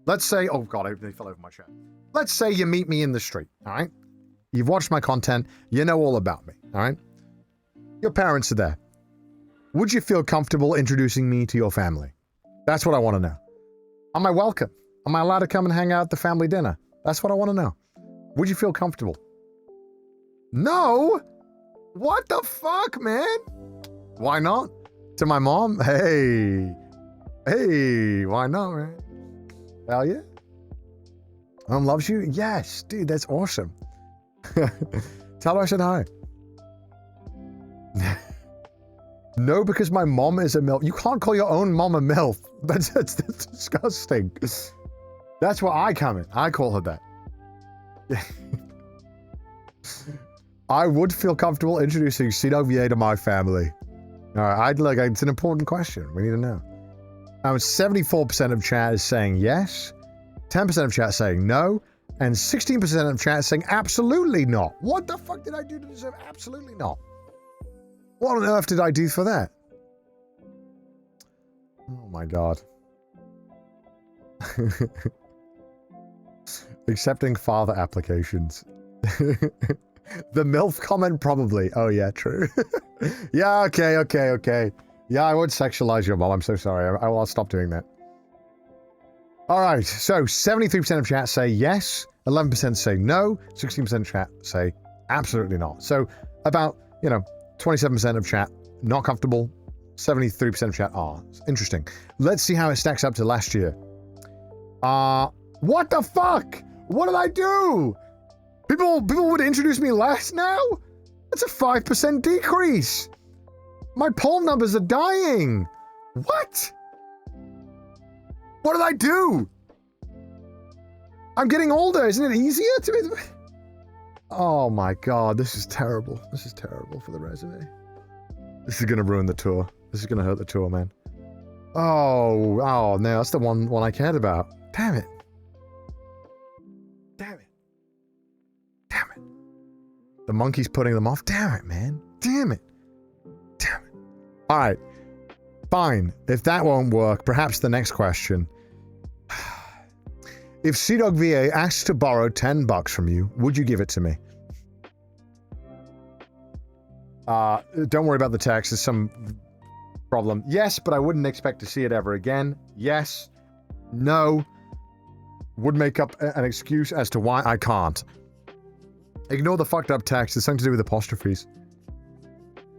Let's say, oh God, they fell over my chair. Let's say you meet me in the street. All right. You've watched my content. You know all about me. All right. Your parents are there. Would you feel comfortable introducing me to your family? That's what I want to know. Am I welcome? Am I allowed to come and hang out at the family dinner? That's what I want to know. Would you feel comfortable? No? What the fuck, man? Why not? To my mom? Hey. Hey, why not, man? Hell yeah. Mom loves you? Yes, dude, that's awesome. Tell her I said hi. No, because my mom is a MILF. You can't call your own mom a MILF. That's disgusting. That's where I come in. I call her that. I would feel comfortable introducing CDawgVA to my family. Alright, it's an important question. We need to know. 74% of chat is saying yes, 10% of chat saying no, and 16% of chat saying absolutely not. What the fuck did I do to deserve absolutely not? What on earth did I do for that? Oh my god. Accepting father applications. The MILF comment probably. Oh yeah, true. Yeah, okay. Yeah, I won't sexualize your mom. I'm so sorry. I'll stop doing that. Alright, so 73% of chat say yes, 11% say no, 16% of chat say absolutely not. So about, 27% of chat not comfortable, 73% of chat are. Interesting. Let's see how it stacks up to last year. What the fuck? What did I do? People would introduce me less now? That's a 5% decrease. My poll numbers are dying. What? What did I do? I'm getting older. Isn't it easier to be... Oh my god, this is terrible. This is terrible for the resume. This is gonna ruin the tour. This is gonna hurt the tour, man. Oh no, that's the one I cared about. Damn it. Damn it. Damn it. The monkey's putting them off. Damn it, man. Damn it. Damn it. Alright. Fine. If that won't work, perhaps the next question. If CDawgVA asks to borrow $10 from you, would you give it to me? Don't worry about the text. There's some problem. Yes, but I wouldn't expect to see it ever again. Yes. No. Would make up an excuse as to why I can't. Ignore the fucked up text. It's something to do with apostrophes.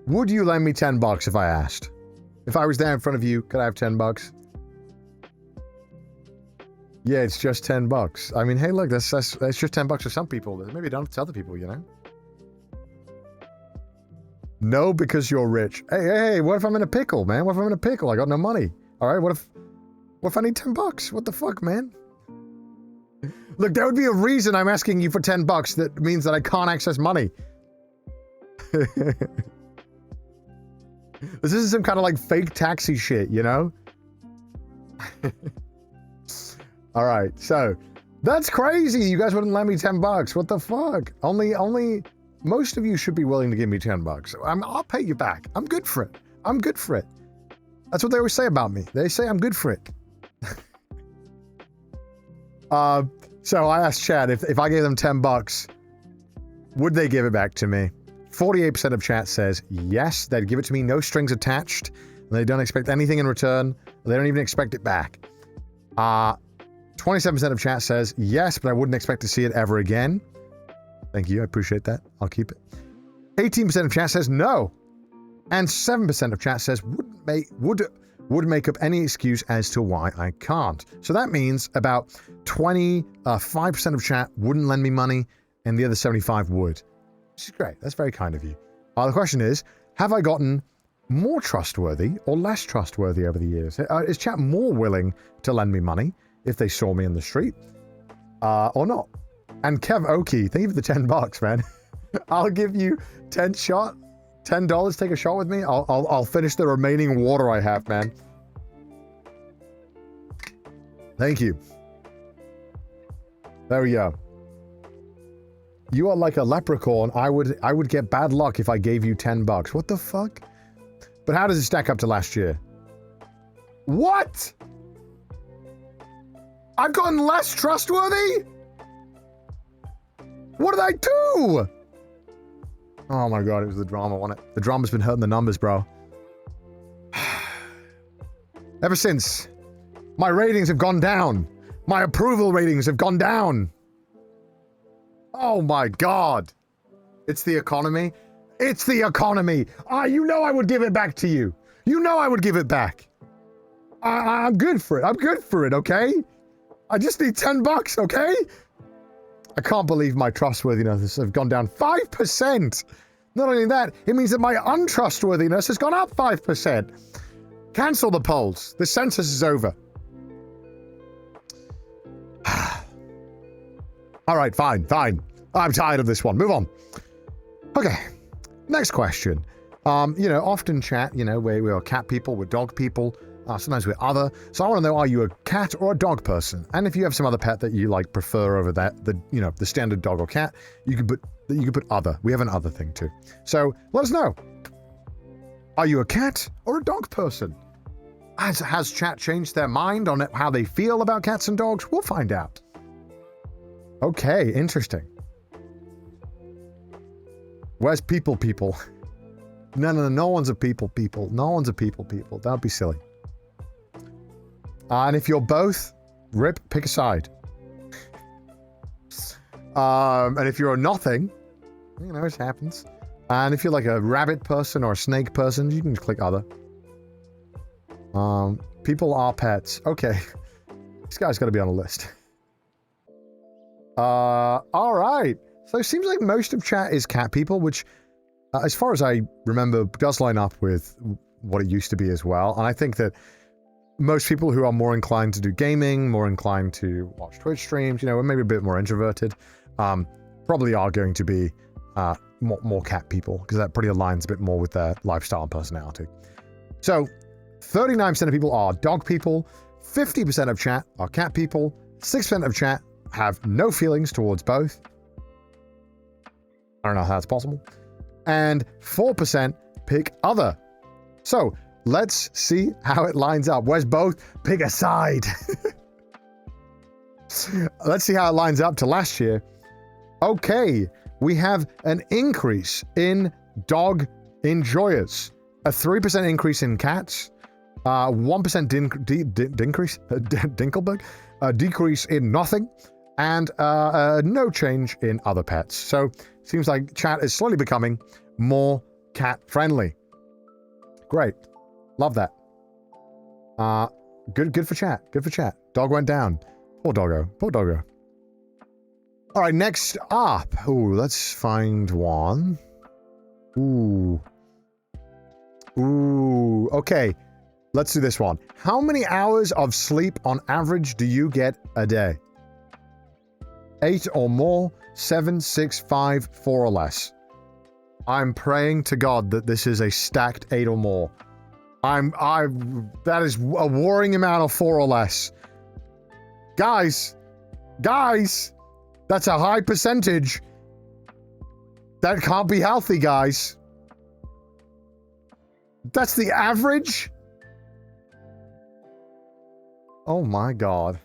Would you lend me $10 if I asked? If I was there in front of you, could I have $10? Yeah, it's just $10. I mean, hey, look, that's just $10 for some people. Maybe don't tell other people, No, because you're rich. Hey, what if I'm in a pickle, man? What if I'm in a pickle? I got no money. All right, what if I need $10? What the fuck, man? Look, there would be a reason I'm asking you for $10 that means that I can't access money. This isn't some kind of like fake taxi shit, All right, so that's crazy. You guys wouldn't lend me $10. What the fuck? Only most of you should be willing to give me $10. I'll pay you back. I'm good for it. I'm good for it. That's what they always say about me. They say I'm good for it. So I asked Chad if I gave them $10, would they give it back to me? 48% of chat says yes, they'd give it to me, no strings attached. And they don't expect anything in return. They don't even expect it back. 27% of chat says yes, but I wouldn't expect to see it ever again. Thank you, I appreciate that. I'll keep it. 18% of chat says no. And 7% of chat says would make up any excuse as to why I can't. So that means about 5% of chat wouldn't lend me money, and the other 75 would. Which is great. That's very kind of you. The question is, have I gotten more trustworthy or less trustworthy over the years? Is chat more willing to lend me money if they saw me in the street? Or not? And Kev Oki, thank you for the $10, man. I'll give you $10, take a shot with me. I'll finish the remaining water I have, man. Thank you. There we go. You are like a leprechaun. I would get bad luck if I gave you $10. What the fuck? But how does it stack up to last year? What? I've gotten less trustworthy? What did I do? Oh my god, it was the drama, wasn't it? The drama's been hurting the numbers, bro. Ever since, my ratings have gone down. My approval ratings have gone down. Oh my god. It's the economy. It's the economy. You know I would give it back to you. You know I would give it back. I'm good for it. I'm good for it, okay? I just need $10, okay? I can't believe my trustworthiness has gone down 5%. Not only that, it means that my untrustworthiness has gone up 5%. Cancel the polls. The census is over. All right, fine. I'm tired of this one. Move on. Okay, next question. Often chat, we are cat people, we're dog people, sometimes we're other. So I want to know, are you a cat or a dog person? And if you have some other pet that you prefer over the standard dog or cat, you can put other. We have an other thing too. So let us know. Are you a cat or a dog person? Has chat changed their mind on how they feel about cats and dogs? We'll find out. Okay, interesting. Where's people? No one's a people. No one's a people. That'd be silly. And if you're both, rip, pick a side. And if you're a nothing, it happens. And if you're like a rabbit person or a snake person, you can just click other. People are pets. Okay. This guy's got to be on a list. All right. So it seems like most of chat is cat people, which, as far as I remember, does line up with what it used to be as well. And I think that most people who are more inclined to do gaming, more inclined to watch Twitch streams, maybe a bit more introverted, probably are going to be more cat people, because that pretty aligns a bit more with their lifestyle and personality. So 39% of people are dog people, 50% of chat are cat people, 6% of chat have no feelings towards both. I don't know how that's possible. And 4% pick other. So let's see how it lines up. Where's both? Pick a side. Let's see how it lines up to last year. Okay, we have an increase in dog enjoyers, a 3% increase in cats, 1% decrease in nothing, and no change in other pets. So seems like chat is slowly becoming more cat friendly. Great, love that. Good for chat. Good for chat. Dog went down. Poor doggo. Poor doggo. All right, next up. Ooh, let's find one. Ooh. Okay, let's do this one. How many hours of sleep on average do you get a day? 8 or more, 7, 6, 5, 4 or less. I'm praying to God that this is a stacked 8 or more. That is a worrying amount of 4 or less. Guys, that's a high percentage. That can't be healthy, guys. That's the average? Oh my God.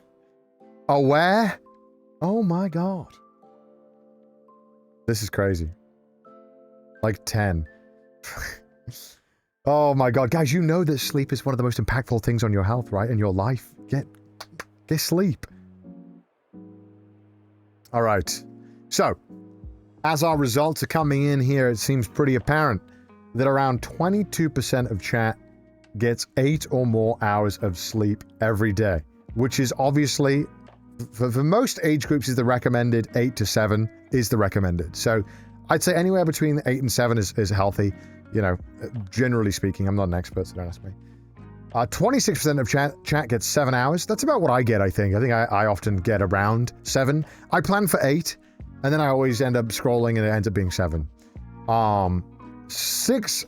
Aware? Oh my God. This is crazy. Like 10. Oh my God. Guys, you know that sleep is one of the most impactful things on your health, right? In your life. Get sleep. All right. So, as our results are coming in here, it seems pretty apparent that around 22% of chat gets 8 or more hours of sleep every day, which is obviously, for most age groups, is the recommended. 8 to 7 is the recommended. So I'd say anywhere between 8 and 7 is healthy, generally speaking. I'm not an expert, so don't ask me. 26% of chat gets 7 hours. That's about what I get, I think. I often get around 7. I plan for 8, and then I always end up scrolling, and it ends up being 7. 6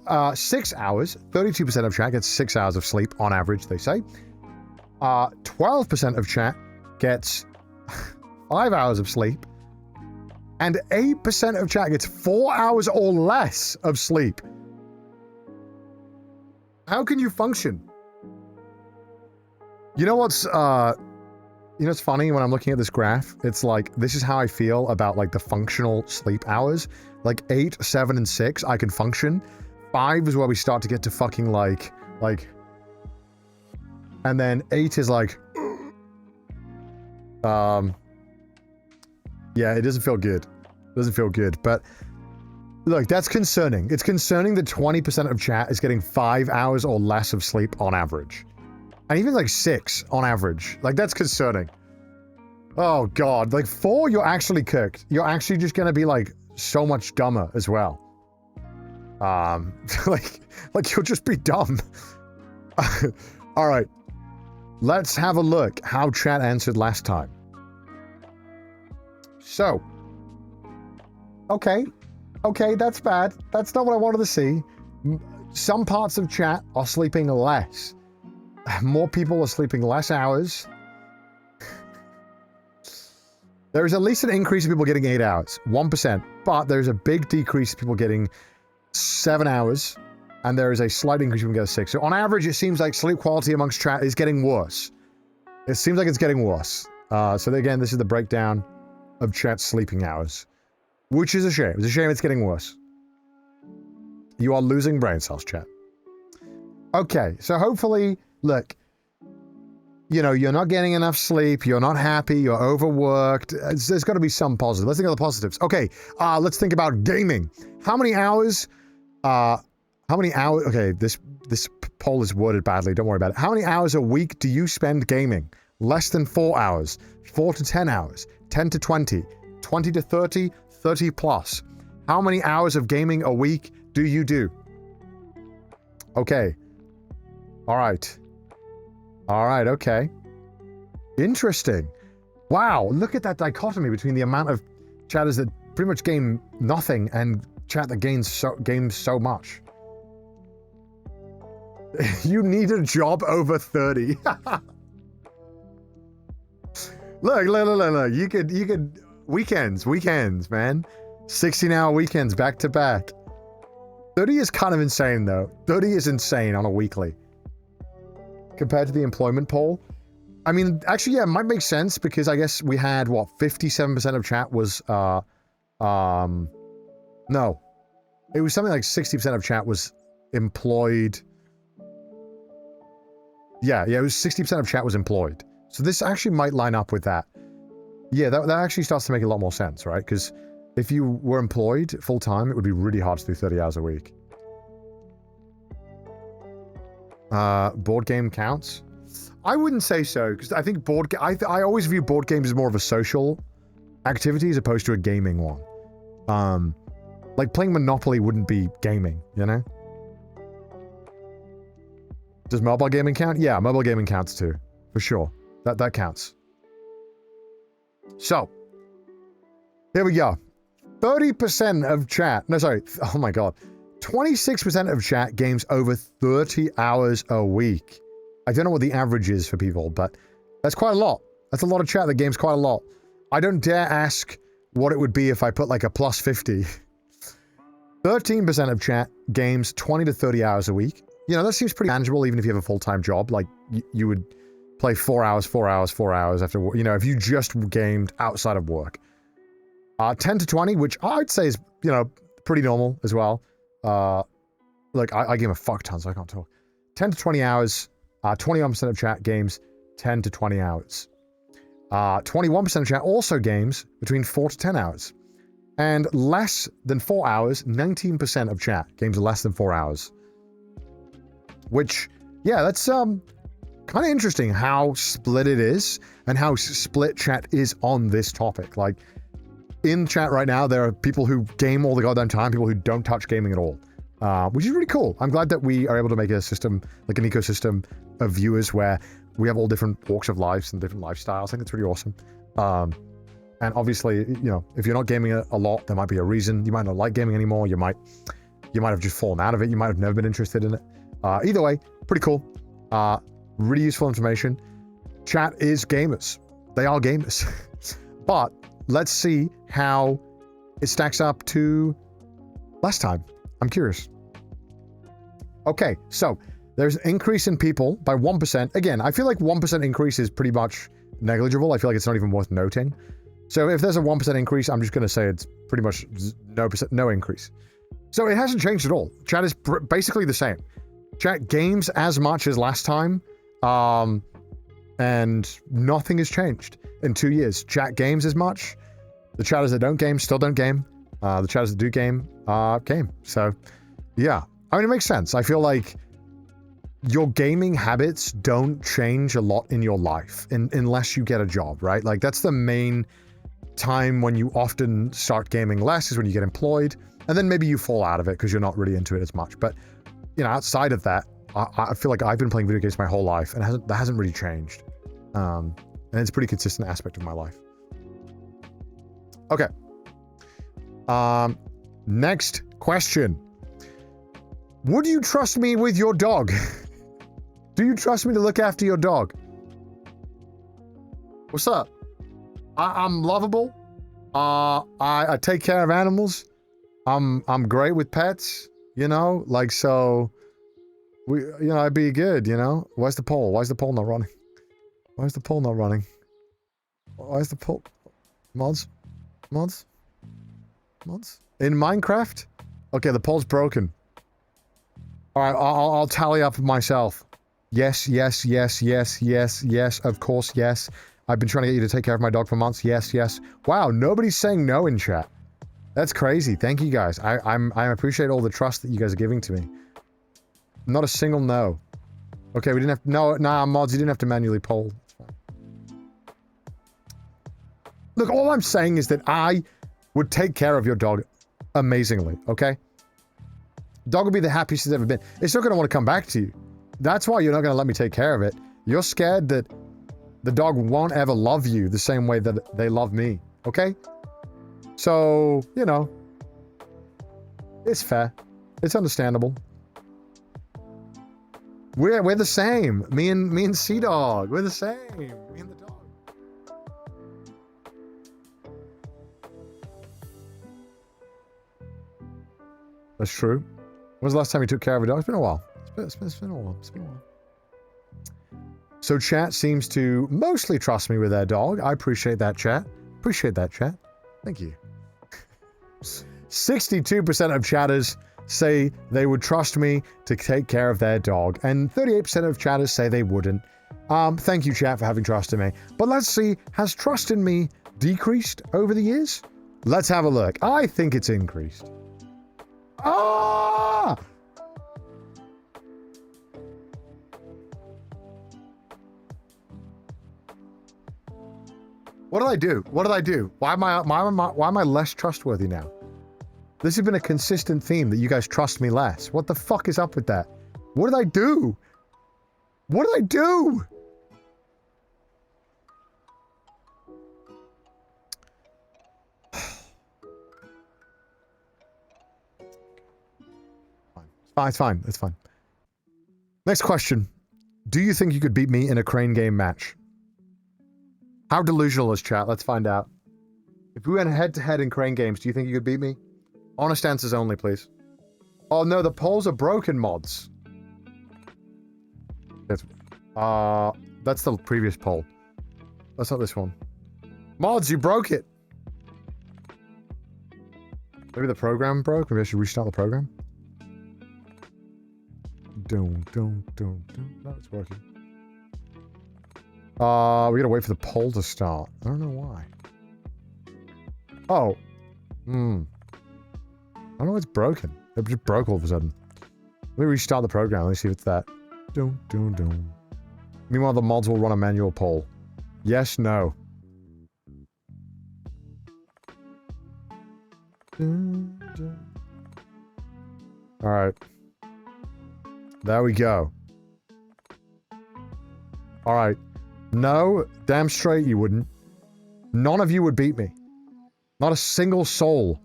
hours. 32% of chat gets 6 hours of sleep on average, they say. 12% of chat gets 5 hours of sleep. And 8% of chat gets 4 hours or less of sleep. How can you function? You know what's funny when I'm looking at this graph? It's like, this is how I feel about like the functional sleep hours. Like 8, 7, and 6, I can function. 5 is where we start to get to fucking like And then 8 is like... Yeah, it doesn't feel good. It doesn't feel good, but... Look, that's concerning. It's concerning that 20% of chat is getting 5 hours or less of sleep on average. And even like 6 on average. Like, that's concerning. Oh, God. Like, 4, you're actually cooked. You're actually just gonna be, like, so much dumber as well. Like you'll just be dumb. Alright. Let's have a look how chat answered last time. So. Okay. Okay, that's bad. That's not what I wanted to see. Some parts of chat are sleeping less. More people are sleeping less hours. There is at least an increase in people getting 8 hours. 1%. But there's a big decrease in people getting 7 hours. And there is a slight increase in people getting 6. So on average, it seems like sleep quality amongst chat is getting worse. It seems like it's getting worse. So again, this is the breakdown of chat's sleeping hours. Which is a shame. It's a shame it's getting worse. You are losing brain cells, chat. Okay, so hopefully, look, you know, you're not getting enough sleep, you're not happy, you're overworked. There's got to be some positive. Let's think of the positives. Okay, let's think about gaming. How many hours, okay, this poll is worded badly, don't worry about it. How many hours a week do you spend gaming? Less than 4 hours, 4 to 10 hours, 10 to 20, 20 to 30, 30 plus. How many hours of gaming a week do you do? Okay. All right. All right, okay. Interesting. Wow, look at that dichotomy between the amount of chatters that pretty much game nothing and chat that games so much. You need a job over 30. Look. You could weekends, man. 16-hour weekends back to back. 30 is kind of insane, though. 30 is insane on a weekly. Compared to the employment poll. I mean, actually, yeah, it might make sense because I guess we had, what, 57% of chat was, no. It was something like 60% of chat was employed. Yeah, it was 60% of chat was employed. So this actually might line up with that. Yeah, that actually starts to make a lot more sense, right? Because if you were employed full-time, it would be really hard to do 30 hours a week. Board game counts? I wouldn't say so, because I think I always view board games as more of a social activity as opposed to a gaming one. Like playing Monopoly wouldn't be gaming, you know? Does mobile gaming count? Yeah, mobile gaming counts too, for sure. That counts. So, here we go. 30% of chat, no, sorry, oh my god. 26% of chat games over 30 hours a week. I don't know what the average is for people, but that's quite a lot. That's a lot of chat that games quite a lot. I don't dare ask what it would be if I put like a plus 50. 13% of chat games 20 to 30 hours a week. You know, that seems pretty manageable even if you have a full-time job. Like, you would play 4 hours after work. You know, if you just gamed outside of work. 10 to 20, which I'd say is, you know, pretty normal as well. Like, I game a fuck ton, so I can't talk. 10 to 20 hours, 21% of chat games 10 to 20 hours. 21% of chat also games between 4 to 10 hours. And less than 4 hours, 19% of chat games less than 4 hours. Which, yeah, that's kind of interesting how split it is and how split chat is on this topic. Like, in chat right now, there are people who game all the goddamn time, people who don't touch gaming at all. Which is really cool. I'm glad that we are able to make a system, like an ecosystem of viewers where we have all different walks of lives and different lifestyles. I think it's really awesome. And obviously, you know, if you're not gaming a lot, there might be a reason. You might not like gaming anymore. You might have just fallen out of it. You might have never been interested in it. Either way, pretty cool. Really useful information. Chat is gamers. They are gamers. But let's see how it stacks up to last time. I'm curious. Okay, so there's an increase in people by 1%. Again, I feel like 1% increase is pretty much negligible. I feel like it's not even worth noting. So if there's a 1% increase, I'm just going to say it's pretty much no increase. So it hasn't changed at all. Chat is basically the same. Chat games as much as last time, And nothing has changed in 2 years. Chat games as much. The chatters that don't game still don't game. The chatters that do game, game. So, yeah. I mean, it makes sense. I feel like your gaming habits don't change a lot in your life unless you get a job, right? Like, that's the main time when you often start gaming less is when you get employed. And then maybe you fall out of it because you're not really into it as much. But, you know, outside of that, I feel like I've been playing video games my whole life and that hasn't really changed. And it's a pretty consistent aspect of my life. Okay. Next question. Would you trust me with your dog? Do you trust me to look after your dog? What's up? I'm lovable. I take care of animals. I'm great with pets, you know, like, so I'd be good, you know. Where's the poll? Why is the poll not running? Why is the poll not running? Why is the poll? Mods? In Minecraft? Okay, the poll's broken. Alright, I'll tally up myself. Yes, of course, yes. I've been trying to get you to take care of my dog for months. Yes. Wow, nobody's saying no in chat. That's crazy. Thank you guys. I appreciate all the trust that you guys are giving to me. Not a single no. Okay, we didn't have... Nah, mods, you didn't have to manually poll. It's fine. Look, all I'm saying is that I would take care of your dog amazingly, okay? Dog would be the happiest it's ever been. It's not going to want to come back to you. That's why you're not going to let me take care of it. You're scared that the dog won't ever love you the same way that they love me, okay? So, you know, it's fair. It's understandable. We're the same. Me and CDawg. We're the same. Me and the dog. That's true. When was the last time you took care of a dog? It's been a while. It's been a while. So chat seems to mostly trust me with their dog. I appreciate that, chat. Thank you. 62% of chatters say they would trust me to take care of their dog, and 38% of chatters say they wouldn't. Thank you, chat, for having trust in me. But let's see, has trust in me decreased over the years? Let's have a look. I think it's increased. Ah! What did I do? What did I do? Why am I less trustworthy now? This has been a consistent theme that you guys trust me less. What the fuck is up with that? What did I do? What did I do? It's fine. It's fine. Next question. Do you think you could beat me in a crane game match? How delusional is chat? Let's find out. If we went head-to-head in crane games, do you think you could beat me? Honest answers only, please. Oh no, the polls are broken, mods. That's the previous poll. That's not this one. Mods, you broke it! Maybe the program broke? Maybe I should restart the program? No, it's working. We gotta wait for the poll to start. I don't know why. Oh. I don't know why it's broken. It just broke all of a sudden. Let me restart the program. Let me see if it's that. Meanwhile, the mods will run a manual poll. Yes, no. Alright. There we go. Alright. No, damn straight you wouldn't. None of you would beat me. Not a single soul.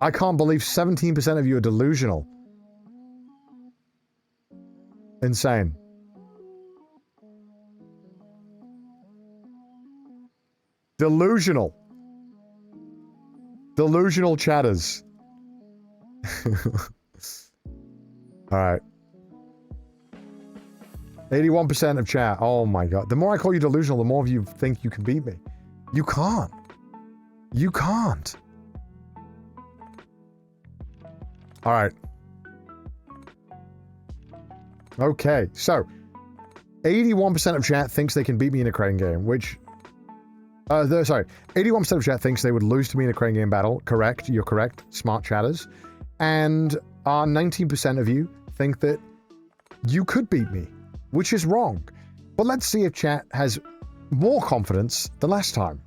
I can't believe 17% of you are delusional. Insane. Delusional. Delusional chatters. Alright. 81% of chat. Oh my god. The more I call you delusional, the more of you think you can beat me. You can't. You can't. Alright. Okay, so 81% of chat thinks they can beat me in a crane game, which... sorry, 81% of chat thinks they would lose to me in a crane game battle. Correct, you're correct, smart chatters. And 19% of you think that you could beat me, which is wrong. But let's see if chat has more confidence than last time.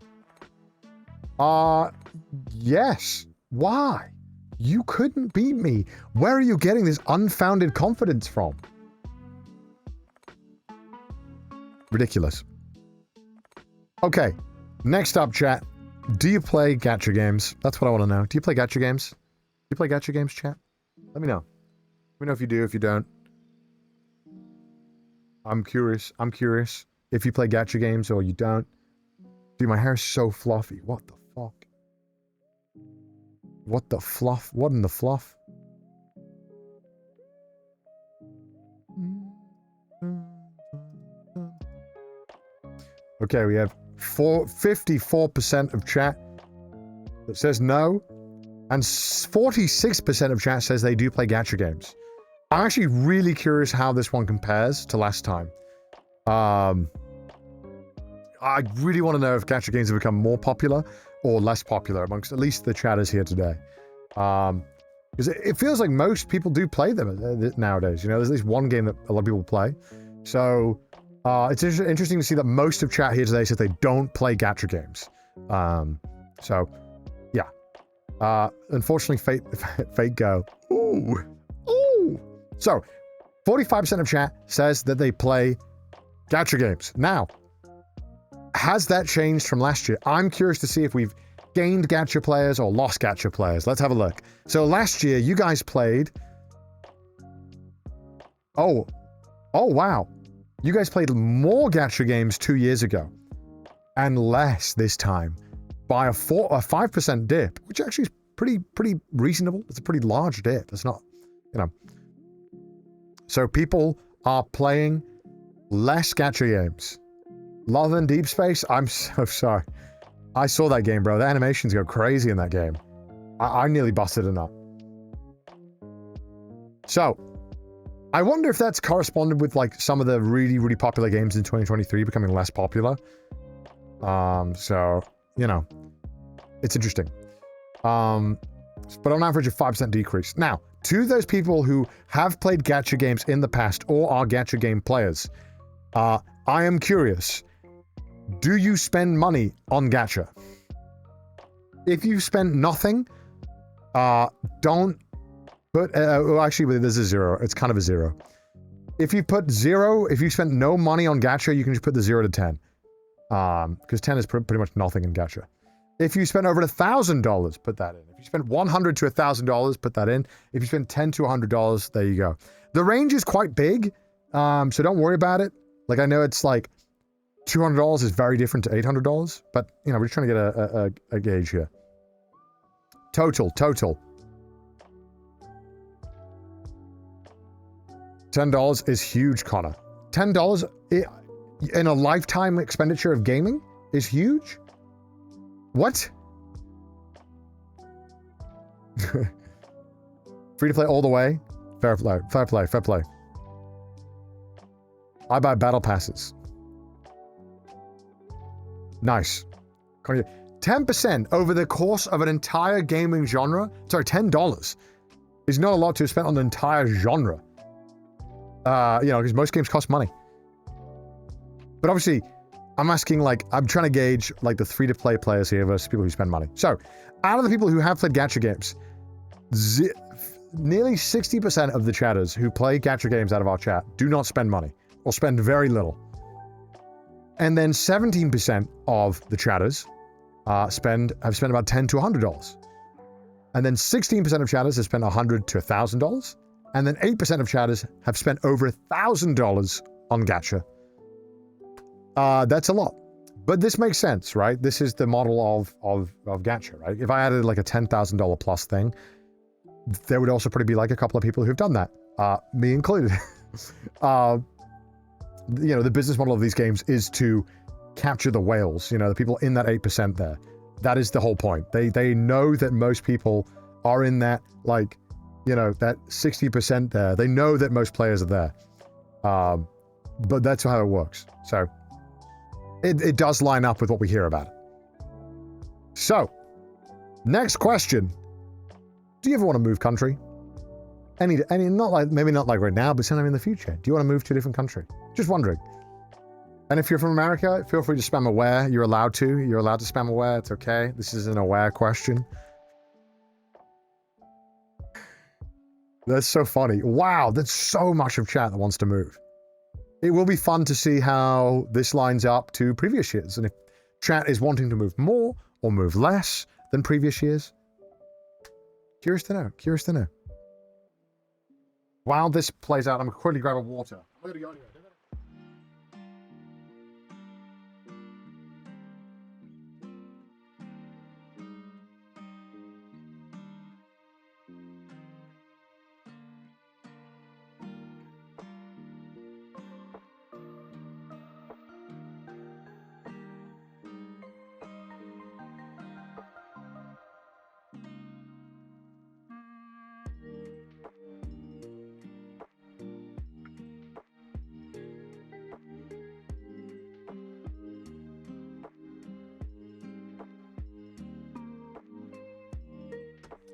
Yes. Why? You couldn't beat me. Where are you getting this unfounded confidence from? Ridiculous. Okay, next up, chat. Do you play gacha games? That's what I want to know. Do you play gacha games? Do you play gacha games, chat? Let me know. Let me know if you do, if you don't. I'm curious. I'm curious if you play gacha games or you don't. Dude, my hair is so fluffy. What the fuck? What the fluff? What in the fluff? Okay, we have 54% of chat that says no, and 46% of chat says they do play gacha games. I'm actually really curious how this one compares to last time. I really want to know if gacha games have become more popular or less popular amongst at least the chatters here today. Because it feels like most people do play them nowadays. You know, there's at least one game that a lot of people play. So it's interesting to see that most of chat here today says they don't play gacha games. So yeah. Unfortunately, Fate Go. Ooh. Ooh. So 45% of chat says that they play gacha games. Now, has that changed from last year? I'm curious to see if we've gained gacha players or lost gacha players. Let's have a look. So last year, you guys played... Oh, wow. You guys played more gacha games 2 years ago. And less this time. By a 5% dip, which actually is pretty reasonable. It's a pretty large dip. It's not, you know. So people are playing less gacha games. Love and Deep Space? I'm so sorry. I saw that game, bro. The animations go crazy in that game. I nearly busted a nut. So, I wonder if that's corresponded with, like, some of the really popular games in 2023 becoming less popular. So, you know, it's interesting. But on average, a 5% decrease. Now, to those people who have played gacha games in the past or are gacha game players, I am curious. Do you spend money on gacha? If you spend nothing, don't put... well, actually, there's a 0. It's kind of a 0. If you put 0, if you spend no money on gacha, you can just put the 0 to 10. Because 10 is pretty much nothing in gacha. If you spend over $1,000, put that in. If you spend $100 to $1,000, put that in. If you spend $10 to $100, there you go. The range is quite big, so don't worry about it. Like, I know it's like $200 is very different to $800, but, you know, we're just trying to get a gauge here. Total. $10 is huge, Connor. $10 in a lifetime expenditure of gaming is huge? What? Free to play all the way? Fair play. I buy battle passes. Nice. 10% over the course of an entire gaming genre? Sorry, $10 is not a lot to have spent on an entire genre. You know, because most games cost money. But obviously, I'm asking, like, I'm trying to gauge, like, the free-to-play players here versus people who spend money. So, out of the people who have played gacha games, nearly 60% of the chatters who play gacha games out of our chat do not spend money, or spend very little. And then 17% of the chatters have spent about $10 to $100. And then 16% of chatters have spent $100 to $1,000. And then 8% of chatters have spent over $1,000 on gacha. That's a lot. But this makes sense, right? This is the model of gacha, right? If I added like a $10,000 plus thing, there would also probably be like a couple of people who've done that. Me included. You know, the business model of these games is to capture the whales, you know, the people in that 8% there. That is the whole point. They know that most people are in that, like, you know, that 60% there. They know that most players are there. but that's how it works. So it does line up with what we hear about it. So, next question. Do you ever want to move country? Any not like, maybe not like right now, but sometime in the future. Do you want to move to a different country? Just wondering. And if you're from America, feel free to spam aware. You're allowed to. You're allowed to spam aware. It's okay. This is an aware question. That's so funny. Wow, that's so much of chat that wants to move. It will be fun to see how this lines up to previous years. And if chat is wanting to move more or move less than previous years. Curious to know. Curious to know. While this plays out, I'm going to quickly grab a water. I'm going to go anyway.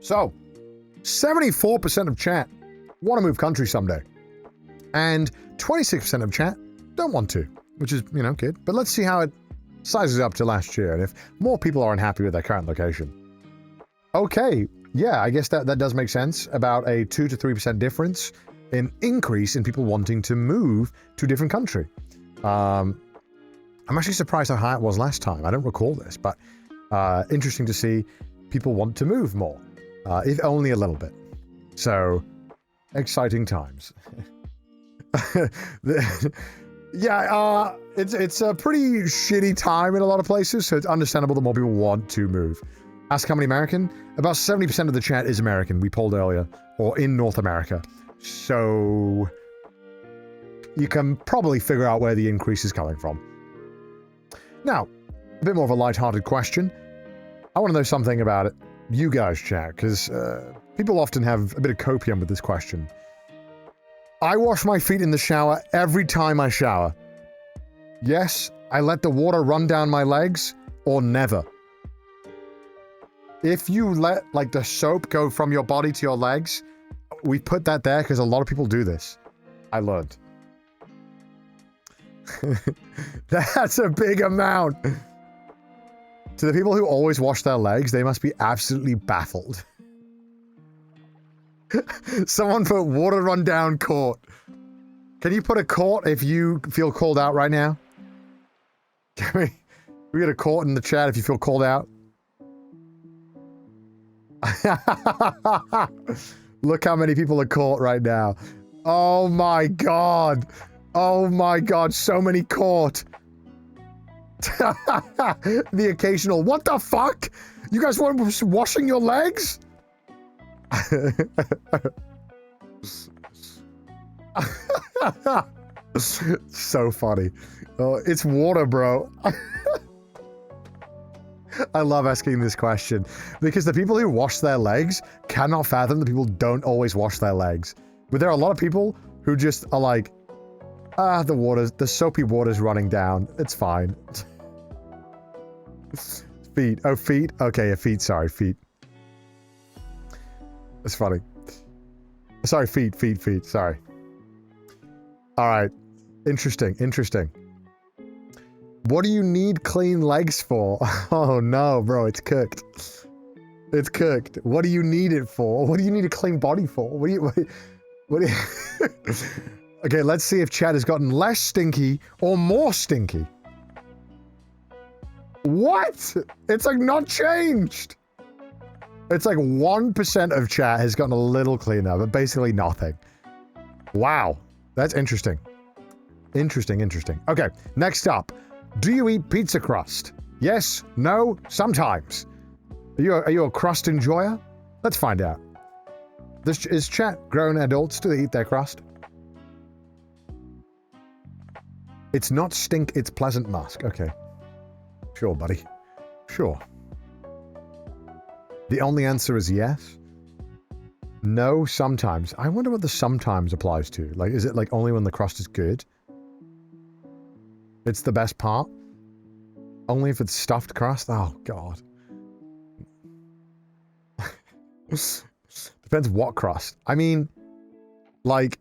So, 74% of chat want to move country someday. And 26% of chat don't want to, which is, good. But let's see how it sizes up to last year and if more people are unhappy with their current location. Okay, yeah, I guess that does make sense. About a 2 to 3% difference in increase in people wanting to move to a different country. I'm actually surprised how high it was last time. I don't recall this, but interesting to see people want to move more. If only a little bit. So, exciting times. Yeah, it's a pretty shitty time in a lot of places, so it's understandable that more people want to move. Ask how many American? About 70% of the chat is American, we polled earlier, or in North America. So, you can probably figure out where the increase is coming from. Now, a bit more of a lighthearted question. I want to know something about it. You guys, chat, because people often have a bit of copium with this question. I wash my feet in the shower every time I shower. Yes, I let the water run down my legs, or never. If you let, the soap go from your body to your legs, we put that there because a lot of people do this. I learned. That's a big amount. To the people who always wash their legs, they must be absolutely baffled. Someone put water run down court. Can you put a court if you feel called out right now? Can we get a court in the chat if you feel called out? Look how many people are caught right now. Oh my god. Oh my god, so many caught. The occasional, what the fuck? You guys weren't washing your legs? So funny. Oh, it's water, bro. I love asking this question because the people who wash their legs cannot fathom the people who don't always wash their legs. But there are a lot of people who just are like, the soapy water's running down. It's fine. Feet. Oh, feet? Okay, yeah, feet. Sorry, feet. That's funny. Sorry, feet. Sorry. All right. Interesting. What do you need clean legs for? Oh, no, bro. It's cooked. It's cooked. What do you need it for? What do you need a clean body for? What do you... Okay, let's see if chat has gotten less stinky or more stinky. What? It's not changed. It's 1% of chat has gotten a little cleaner, but basically nothing. Wow. That's interesting. Interesting. Okay, next up. Do you eat pizza crust? Yes, no, sometimes. Are you a crust enjoyer? Let's find out. Is chat grown adults? Do they eat their crust? It's not stink, it's pleasant musk. Okay. Sure, buddy. Sure. The only answer is yes. No, sometimes. I wonder what the sometimes applies to. Is it only when the crust is good? It's the best part. Only if it's stuffed crust? Oh, God. Depends what crust. I mean, like,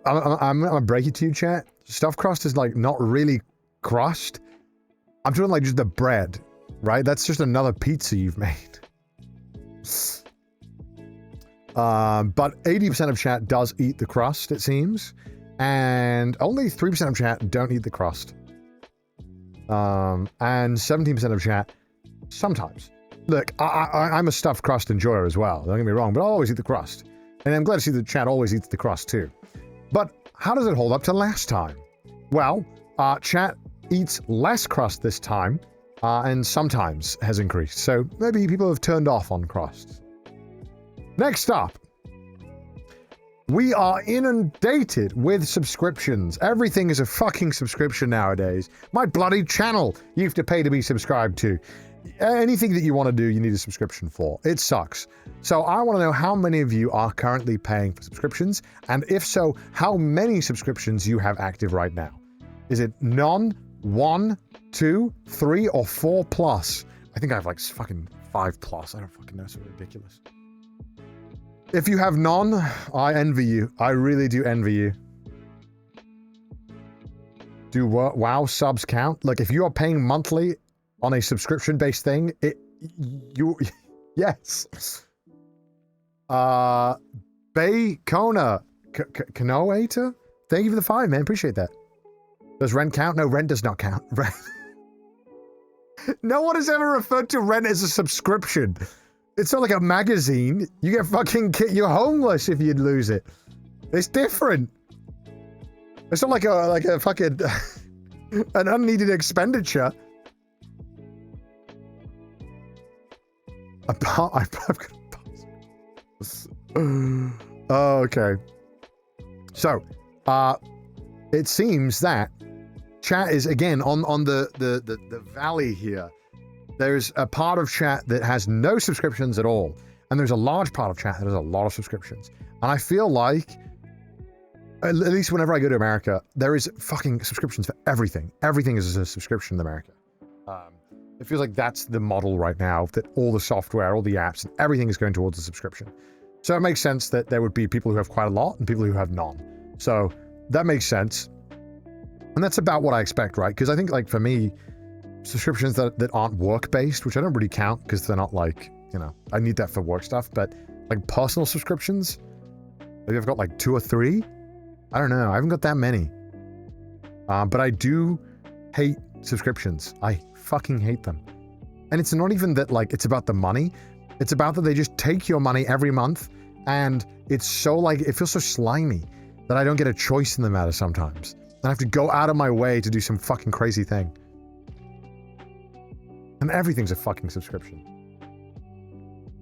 I'm gonna break it to you, chat. Stuffed crust is, like, not really crust. I'm doing, like, just the bread, right? That's just another pizza you've made. But 80% of chat does eat the crust, it seems. And only 3% of chat don't eat the crust. And 17% of chat sometimes. Look, I'm a stuffed crust enjoyer as well, don't get me wrong, but I'll always eat the crust. And I'm glad to see that chat always eats the crust too. But how does it hold up to last time? Well, chat eats less crust this time, and sometimes has increased. So maybe people have turned off on crust. Next up, we are inundated with subscriptions. Everything is a fucking subscription nowadays. My bloody channel you have to pay to be subscribed to. Anything that you want to do, you need a subscription for. It sucks. So I want to know how many of you are currently paying for subscriptions, and if so, how many subscriptions you have active right now. Is it none, 1, 2, 3, or 4 plus? I think I have like fucking 5 plus. I don't fucking know. It's so ridiculous. If you have none, I envy you. I really do envy you. Do WoW subs count? Like, if you are paying monthly on a subscription-based thing, yes. Kona, Kanoator? Thank you for the 5, man. Appreciate that. Does rent count? No, rent does not count. Rent. No one has ever referred to rent as a subscription. It's not like a magazine. You get fucking you're homeless if you'd lose it. It's different. It's not like a fucking an unneeded expenditure. I've got oh, okay. So, it seems that chat is again on the valley here. There's a part of chat that has no subscriptions at all, and there's a large part of chat that has a lot of subscriptions. And I feel like, at least whenever I go to America, there is fucking subscriptions for everything. Everything is a subscription in America. It feels like that's the model right now, that all the software, all the apps, and everything is going towards a subscription. So it makes sense that there would be people who have quite a lot and people who have none. So that makes sense. And that's about what I expect, right? Because I think, like, for me, subscriptions that aren't work-based, which I don't really count because they're not like, you know, I need that for work stuff, but like personal subscriptions, maybe I've got like 2 or 3. I don't know. I haven't got that many. But I do hate subscriptions. I fucking hate them. And it's not even that, like, it's about the money. It's about that they just take your money every month, and it's so, like, it feels so slimy that I don't get a choice in the matter sometimes. And I have to go out of my way to do some fucking crazy thing. And everything's a fucking subscription.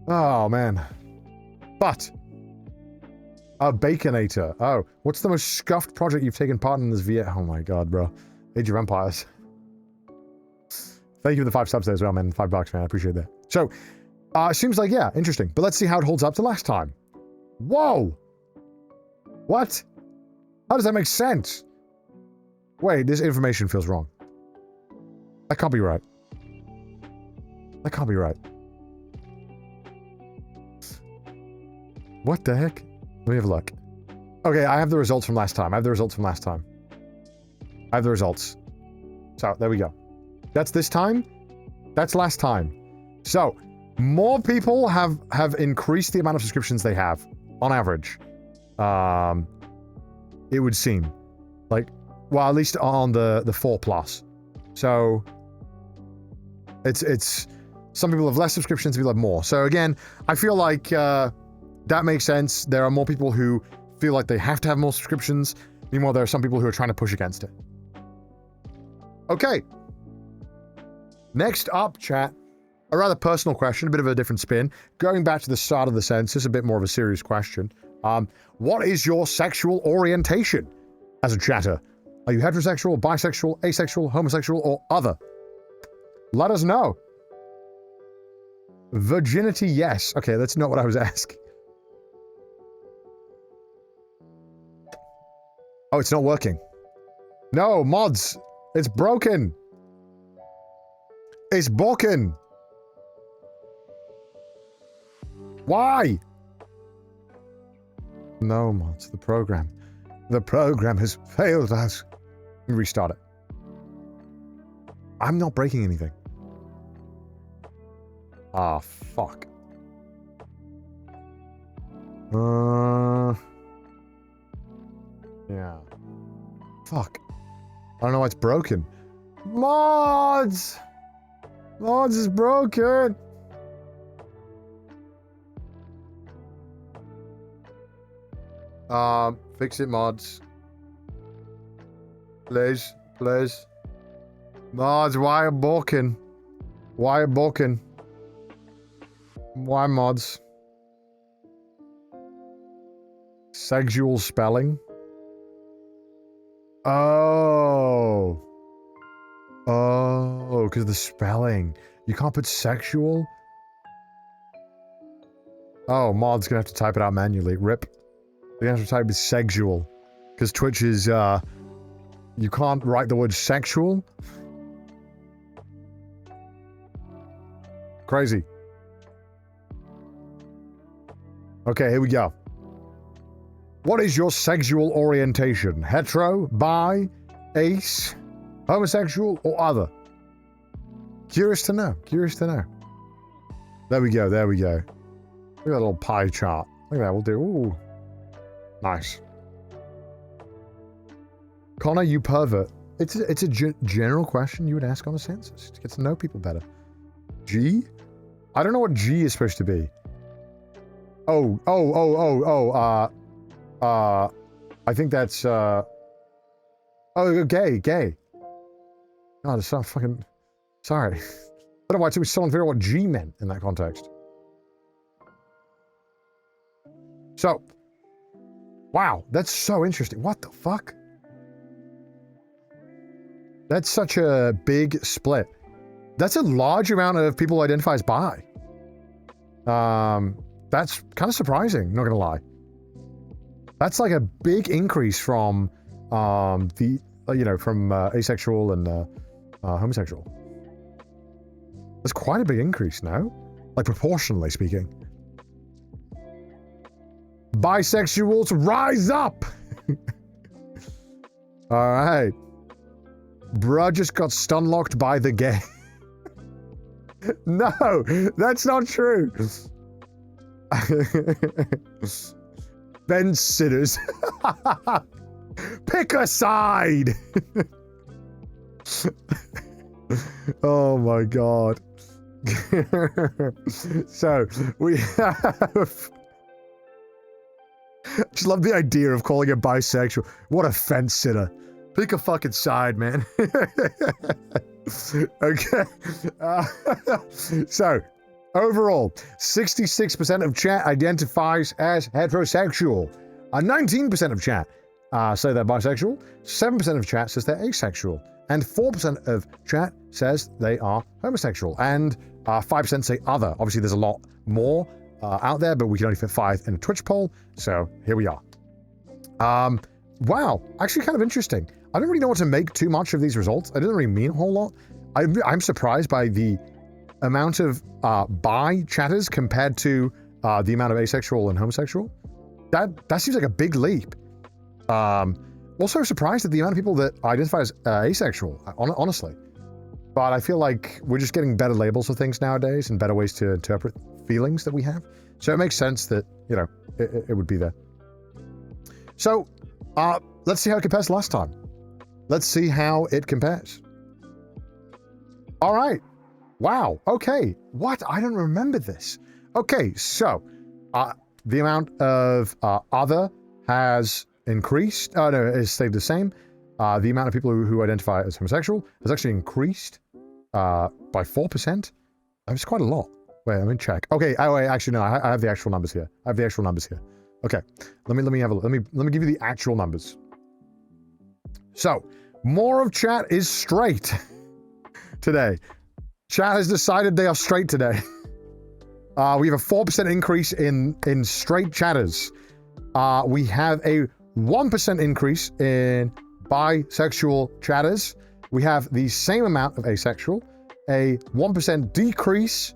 Oh, man. But a Baconator. Oh, what's the most scuffed project you've taken part in this VA? Oh my god, bro. Age of Empires. Thank you for the 5 subs there as well, man. $5, man. I appreciate that. So, seems like, yeah, interesting. But let's see how it holds up to last time. Whoa! What? How does that make sense? Wait, this information feels wrong. That can't be right. That can't be right. What the heck? Let me have a look. Okay, I have the results from last time. I have the results. So, there we go. That's this time. That's last time. So, more people have increased the amount of subscriptions they have, on average. It would seem. Like, well, at least on the 4+. So, it's some people have less subscriptions, some people have more. So again, I feel like that makes sense. There are more people who feel like they have to have more subscriptions. Meanwhile, there are some people who are trying to push against it. Okay. Next up, chat. A rather personal question, a bit of a different spin. Going back to the start of the census, a bit more of a serious question. What is your sexual orientation as a chatter? Are you heterosexual, bisexual, asexual, homosexual, or other? Let us know. Virginity, yes. Okay, that's not what I was asking. Oh, it's not working. No, mods. It's broken. It's broken. Why? No, mods. The program. The program has failed us. Restart it. I'm not breaking anything. Ah, fuck. Yeah. Fuck. I don't know why it's broken. Mods! Mods is broken! Fix it, mods. Please, please. Mods, why are broken? Why are broken? Why mods? Sexual spelling? Oh. Oh, because of the spelling. You can't put sexual? Oh, mod's gonna have to type it out manually. Rip. The answer type is sexual. Because Twitch is, you can't write the word sexual? Crazy. Okay, here we go. What is your sexual orientation? Hetero, bi, ace, homosexual, or other? Curious to know. Curious to know. There we go. There we go. Look at that little pie chart. Look at that. We'll do. Ooh. Nice. Connor, you pervert. It's a general question you would ask on a census to get to know people better. G? I don't know what G is supposed to be. I think that's, oh, gay. God, it's so fucking, sorry. I don't know why it took me so long to figure out what G meant in that context. So, wow, that's so interesting. What the fuck? That's such a big split. That's a large amount of people who identify as bi. That's kind of surprising, not gonna lie. That's like a big increase from, from asexual and, homosexual. That's quite a big increase, no? Like, proportionally speaking. Bisexuals, rise up! Alright. Bruh just got stun-locked by the gay. No, that's not true. Bench sitters. Pick a side. Oh my god. So, we have... I just love the idea of calling it bisexual. What a fence sitter. Pick a fucking side, man. Okay. So, overall, 66% of chat identifies as heterosexual. 19% of chat say they're bisexual. 7% of chat says they're asexual. And 4% of chat says they are homosexual. And 5% say other. Obviously, there's a lot more out there, but we can only fit 5 in a Twitch poll. So, here we are. Wow. Actually, kind of interesting. I don't really know what to make too much of these results. It doesn't really mean a whole lot. I'm surprised by the amount of bi chatters compared to the amount of asexual and homosexual. That seems like a big leap. Also surprised at the amount of people that identify as asexual, honestly. But I feel like we're just getting better labels for things nowadays and better ways to interpret feelings that we have. So it makes sense that, you know, it would be there. So, let's see how it compares to last time. Let's see how it compares. All right. Wow. Okay. What? I don't remember this. Okay. So, the amount of other has increased. Oh, no, it's stayed the same. The amount of people who identify as homosexual has actually increased by 4%. That's quite a lot. Wait, let me check. Okay. Oh, wait, actually, no. I have the actual numbers here. Okay. Let me have a look. Let me give you the actual numbers. So, more of chat is straight today. Chat has decided they are straight today. We have a 4% increase in straight chatters. We have a 1% increase in bisexual chatters we have the same amount of asexual, a 1% decrease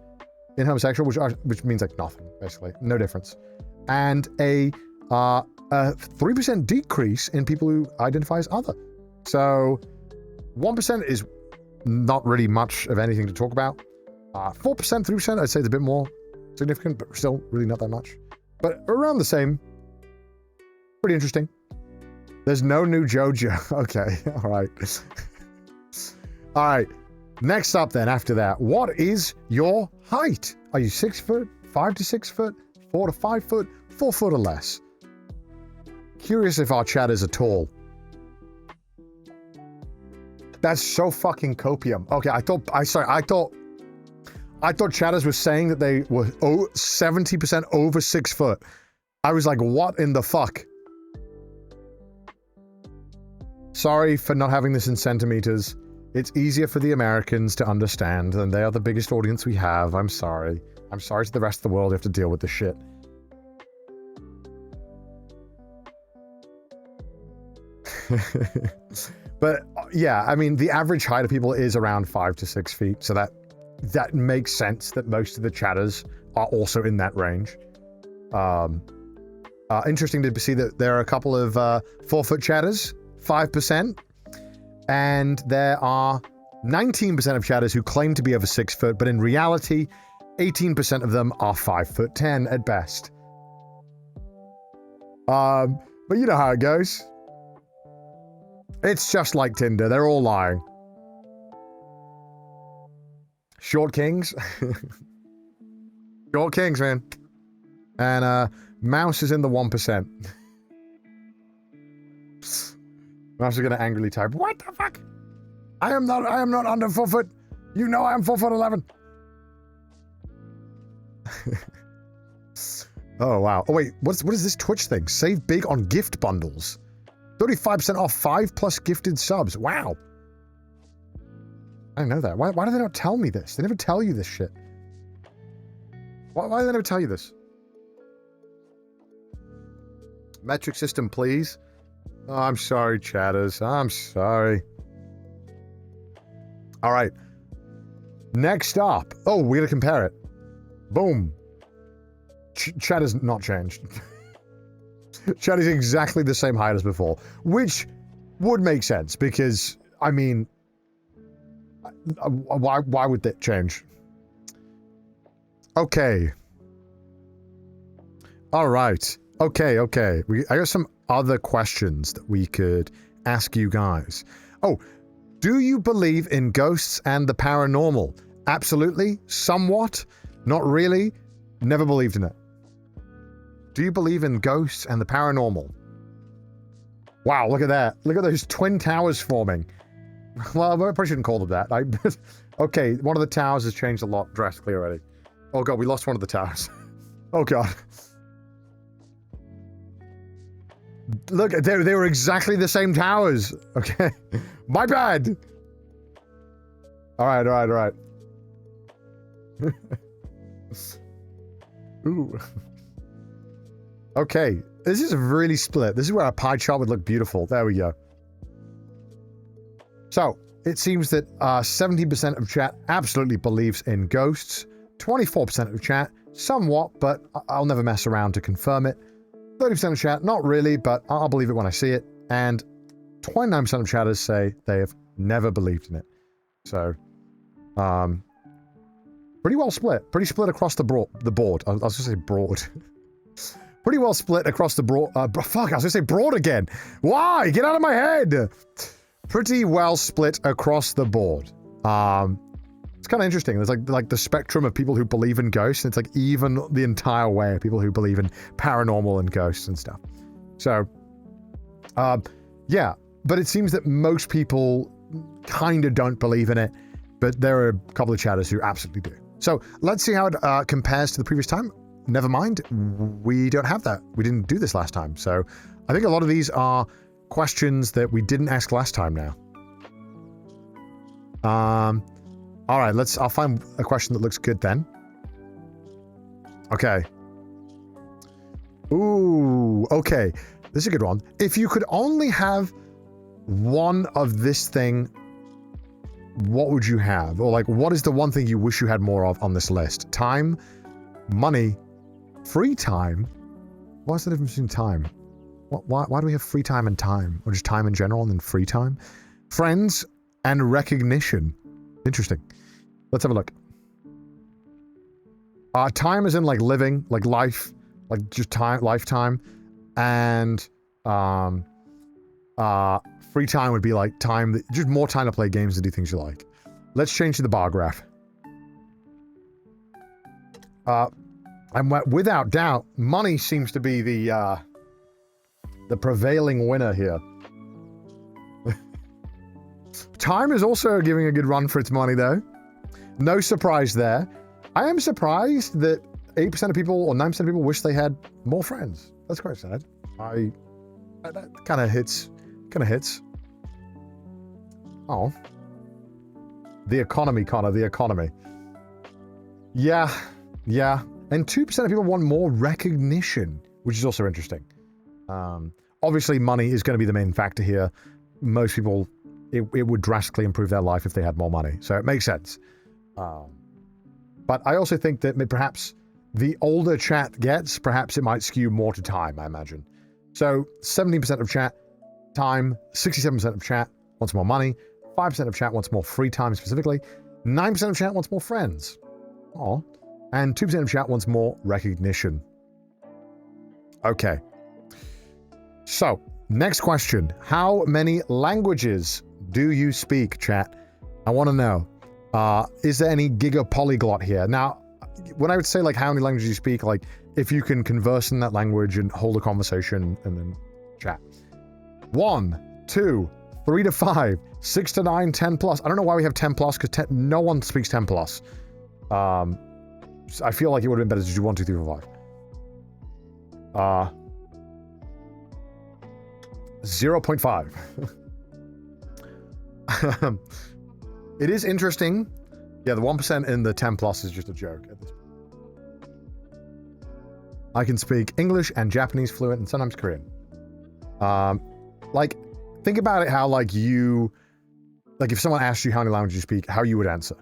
in homosexual, which means like nothing, basically, no difference, and a 3% decrease in people who identify as other. So 1% is not really much of anything to talk about. 4%, 3%, I'd say it's a bit more significant, but still really not that much. But around the same. Pretty interesting. There's no new JoJo. Okay, all right. All right, next up then after that, what is your height? Are you 6 foot, 5 to 6 foot, 4 to 5 foot, 4 foot or less? Curious if our chatters are tall. That's so fucking copium. Okay, I thought chatters were saying that they were 70% over 6 foot. I was like, what in the fuck? Sorry for not having this in centimeters. It's easier for the Americans to understand, and they are the biggest audience we have. I'm sorry. I'm sorry to the rest of the world you have to deal with this shit. But yeah, I mean, the average height of people is around 5 to 6 feet, so that makes sense that most of the chatters are also in that range. Interesting to see that there are a couple of 4 foot chatters, 5%, and there are 19% of chatters who claim to be over 6 foot, but in reality, 18% of them are 5'10" at best. But you know how it goes. It's just like Tinder, they're all lying. Short kings. Short kings, man. And Mouse is in the 1%. Mouse is gonna angrily type, what the fuck? I am not under 4 foot. You know I am 4'11". Oh wow. Oh wait, what is this Twitch thing? Save big on gift bundles. 35% off 5+ gifted subs. Wow. I didn't know that. Why do they not tell me this? They never tell you this shit. Why do they never tell you this? Metric system, please. Oh, I'm sorry, chatters. I'm sorry. All right. Next up. Oh, we're going to compare it. Boom. Chat has not changed. Chat is exactly the same height as before, which would make sense because, I mean, why would that change? Okay. All right. Okay. I got some other questions that we could ask you guys. Oh, do you believe in ghosts and the paranormal? Absolutely. Somewhat. Not really. Never believed in it. Do you believe in ghosts and the paranormal? Wow, look at that. Look at those twin towers forming. Well, I probably shouldn't call them that. Okay, one of the towers has changed a lot drastically already. Oh god, we lost one of the towers. Oh god. Look, they were exactly the same towers. Okay. My bad. All right. Ooh. Okay, this is really split. This is where a pie chart would look beautiful. There we go. So, it seems that 70% of chat absolutely believes in ghosts. 24% of chat, somewhat, but I'll never mess around to confirm it. 30% of chat, not really, but I'll believe it when I see it. And 29% of chatters say they have never believed in it. So, pretty well split. Pretty split across the board. I was going to say broad. Pretty well split across the broad. Fuck, I was going to say broad again. Why? Get out of my head. Pretty well split across the board. It's kind of interesting. There's like the spectrum of people who believe in ghosts. And it's like even the entire way of people who believe in paranormal and ghosts and stuff. So, yeah. But it seems that most people kind of don't believe in it. But there are a couple of chatters who absolutely do. So let's see how it compares to the previous time. Never mind, we don't have that. We didn't do this last time. So I think a lot of these are questions that we didn't ask last time now. All right, I'll find a question that looks good then. Okay. Ooh, okay. This is a good one. If you could only have one of this thing what would you have? Or like, what is the one thing you wish you had more of on this list? Time, money, free time? What's the difference between time? Why do we have free time and time? Or just time in general and then free time? Friends and recognition. Interesting. Let's have a look. Time is in like living, like life, like just time, lifetime. And free time would be like time, just more time to play games and do things you like. Let's change to the bar graph. And without doubt, money seems to be the prevailing winner here. Time is also giving a good run for its money, though. No surprise there. I am surprised that 8% of people or 9% of people wish they had more friends. That's quite sad. That kind of hits. Oh. The economy, Connor, the economy. Yeah. And 2% of people want more recognition, which is also interesting. Obviously, money is going to be the main factor here. Most people, it would drastically improve their life if they had more money. So it makes sense. But I also think that perhaps the older chat gets, perhaps it might skew more to time, I imagine. So 17% of chat, time, 67% of chat wants more money, 5% of chat wants more free time specifically, 9% of chat wants more friends. Oh. And 2% of chat wants more recognition. Okay. So, next question. How many languages do you speak, chat? I want to know. Is there any giga polyglot here? Now, when I would say, like, how many languages you speak, like, if you can converse in that language and hold a conversation and then chat. 1, 2, 3 to 5, 6 to 9, 10 plus. I don't know why we have 10 plus, because no one speaks 10 plus. I feel like it would have been better to do 1, 2, 3, 4, 5. 0.5. It is interesting. Yeah, the 1% in the 10 plus is just a joke at this point. I can speak English and Japanese fluent and sometimes Korean. Like, think about it how, like, if someone asked you how many languages you speak, how you would answer.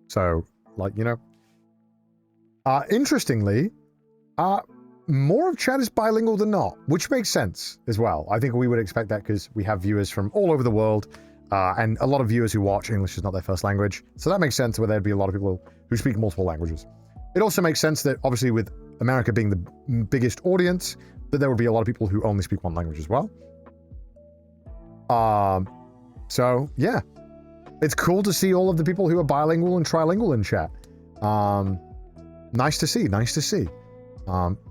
So, like, you know. Interestingly, more of chat is bilingual than not, which makes sense as well. I think we would expect that because we have viewers from all over the world, and a lot of viewers who watch English is not their first language. So that makes sense where there'd be a lot of people who speak multiple languages. It also makes sense that, obviously, with America being the biggest audience, that there would be a lot of people who only speak one language as well. So, yeah. It's cool to see all of the people who are bilingual and trilingual in chat. Nice to see.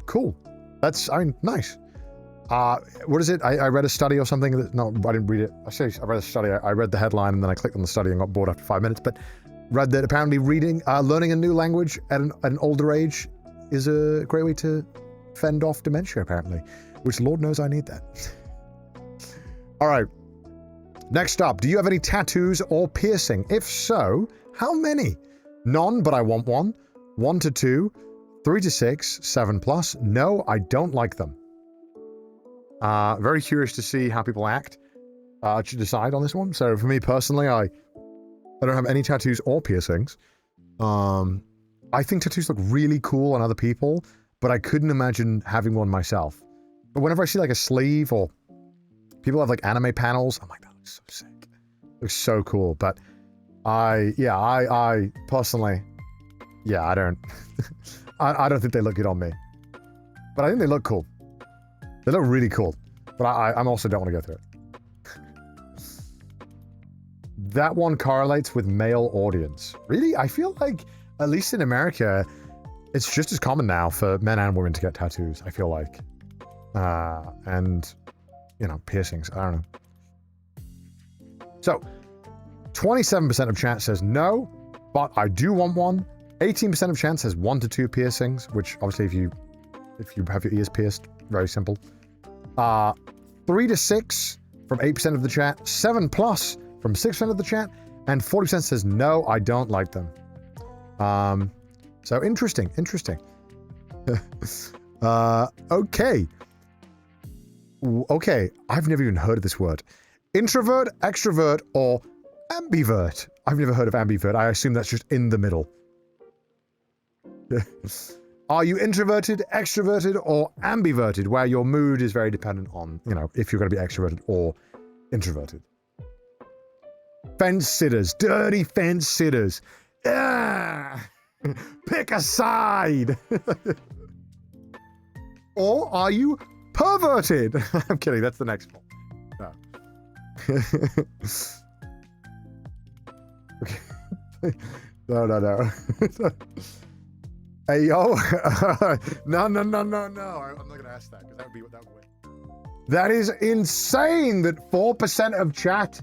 Cool. Nice. What is it? I read a study or something that, no, I didn't read it. I read a study. I read the headline and then I clicked on the study and got bored after 5 minutes, but read that apparently learning a new language at an older age is a great way to fend off dementia, apparently, which Lord knows I need that. All right. Next up, do you have any tattoos or piercing? If so, how many? None, but I want one. 1 to 2, 3 to 6, 7 plus. No, I don't like them. Very curious to see how people act to decide on this one. So for me personally, I don't have any tattoos or piercings. I think tattoos look really cool on other people, but I couldn't imagine having one myself. But whenever I see like a sleeve or people have like anime panels, I'm like, that looks so sick. It looks so cool. But I personally, yeah, I don't I don't think they look good on me. But I think they look cool. They look really cool. But I'm also don't want to go through it. That one correlates with male audience. Really? I feel like, at least in America, it's just as common now for men and women to get tattoos, I feel like. And, you know, piercings. I don't know. So, 27% of chat says no, but I do want one. 18% of chat says 1 to 2 piercings, which obviously if you have your ears pierced, very simple. 3 to 6 from 8% of the chat. 7 plus from 6% of the chat. And 40% says no, I don't like them. So interesting. Okay. Okay, I've never even heard of this word. Introvert, extrovert, or Ambivert. I've never heard of ambivert. I assume that's just in the middle. Are you introverted, extroverted, or ambiverted, where your mood is very dependent on, you know, if you're going to be extroverted or introverted? Fence sitters. Dirty fence sitters. Ah! Pick a side. Or are you perverted? I'm kidding. That's the next one. No. Okay. No. Hey, yo. No. I'm not going to ask that, because that would be weird. That is insane that 4% of chat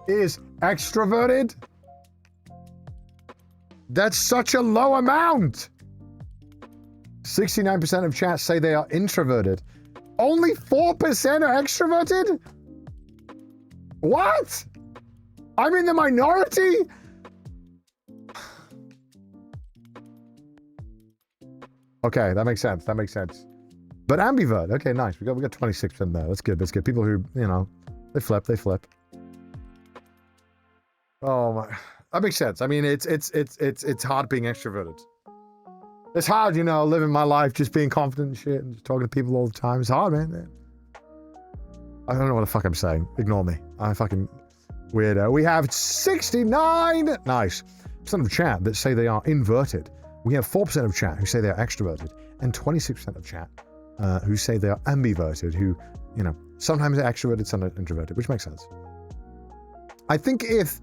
is extroverted. That's such a low amount. 69% of chat say they are introverted. Only 4% are extroverted? What? I'm in the minority? Okay, that makes sense. But ambivert, okay, nice. We got 26% there. That's good. People who, you know, they flip. Oh my, that makes sense. I mean, it's hard being extroverted. It's hard, you know, living my life just being confident and shit and just talking to people all the time. It's hard, man. I don't know what the fuck I'm saying. Ignore me. I'm fucking weirdo. We have 69 nice % of chat that say they are inverted. We have 4% of chat who say they are extroverted, and 26% of chat who say they are ambiverted, who, you know, sometimes they're extroverted, sometimes introverted, which makes sense. I think if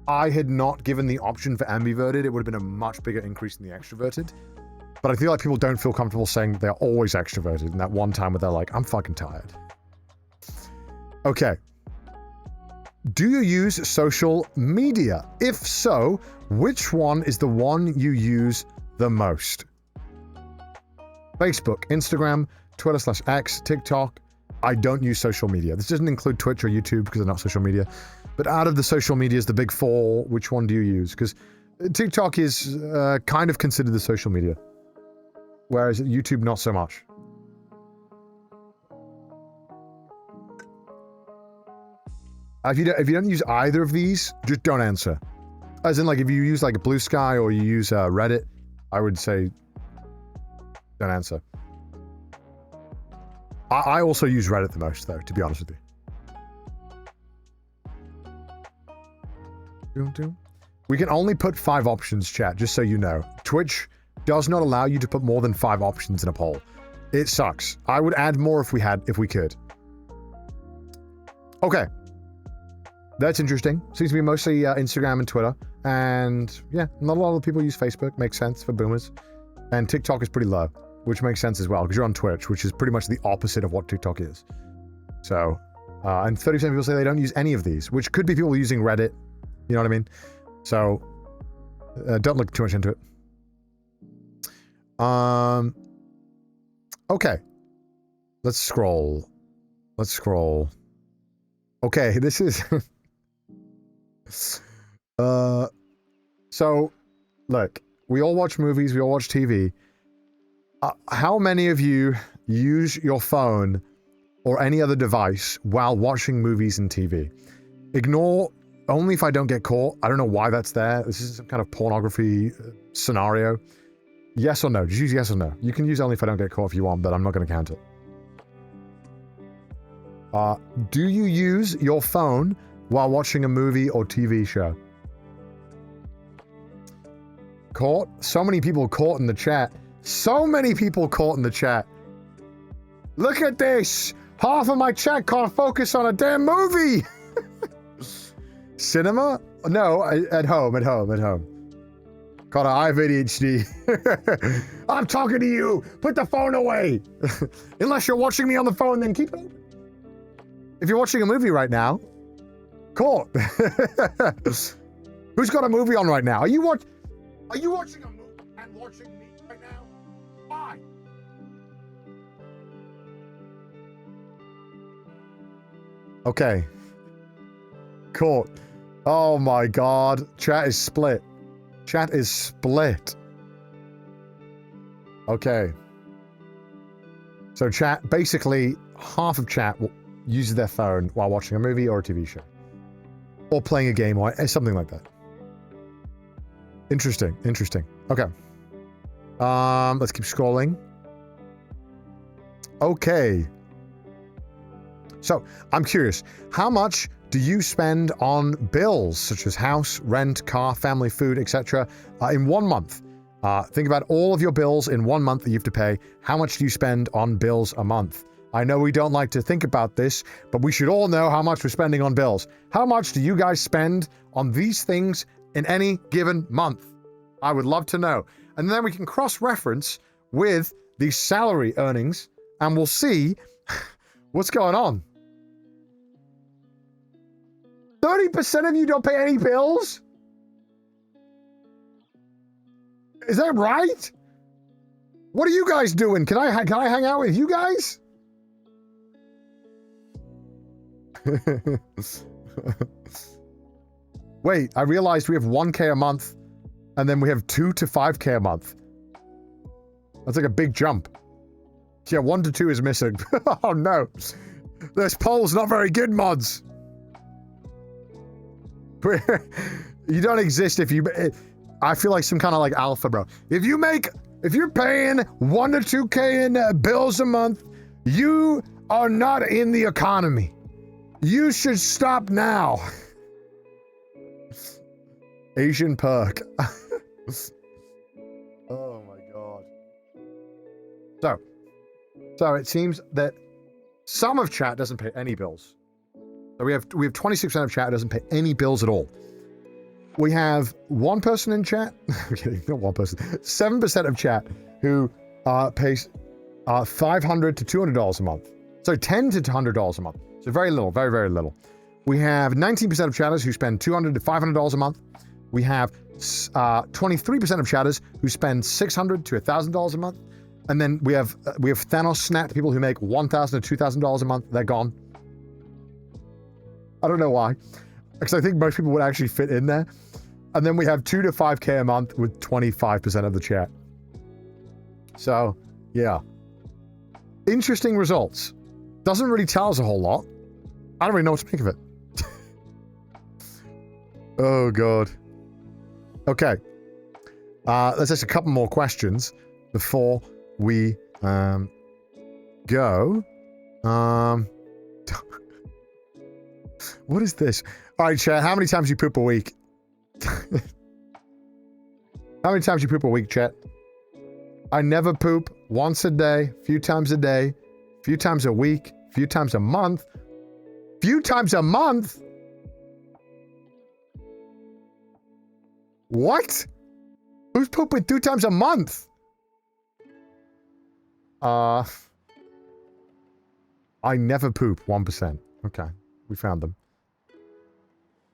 I had not given the option for ambiverted, it would have been a much bigger increase in the extroverted. But I feel like people don't feel comfortable saying they're always extroverted in that one time where they're like, I'm fucking tired. Okay. Do you use social media? If so, which one is the one you use the most? Facebook, Instagram, Twitter/X, TikTok. I don't use social media. This doesn't include Twitch or YouTube because they're not social media. But out of the social medias, the big four, which one do you use? Because TikTok is kind of considered the social media, whereas YouTube, not so much. If you don't use either of these, just don't answer. As in, like, if you use like a Blue Sky or you use Reddit, I would say don't answer. I also use Reddit the most, though, to be honest with you. We can only put 5 options, chat, just so you know. Twitch does not allow you to put more than 5 options in a poll. It sucks. I would add more if we could. Okay. That's interesting. Seems to be mostly Instagram and Twitter. And yeah, not a lot of people use Facebook. Makes sense for boomers. And TikTok is pretty low, which makes sense as well, because you're on Twitch, which is pretty much the opposite of what TikTok is. So, and 30% of people say they don't use any of these, which could be people using Reddit. You know what I mean? So, don't look too much into it. Okay. Let's scroll. Okay, this is... So, look, we all watch movies, we all watch TV. How many of you use your phone or any other device while watching movies and TV? Ignore only if I don't get caught. I don't know why that's there. This is some kind of pornography scenario. Yes or no? Just use yes or no. You can use only if I don't get caught if you want, but I'm not going to count it. Do you use your phone while watching a movie or TV show? Caught? So many people caught in the chat. Look at this! Half of my chat can't focus on a damn movie! Cinema? No, at home. Connor, I have ADHD. I'm talking to you! Put the phone away! Unless you're watching me on the phone, then keep it open. If you're watching a movie right now, caught. Who's got a movie on right now? Are you watching a movie and watching me right now? Why? Okay. Caught. Oh my god. Chat is split. Okay. So chat, basically, half of chat uses their phone while watching a movie or a TV show. Or playing a game, or something like that. Interesting, interesting. Okay. Let's keep scrolling. Okay. So, I'm curious. How much do you spend on bills, such as house, rent, car, family, food, etc., in 1 month? Think about all of your bills in 1 month that you have to pay. How much do you spend on bills a month? I know we don't like to think about this, but we should all know how much we're spending on bills. How much do you guys spend on these things in any given month? I would love to know. And then we can cross-reference with the salary earnings, and we'll see what's going on. 30% of you don't pay any bills? Is that right? What are you guys doing? Can I hang out with you guys? Wait, I realized we have 1K a month, and then we have 2 to 5K a month. That's like a big jump. Yeah, 1 to 2 is missing. Oh no. This poll's not very good, mods. You don't exist if you... I feel like some kind of like alpha, bro. If you're paying 1 to 2K in bills a month, you are not in the economy. You should stop now. Asian perk. Oh my god. So it seems that some of chat doesn't pay any bills. So we have 26% of chat doesn't pay any bills at all. We have one person in chat. Okay, not one person. 7% of chat who pays $500 to $200 a month. So $10 to $100 a month. So very little, very, very little. We have 19% of chatters who spend $200 to $500 a month. We have 23% of chatters who spend $600 to $1,000 a month. And then we have Thanos snapped people who make $1,000 to $2,000 a month. They're gone. I don't know why. Because I think most people would actually fit in there. And then we have 2 to 5K a month with 25% of the chat. So, yeah. Interesting results. Doesn't really tell us a whole lot. I don't really know what to make of it. Oh, God. Okay. Let's ask a couple more questions before we go. What is this? All right, chat. How many times you poop a week? How many times you poop a week, chat? I never poop. Once a day, few times a day, few times a week, few times a month. Few times a month? What? Who's pooping 2 times a month? I never poop. 1%. Okay. We found them.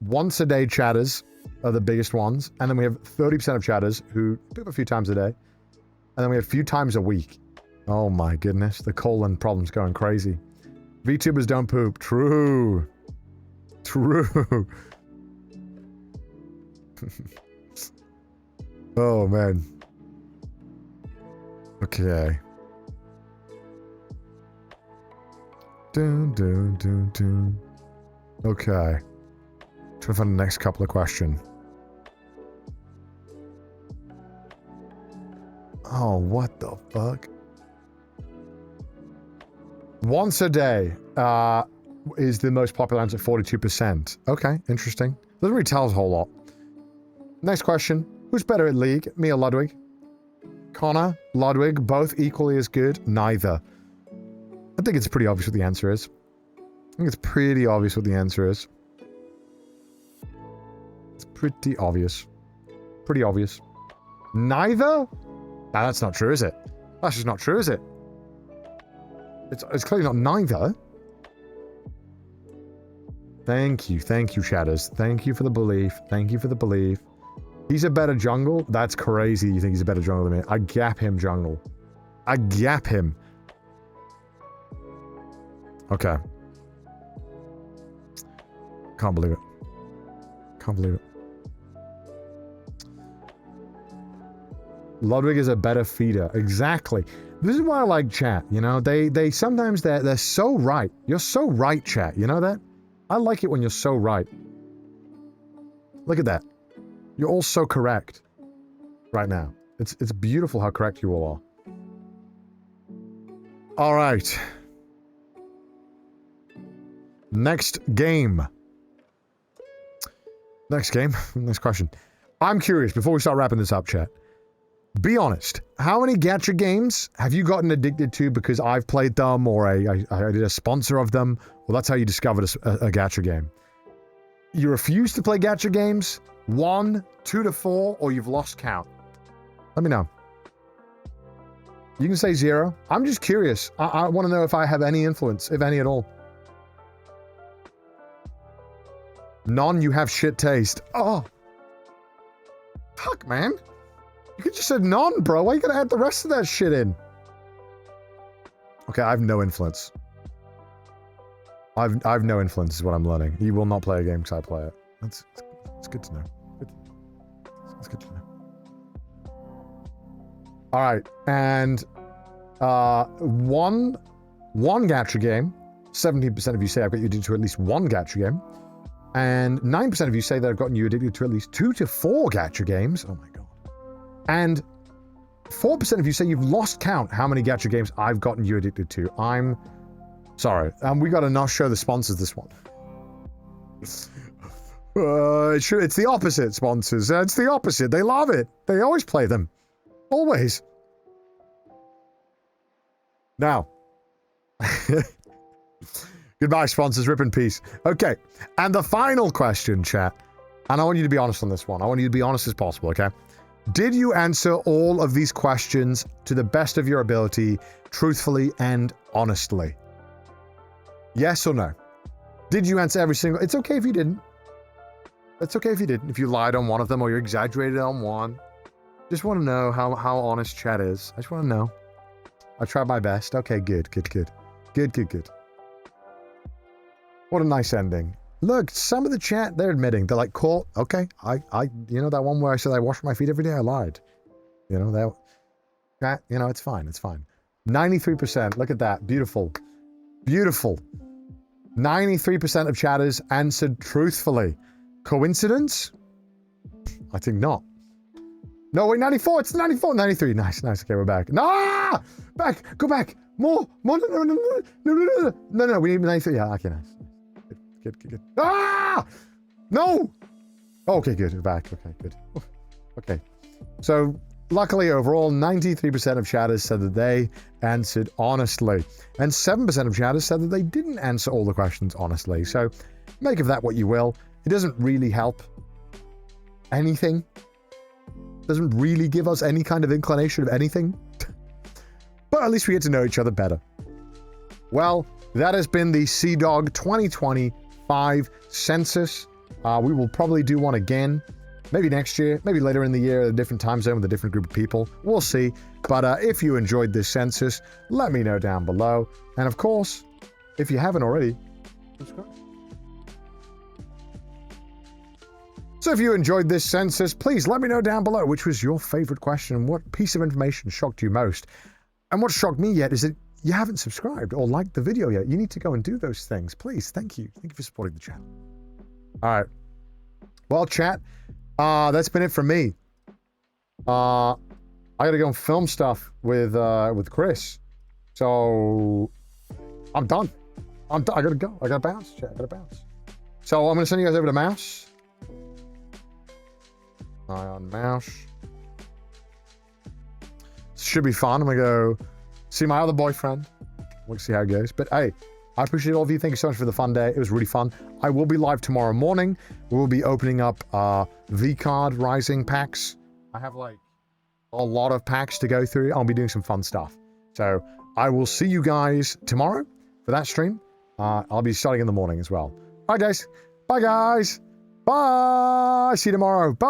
Once a day chatters are the biggest ones. And then we have 30% of chatters who poop a few times a day. And then we have a few times a week. Oh my goodness. The colon problem's going crazy. VTubers don't poop. True. True. Oh man. Okay. Dun, dun, dun, dun. Okay. Try to find the next couple of questions. Oh, what the fuck? Once a day is the most popular answer, 42%. Okay, interesting. Doesn't really tell us a whole lot. Next question. Who's better at League? Me or Ludwig? Connor, Ludwig, both equally as good? Neither. I think it's pretty obvious what the answer is. I think it's pretty obvious what the answer is. It's pretty obvious. Pretty obvious. Neither? No, that's not true, is it? That's just not true, is it? It's clearly not neither. Thank you, Shadows. Thank you for the belief. Thank you for the belief. He's a better jungle? That's crazy you think he's a better jungle than me. I gap him jungle. I gap him. Okay. Can't believe it. Can't believe it. Ludwig is a better feeder. Exactly. This is why I like chat, you know? They sometimes they're so right. You're so right, chat. You know that? I like it when you're so right. Look at that. You're all so correct right now. It's beautiful how correct you all are. All right. Next game. Next question. I'm curious, before we start wrapping this up, chat. Be honest. How many gacha games have you gotten addicted to because I've played them, or I did a sponsor of them? Well, that's how you discovered a gacha game. You refuse to play gacha games? 1, 2 to 4, or you've lost count? Let me know. You can say 0. I'm just curious. I want to know if I have any influence, if any at all. None, you have shit taste. Oh. Fuck, man. You could just said none, bro. Why you gotta add the rest of that shit in? Okay, I have no influence. I've no influence is what I'm learning. You will not play a game because I play it. That's good to know. It's good to know. All right, and one gacha game. 17% of you say I've got you addicted to at least one gacha game, and 9% of you say that I've gotten you addicted to at least 2 to 4 gacha games. Oh my god! And 4% of you say you've lost count how many gacha games I've gotten you addicted to. I'm sorry. We got to not show the sponsors this one. It's the opposite, sponsors. It's the opposite. They love it. They always play them. Always. Now. Goodbye, sponsors. Rip in peace. Okay. And the final question, chat. And I want you to be honest on this one. I want you to be honest as possible, okay? Did you answer all of these questions to the best of your ability, truthfully and honestly? Yes or no? Did you answer every single... It's okay if you didn't. It's okay if you didn't. If you lied on one of them or you exaggerated on one. Just want to know how honest chat is. I just want to know. I tried my best. Okay, good. Good. What a nice ending. Look, some of the chat, they're admitting. They're like, cool, okay, you know that one where I said I wash my feet every day? I lied. You know, that, you know, it's fine. 93%, look at that, beautiful. 93% of chatters answered truthfully. Coincidence? I think not. No, wait, 94, it's 94, 93, nice, okay, we're back. No! Back, go back, more, no, we need 93, yeah, okay, nice. Good. Ah! No! Okay, good. We're back. Okay, good. Okay. So, luckily, overall, 93% of chatters said that they answered honestly. And 7% of chatters said that they didn't answer all the questions honestly. So, make of that what you will. It doesn't really help anything. Doesn't really give us any kind of inclination of anything. But at least we get to know each other better. Well, that has been the CDawg 2025 census. We will probably do one again, maybe next year, maybe later in the year, at a different time zone with a different group of people. We'll see. But if you enjoyed this census, let me know down below. And of course, if you haven't already, subscribe. So if you enjoyed this census, please let me know down below which was your favorite question and what piece of information shocked you most. And what shocked me yet is that you haven't subscribed or liked the video yet. You need to go and do those things. Please, thank you. Thank you for supporting the channel. All right. Well, chat, that's been it from me. I gotta go and film stuff with Chris. So I'm done. I gotta go. I gotta bounce, chat. I gotta bounce. So I'm gonna send you guys over to Mouse. Eye on Mouse. Should be fun. I'm gonna go see my other boyfriend. We'll see how it goes. But hey, I appreciate all of you. Thank you so much for the fun day. It was really fun. I will be live tomorrow morning. We will be opening up V-Card Rising packs. I have like a lot of packs to go through. I'll be doing some fun stuff. So I will see you guys tomorrow for that stream. I'll be starting in the morning as well. All right, guys. Bye, guys. Bye. See you tomorrow. Bye.